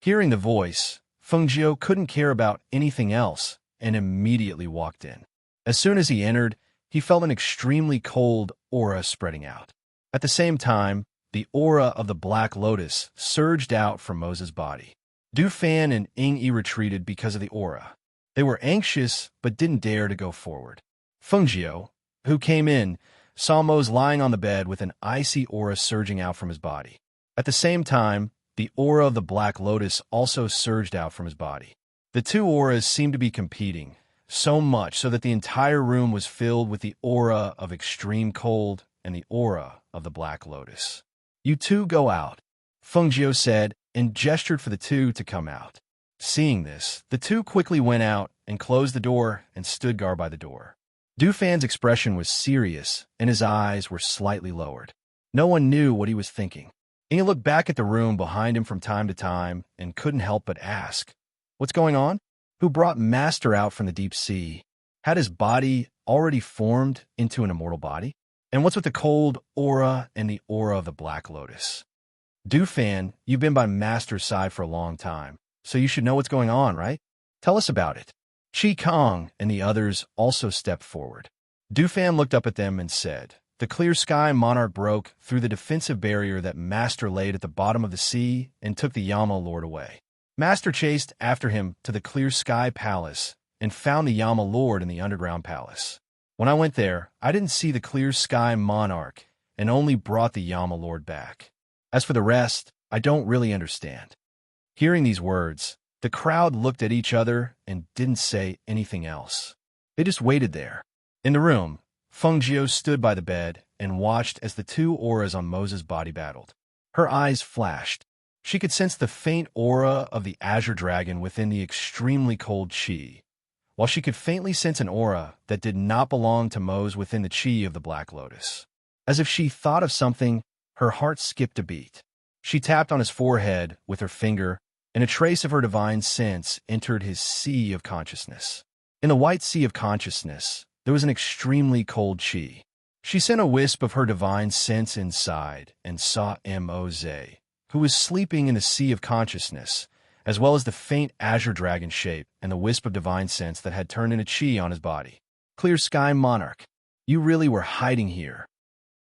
Hearing the voice, Fengjiu couldn't care about anything else and immediately walked in. As soon as he entered, he felt an extremely cold aura spreading out. At the same time, the aura of the Black Lotus surged out from Moses' body. Dufan and Yi retreated because of the aura. They were anxious but didn't dare to go forward. Fengjiu, who came in, saw Mose lying on the bed with an icy aura surging out from his body. At the same time, the aura of the Black Lotus also surged out from his body. The two auras seemed to be competing, so much so that the entire room was filled with the aura of extreme cold and the aura of the Black Lotus. You two go out, Fengjiu said and gestured for the two to come out. Seeing this, the two quickly went out and closed the door and stood guard by the door. Dufan's expression was serious and his eyes were slightly lowered. No one knew what he was thinking. And he looked back at the room behind him from time to time and couldn't help but ask, what's going on? Who brought Master out from the deep sea? Had his body already formed into an immortal body? And what's with the cold aura and the aura of the Black Lotus? Dufan, you've been by Master's side for a long time, so you should know what's going on, right? Tell us about it. Qi Kong and the others also stepped forward. Dufan looked up at them and said, the clear sky monarch broke through the defensive barrier that Master laid at the bottom of the sea and took the Yama Lord away. Master chased after him to the clear sky palace and found the Yama Lord in the underground palace. When I went there, I didn't see the clear sky monarch and only brought the Yama Lord back. As for the rest, I don't really understand. Hearing these words, the crowd looked at each other and didn't say anything else. They just waited there. In the room, Fengjiu stood by the bed and watched as the two auras on Moses' body battled. Her eyes flashed. She could sense the faint aura of the Azure Dragon within the extremely cold Qi, while she could faintly sense an aura that did not belong to Mose within the Qi of the Black Lotus. As if she thought of something, her heart skipped a beat. She tapped on his forehead with her finger, and a trace of her divine sense entered his sea of consciousness. In the white sea of consciousness, there was an extremely cold Qi. She sent a wisp of her divine sense inside and saw Mose, who was sleeping in the sea of consciousness, as well as the faint azure dragon shape and the wisp of divine sense that had turned into Qi on his body. Clear Sky Monarch, you really were hiding here.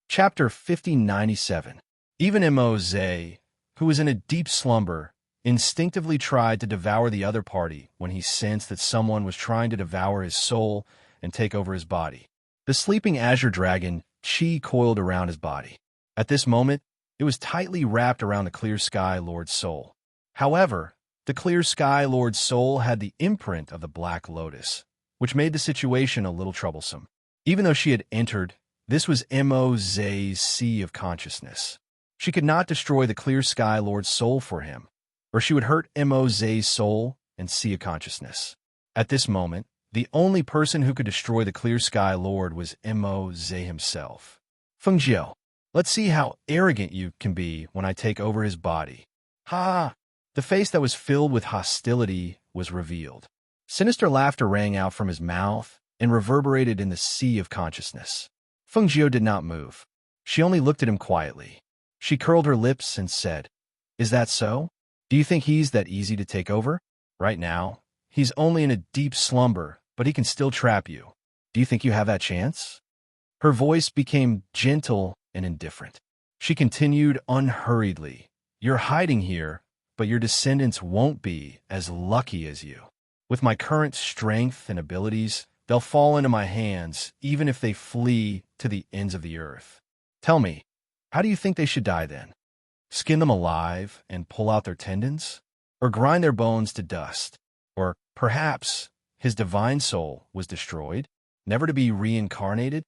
Chapter 5097. Even Mose, who was in a deep slumber, instinctively tried to devour the other party when he sensed that someone was trying to devour his soul and take over his body. The sleeping azure dragon, Qi, coiled around his body. At this moment, it was tightly wrapped around the Clear Sky Lord's soul. However, the Clear Sky Lord's soul had the imprint of the Black Lotus, which made the situation a little troublesome. Even though she had entered, this was Mose's sea of consciousness. She could not destroy the Clear Sky Lord's soul for him, or she would hurt Mose's soul and sea of consciousness. At this moment, The only person who could destroy the Clear Sky Lord was Mo Zhe himself. Feng Jiu, let's see how arrogant you can be when I take over his body. Ha! The face that was filled with hostility was revealed. Sinister laughter rang out from his mouth and reverberated in the sea of consciousness. Feng Jiu did not move. She only looked at him quietly. She curled her lips and said, "Is that so? Do you think he's that easy to take over? Right now, he's only in a deep slumber, but he can still trap you. Do you think you have that chance?" Her voice became gentle and indifferent. She continued unhurriedly, "You're hiding here, but your descendants won't be as lucky as you. With my current strength and abilities, they'll fall into my hands, even if they flee to the ends of the earth. Tell me, how do you think they should die then? Skin them alive and pull out their tendons? Or grind their bones to dust? Or perhaps his divine soul was destroyed, never to be reincarnated?"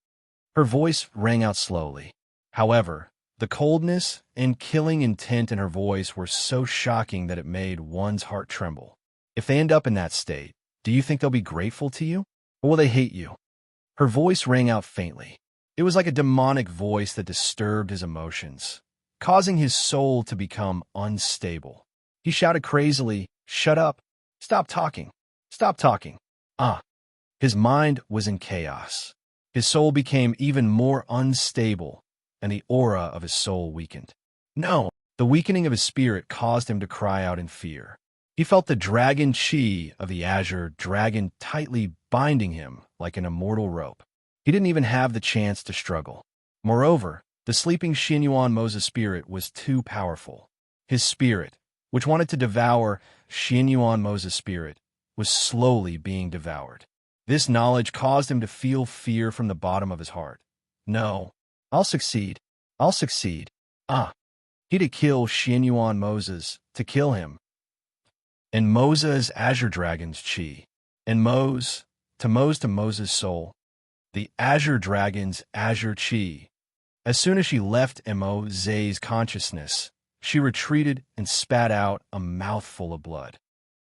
Her voice rang out slowly. However, the coldness and killing intent in her voice were so shocking that it made one's heart tremble. If they end up in that state, do you think they'll be grateful to you? Or will they hate you? Her voice rang out faintly. It was like a demonic voice that disturbed his emotions, causing his soul to become unstable. He shouted crazily, "Shut up! Stop talking! Stop talking!" His mind was in chaos. His soul became even more unstable, and the aura of his soul weakened. No! The weakening of his spirit caused him to cry out in fear. He felt the dragon chi of the Azure Dragon tightly binding him like an immortal rope. He didn't even have the chance to struggle. Moreover, the sleeping Xianyuan Moza's spirit was too powerful. His spirit, which wanted to devour Xianyuan Moza's spirit, was slowly being devoured. This knowledge caused him to feel fear from the bottom of his heart. No, I'll succeed. I'll succeed. He to kill Xianyuan Moza's, to kill him. And Moza's Azure Dragon's chi. And Moza's soul. The Azure Dragon's Azure chi. As soon as she left Mo Zhe's consciousness, she retreated and spat out a mouthful of blood.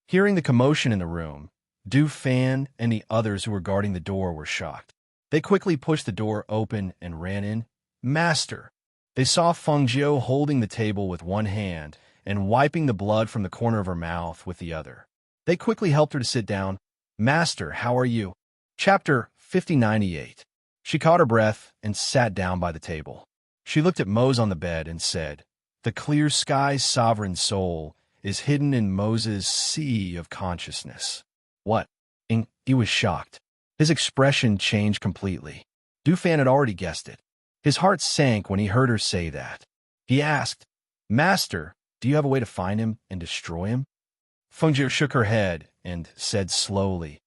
Hearing the commotion in the room, Du Fan and the others who were guarding the door were shocked. They quickly pushed the door open and ran in. "Master!" They saw Feng Jiu holding the table with one hand and wiping the blood from the corner of her mouth with the other. They quickly helped her to sit down. "Master, how are you?" Chapter 5098. She caught her breath and sat down by the table. She looked at Mose on the bed and said, "The Clear Sky's sovereign soul is hidden in Moses' sea of consciousness." "What?" He was shocked. His expression changed completely. Du Fan had already guessed it. His heart sank when he heard her say that. He asked, "Master, do you have a way to find him and destroy him?" Feng Jiu shook her head and said slowly,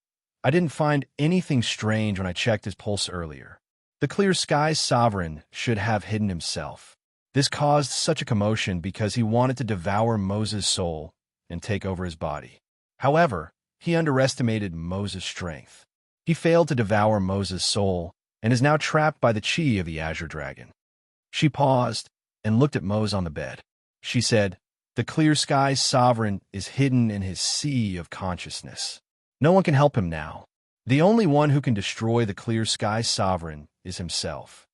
"I didn't find anything strange when I checked his pulse earlier. The Clear Sky's sovereign should have hidden himself. This caused such a commotion because he wanted to devour Moses' soul and take over his body. However, he underestimated Moses' strength. He failed to devour Moses' soul and is now trapped by the chi of the Azure Dragon." She paused and looked at Mose on the bed. She said, "The Clear Sky's sovereign is hidden in his sea of consciousness. No one can help him now. The only one who can destroy the Clear Sky's sovereign is himself."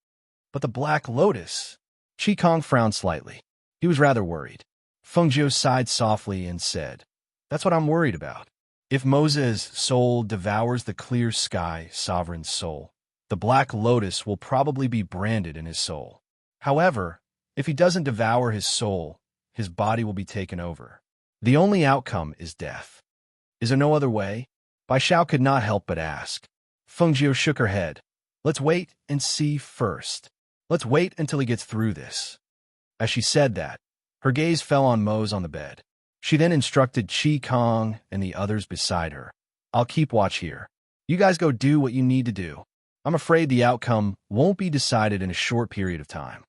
"But the Black Lotus?" Chi Kong frowned slightly. He was rather worried. Feng Jiu sighed softly and said, "That's what I'm worried about. If Moses' soul devours the Clear Sky sovereign's soul, the Black Lotus will probably be branded in his soul. However, if he doesn't devour his soul, his body will be taken over. The only outcome is death. Is there no other way?" Bai Xiao could not help but ask. Feng Jiu shook her head. "Let's wait and see first. Let's wait until he gets through this." As she said that, her gaze fell on Mose on the bed. She then instructed Chi Kong and the others beside her. "I'll keep watch here. You guys go do what you need to do. I'm afraid the outcome won't be decided in a short period of time."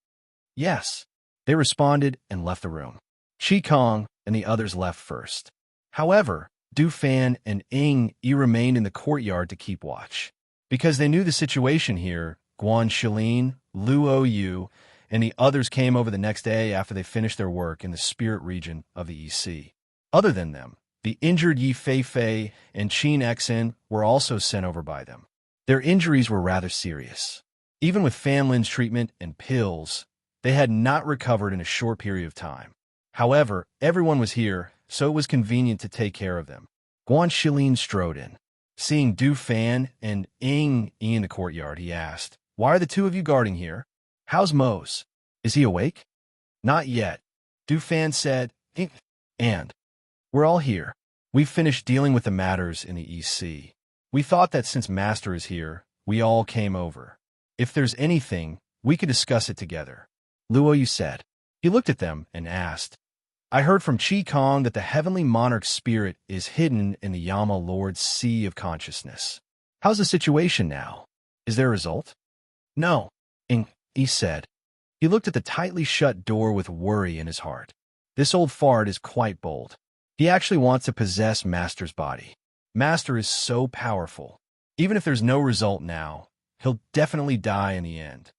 "Yes," they responded and left the room. Chi Kong and the others left first. However, Du Fan and Ing Yi remained in the courtyard to keep watch. Because they knew the situation here, Guan Shilin, Luo Yu, and the others came over the next day after they finished their work in the spirit region of the EC. Other than them, The injured Yi Fei and Qin Xen were also sent over by them. Their injuries were rather serious. Even with Fan Lin's treatment and pills, they had not recovered in a short period of time. However, everyone was here, so it was convenient to take care of them. Guan Shilin strode in. Seeing Du Fan and Ying in the courtyard, he asked, "Why are the two of you guarding here? How's Mose? Is he awake?" "Not yet," Du Fan said, "And we're all here. We've finished dealing with the matters in the East Sea. We thought that since Master is here, we all came over. If there's anything, we could discuss it together." Luo Yu said. He looked at them and asked, "I heard from Qi Kong that the Heavenly Monarch's spirit is hidden in the Yama Lord's Sea of Consciousness. How's the situation now? Is there a result?" "No," he said. He looked at the tightly shut door with worry in his heart. This old fart is quite bold. He actually wants to possess Master's body. Master is so powerful. Even if there's no result now, he'll definitely die in the end.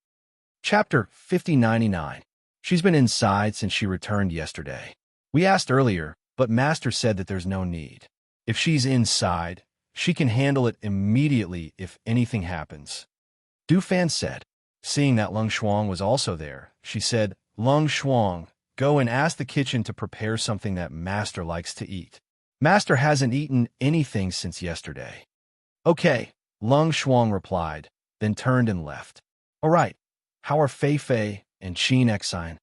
Chapter 5099. She's been inside since she returned yesterday. We asked earlier, but Master said that there's no need. If she's inside, she can handle it immediately if anything happens. Du Fan said. Seeing that Lung Shuang was also there, she said, "Lung Shuang, go and ask the kitchen to prepare something that Master likes to eat. Master hasn't eaten anything since yesterday." "Okay," Lung Shuang replied, then turned and left. "All right, how are Fei Fei and Qin Xine?"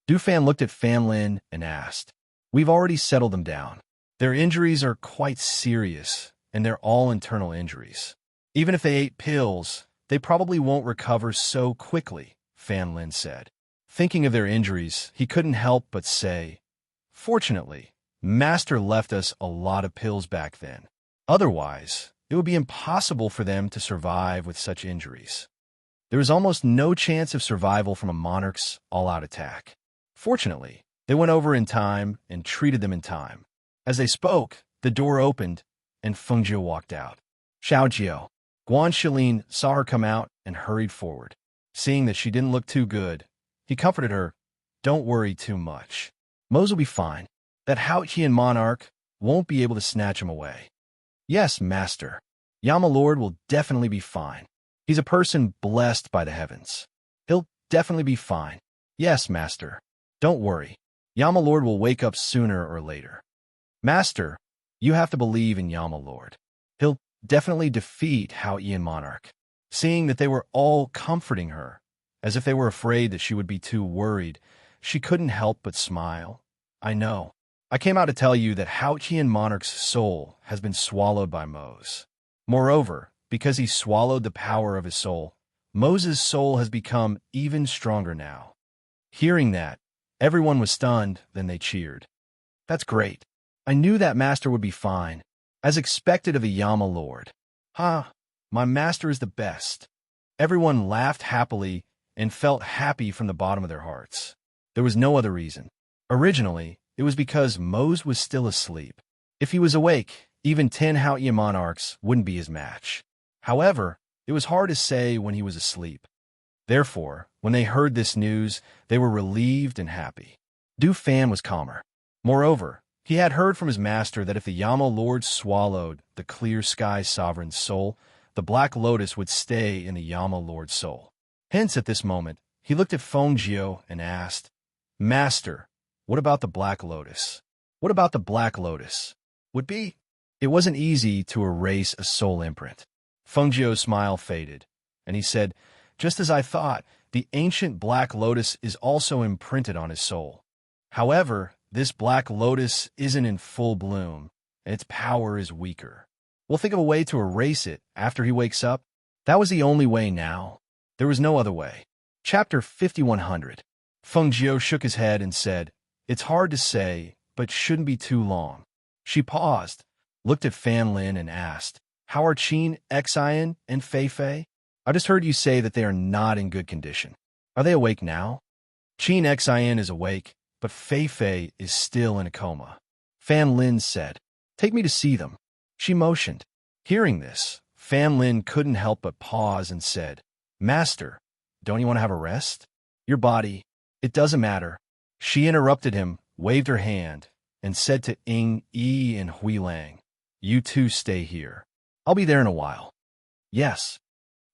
Du Fan looked at Fan Lin and asked. "We've already settled them down. Their injuries are quite serious, and they're all internal injuries. Even if they ate pills, they probably won't recover so quickly," Fan Lin said. Thinking of their injuries, he couldn't help but say, "Fortunately, Master left us a lot of pills back then. Otherwise, it would be impossible for them to survive with such injuries. There was almost no chance of survival from a monarch's all-out attack. Fortunately, they went over in time and treated them in time." As they spoke, the door opened, and Feng Jiu walked out. Xiao Jiao. Guan Shilin saw her come out and hurried forward. Seeing that she didn't look too good, he comforted her. "Don't worry too much. Mose will be fine. That Haotian monarch won't be able to snatch him away." "Yes, Master. Yama Lord will definitely be fine. He's a person blessed by the heavens. He'll definitely be fine. Yes, Master. Don't worry. Yama Lord will wake up sooner or later." "Master, you have to believe in Yama Lord. He'll definitely defeat Haotian monarch." Seeing that they were all comforting her, as if they were afraid that she would be too worried, she couldn't help but smile. "I know. I came out to tell you that Haotian monarch's soul has been swallowed by Mose. Moreover, because he swallowed the power of his soul, Mose's soul has become even stronger now." Hearing that, everyone was stunned, then they cheered. "That's great. I knew that Master would be fine, as expected of a Yama Lord. Ha! My Master is the best." Everyone laughed happily and felt happy from the bottom of their hearts. There was no other reason. Originally, it was because Mose was still asleep. If he was awake, even 10 Haotian monarchs wouldn't be his match. However, it was hard to say when he was asleep. Therefore, when they heard this news, they were relieved and happy. Du Fan was calmer. Moreover, he had heard from his master that if the Yama Lord swallowed the Clear Sky Sovereign's soul, the Black Lotus would stay in the Yama Lord's soul. Hence, at this moment, he looked at Feng Jiu and asked, "Master, what about the Black Lotus? What about the Black Lotus? Would be?" It wasn't easy to erase a soul imprint. Feng Jiu's smile faded, and he said, "Just as I thought, the ancient Black Lotus is also imprinted on his soul. However, this Black Lotus isn't in full bloom, and its power is weaker. We'll think of a way to erase it after he wakes up." That was the only way now. There was no other way. Chapter 5100. Feng Jiu shook his head and said, "It's hard to say, but shouldn't be too long." She paused, looked at Fan Lin and asked, "How are Qin Xine and Fei Fei? I just heard you say that they are not in good condition. Are they awake now?" "Qin Xine is awake, but Fei Fei is still in a coma." Fan Lin said, "Take me to see them." She motioned. Hearing this, Fan Lin couldn't help but pause and said, "Master, don't you want to have a rest? Your body, it doesn't matter." She interrupted him, waved her hand, and said to Ying Yi and Hui Lang, "You two stay here. I'll be there in a while." "Yes,"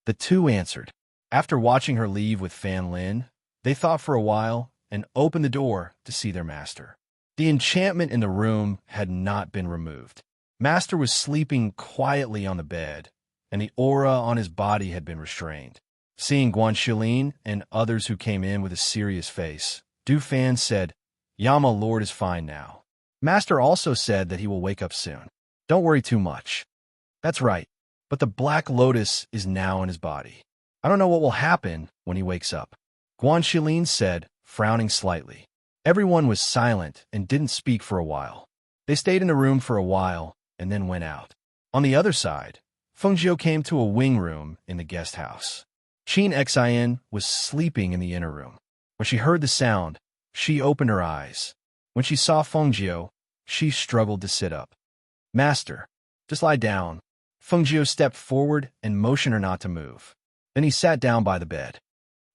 the two answered. After watching her leave with Fan Lin, they thought for a while and opened the door to see their master. The enchantment in the room had not been removed. Master was sleeping quietly on the bed, and the aura on his body had been restrained. Seeing Guan Shilin and others who came in with a serious face, Du Fan said, "Yama Lord is fine now. Master also said that he will wake up soon. Don't worry too much." "That's right, but the Black Lotus is now in his body. I don't know what will happen when he wakes up," Guan Shilin said, frowning slightly. Everyone was silent and didn't speak for a while. They stayed in the room for a while and then went out. On the other side, Feng Jiu came to a wing room in the guest house. Qin Xian was sleeping in the inner room. When she heard the sound, she opened her eyes. When she saw Feng Jiu, she struggled to sit up. "Master, just lie down." Feng Jiu stepped forward and motioned her not to move. Then he sat down by the bed.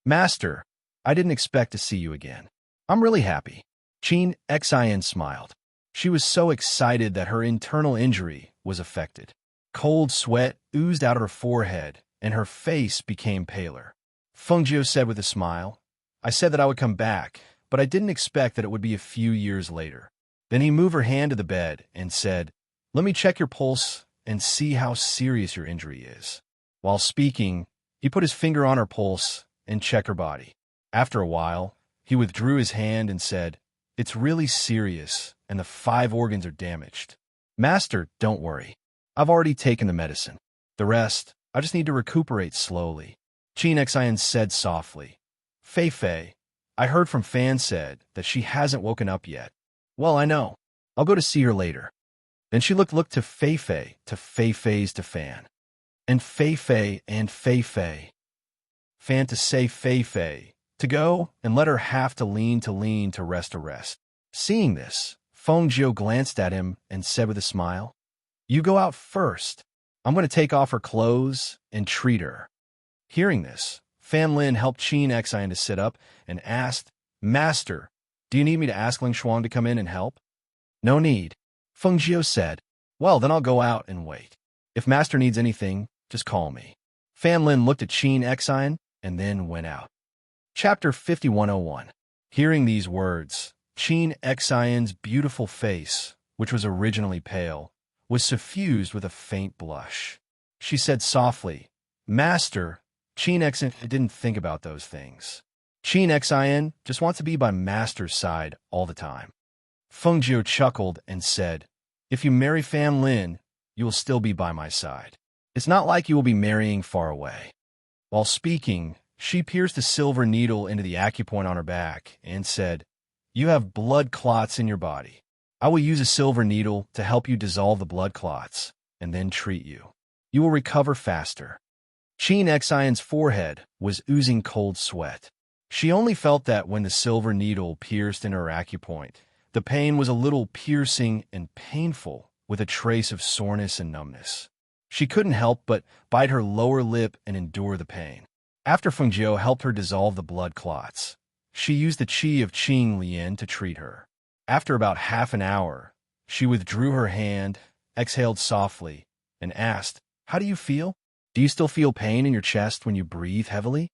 "Master, I didn't expect to see you again. I'm really happy." Qin Xian smiled. She was so excited that her internal injury was affected. Cold sweat oozed out of her forehead, and her face became paler. Feng Jiu said with a smile, "I said that I would come back, but I didn't expect that it would be a few years later." Then he moved her hand to the bed and said, "Let me check your pulse and see how serious your injury is." While speaking, he put his finger on her pulse and checked her body. After a while, he withdrew his hand and said, "It's really serious, and the 5 organs are damaged. Master, don't worry. I've already taken the medicine. The rest, I just need to recuperate slowly." Qin Xian said softly, "Fei Fei, I heard from Fan said that she hasn't woken up yet." "Well, I know. I'll go to see her later." Then she looked to Fei Fei's to Fan, and Fei Fei, Fan to say Fei Fei, to go and let her have to lean to rest. Seeing this, Feng Jiu glanced at him and said with a smile, "You go out first. I'm going to take off her clothes and treat her." Hearing this, Fan Lin helped Qin Xian to sit up and asked, "Master, do you need me to ask Ling Shuang to come in and help?" "No need," Feng Jiu said. "Well, then I'll go out and wait. If Master needs anything, just call me." Fan Lin looked at Qin Xian and then went out. Chapter 5101. Hearing these words, Qin Xian's beautiful face, which was originally pale, was suffused with a faint blush. She said softly, "Master," Qin Xian didn't think about those things. Qin Xian just wants to be by Master's side all the time. Feng Jiu chuckled and said, "If you marry Fan Lin, you will still be by my side. It's not like you will be marrying far away." While speaking, she pierced a silver needle into the acupoint on her back and said, "You have blood clots in your body. I will use a silver needle to help you dissolve the blood clots and then treat you. You will recover faster." Qin Xian's forehead was oozing cold sweat. She only felt that when the silver needle pierced in her acupoint, the pain was a little piercing and painful, with a trace of soreness and numbness. She couldn't help but bite her lower lip and endure the pain. After Feng Jiu helped her dissolve the blood clots, she used the qi of Qing Lian to treat her. After about half an hour, she withdrew her hand, exhaled softly, and asked, "How do you feel? Do you still feel pain in your chest when you breathe heavily?"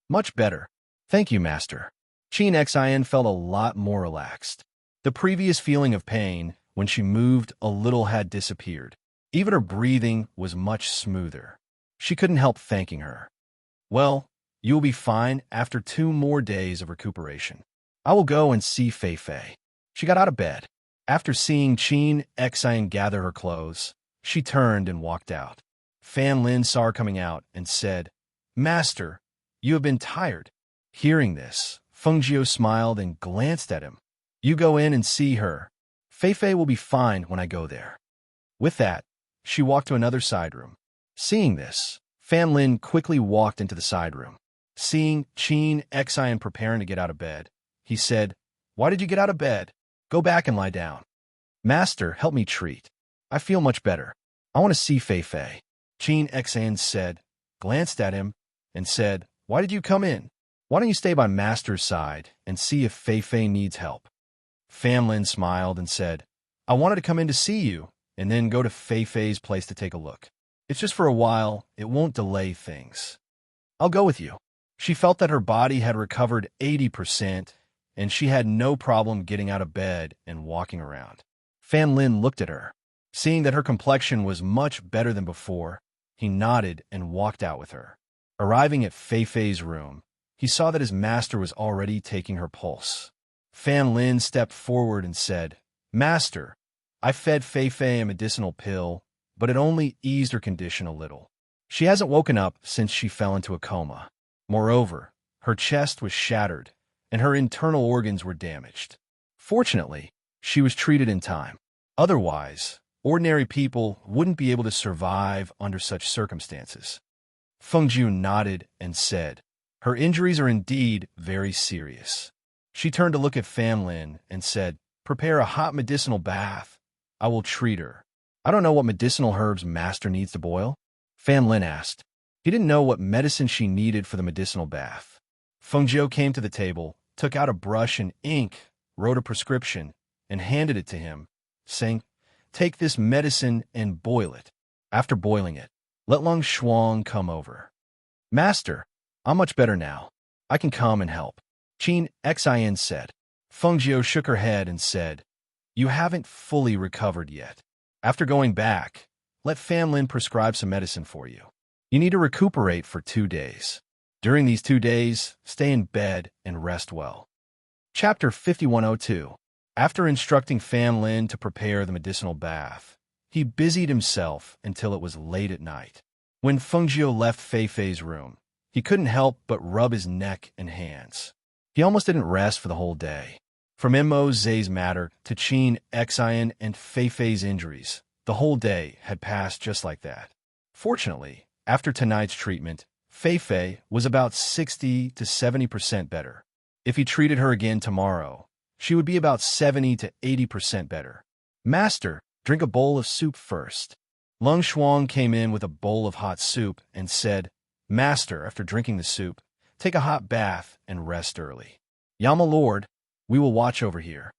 "Much better. Thank you, Master." Qin Xian felt a lot more relaxed. The previous feeling of pain, when she moved a little, had disappeared. Even her breathing was much smoother. She couldn't help thanking her. "Well, you will be fine after 2 more days of recuperation. I will go and see Fei Fei." She got out of bed. After seeing Qin Xian gather her clothes, she turned and walked out. Fan Lin saw her coming out and said, "Master, you have been tired." Hearing this, Feng Jiu smiled and glanced at him. "You go in and see her. Fei Fei will be fine when I go there." With that, she walked to another side room. Seeing this, Fan Lin quickly walked into the side room. Seeing Qin Xian preparing to get out of bed, he said, "Why did you get out of bed? Go back and lie down." "Master, help me treat. I feel much better. I want to see Fei Fei." Qin Xian said, glanced at him, and said, "Why did you come in? Why don't you stay by Master's side and see if Fei Fei needs help?" Fan Lin smiled and said, I wanted to come in to see you, and then go to Fei Fei's place to take a look. It's just for a while. It won't delay things. I'll go with you. She felt that her body had recovered 80%, and she had no problem getting out of bed and walking around. Fan Lin looked at her. Seeing that her complexion was much better than before, he nodded and walked out with her. Arriving at Fei Fei's room, he saw that his master was already taking her pulse. Fan Lin stepped forward and said, "Master, I fed Fei Fei a medicinal pill, but it only eased her condition a little. She hasn't woken up since she fell into a coma. Moreover, her chest was shattered, and her internal organs were damaged. Fortunately, she was treated in time. Otherwise, ordinary people wouldn't be able to survive under such circumstances." Feng Jiu nodded and said, "Her injuries are indeed very serious." She turned to look at Fan Lin and said, "Prepare a hot medicinal bath. I will treat her." "I don't know what medicinal herbs Master needs to boil?" Fan Lin asked. He didn't know what medicine she needed for the medicinal bath. Feng Jiu came to the table, took out a brush and ink, wrote a prescription, and handed it to him, saying, "Take this medicine and boil it. After boiling it, let Lung Shuang come over." "Master, I'm much better now. I can come and help," Qin Xin said. Feng Jiu shook her head and said, "You haven't fully recovered yet. After going back, let Fan Lin prescribe some medicine for you. You need to recuperate for 2 days. During these 2 days, stay in bed and rest well." Chapter 5102. After instructing Fan Lin to prepare the medicinal bath, he busied himself until it was late at night. When Feng Jiu left Fei Fei's room, he couldn't help but rub his neck and hands. He almost didn't rest for the whole day. From Mo Zay's matter to Qin Xin and Fei Fei's injuries, the whole day had passed just like that. Fortunately, after tonight's treatment, Fei Fei was about 60 to 70% better. If he treated her again tomorrow, she would be about 70 to 80% better. "Master, drink a bowl of soup first." Lung Shuang came in with a bowl of hot soup and said, "Master, after drinking the soup, take a hot bath and rest early." "Ya, my lord, we will watch over here."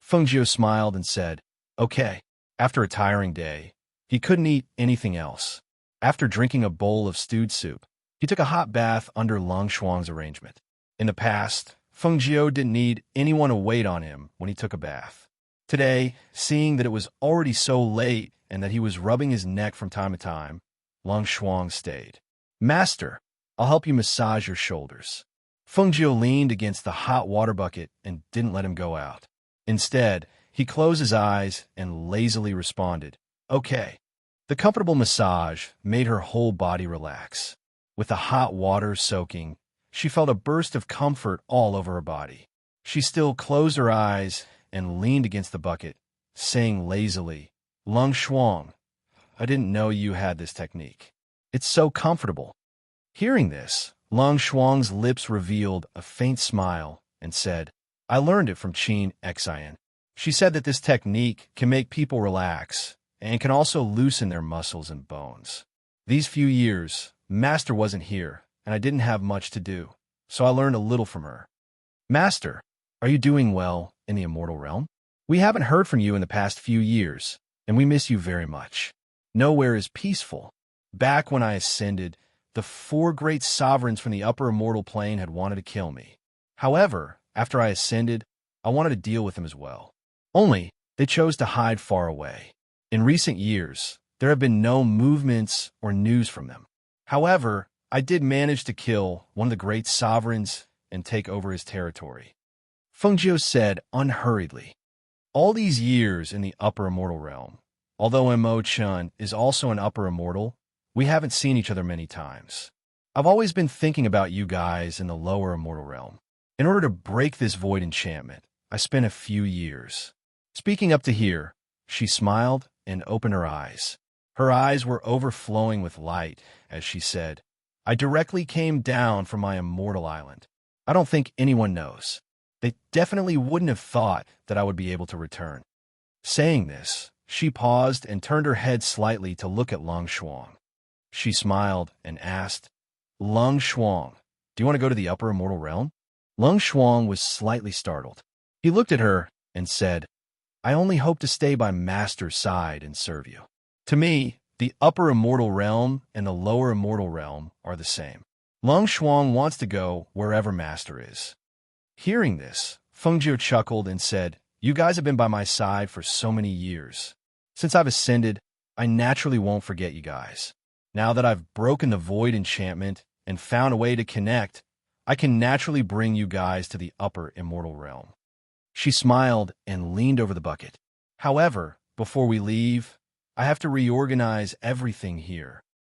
Feng Jiu smiled and said, "Okay." After a tiring day, he couldn't eat anything else. After drinking a bowl of stewed soup, he took a hot bath under Lung Shuang's arrangement. In the past, Feng Jiu didn't need anyone to wait on him when he took a bath. Today, seeing that it was already so late and that he was rubbing his neck from time to time, Lung Shuang stayed. "Master, I'll help you massage your shoulders." Feng Jiu leaned against the hot water bucket and didn't let him go out. Instead, he closed his eyes and lazily responded, "Okay." The comfortable massage made her whole body relax. With the hot water soaking, she felt a burst of comfort all over her body. She still closed her eyes and leaned against the bucket, saying lazily, "Lung Shuang, I didn't know you had this technique. It's so comfortable." Hearing this, Lung Shuang's lips revealed a faint smile and said, "I learned it from Qin Xin. She said that this technique can make people relax and can also loosen their muscles and bones. These few years, Master wasn't here, and I didn't have much to do, so I learned a little from her." "Master, are you doing well in the immortal realm? We haven't heard from you in the past few years, and we miss you very much. Nowhere is peaceful. Back when I ascended, the 4 great sovereigns from the upper immortal plane had wanted to kill me. However, after I ascended, I wanted to deal with them as well. Only, they chose to hide far away. In recent years, there have been no movements or news from them. However, I did manage to kill one of the great sovereigns and take over his territory." Feng Jiu said unhurriedly, "All these years in the upper immortal realm, although Mo Chun is also an upper immortal, we haven't seen each other many times. I've always been thinking about you guys in the lower immortal realm. In order to break this void enchantment, I spent a few years." Speaking up to here, she smiled and opened her eyes. Her eyes were overflowing with light as she said, "I directly came down from my immortal island. I don't think anyone knows. They definitely wouldn't have thought that I would be able to return." Saying this, she paused and turned her head slightly to look at Lung Shuang. She smiled and asked, "Lung Shuang, do you want to go to the upper immortal realm?" Lung Shuang was slightly startled. He looked at her and said, I only hope to stay by Master's side and serve you. To me, the upper immortal realm and the lower immortal realm are the same. Lung Shuang wants to go wherever Master is. Hearing this, Feng Jiu chuckled and said, "You guys have been by my side for so many years. Since I've ascended, I naturally won't forget you guys. Now that I've broken the void enchantment and found a way to connect, I can naturally bring you guys to the upper immortal realm." She smiled and leaned over the bucket. "However, before we leave, I have to reorganize everything here.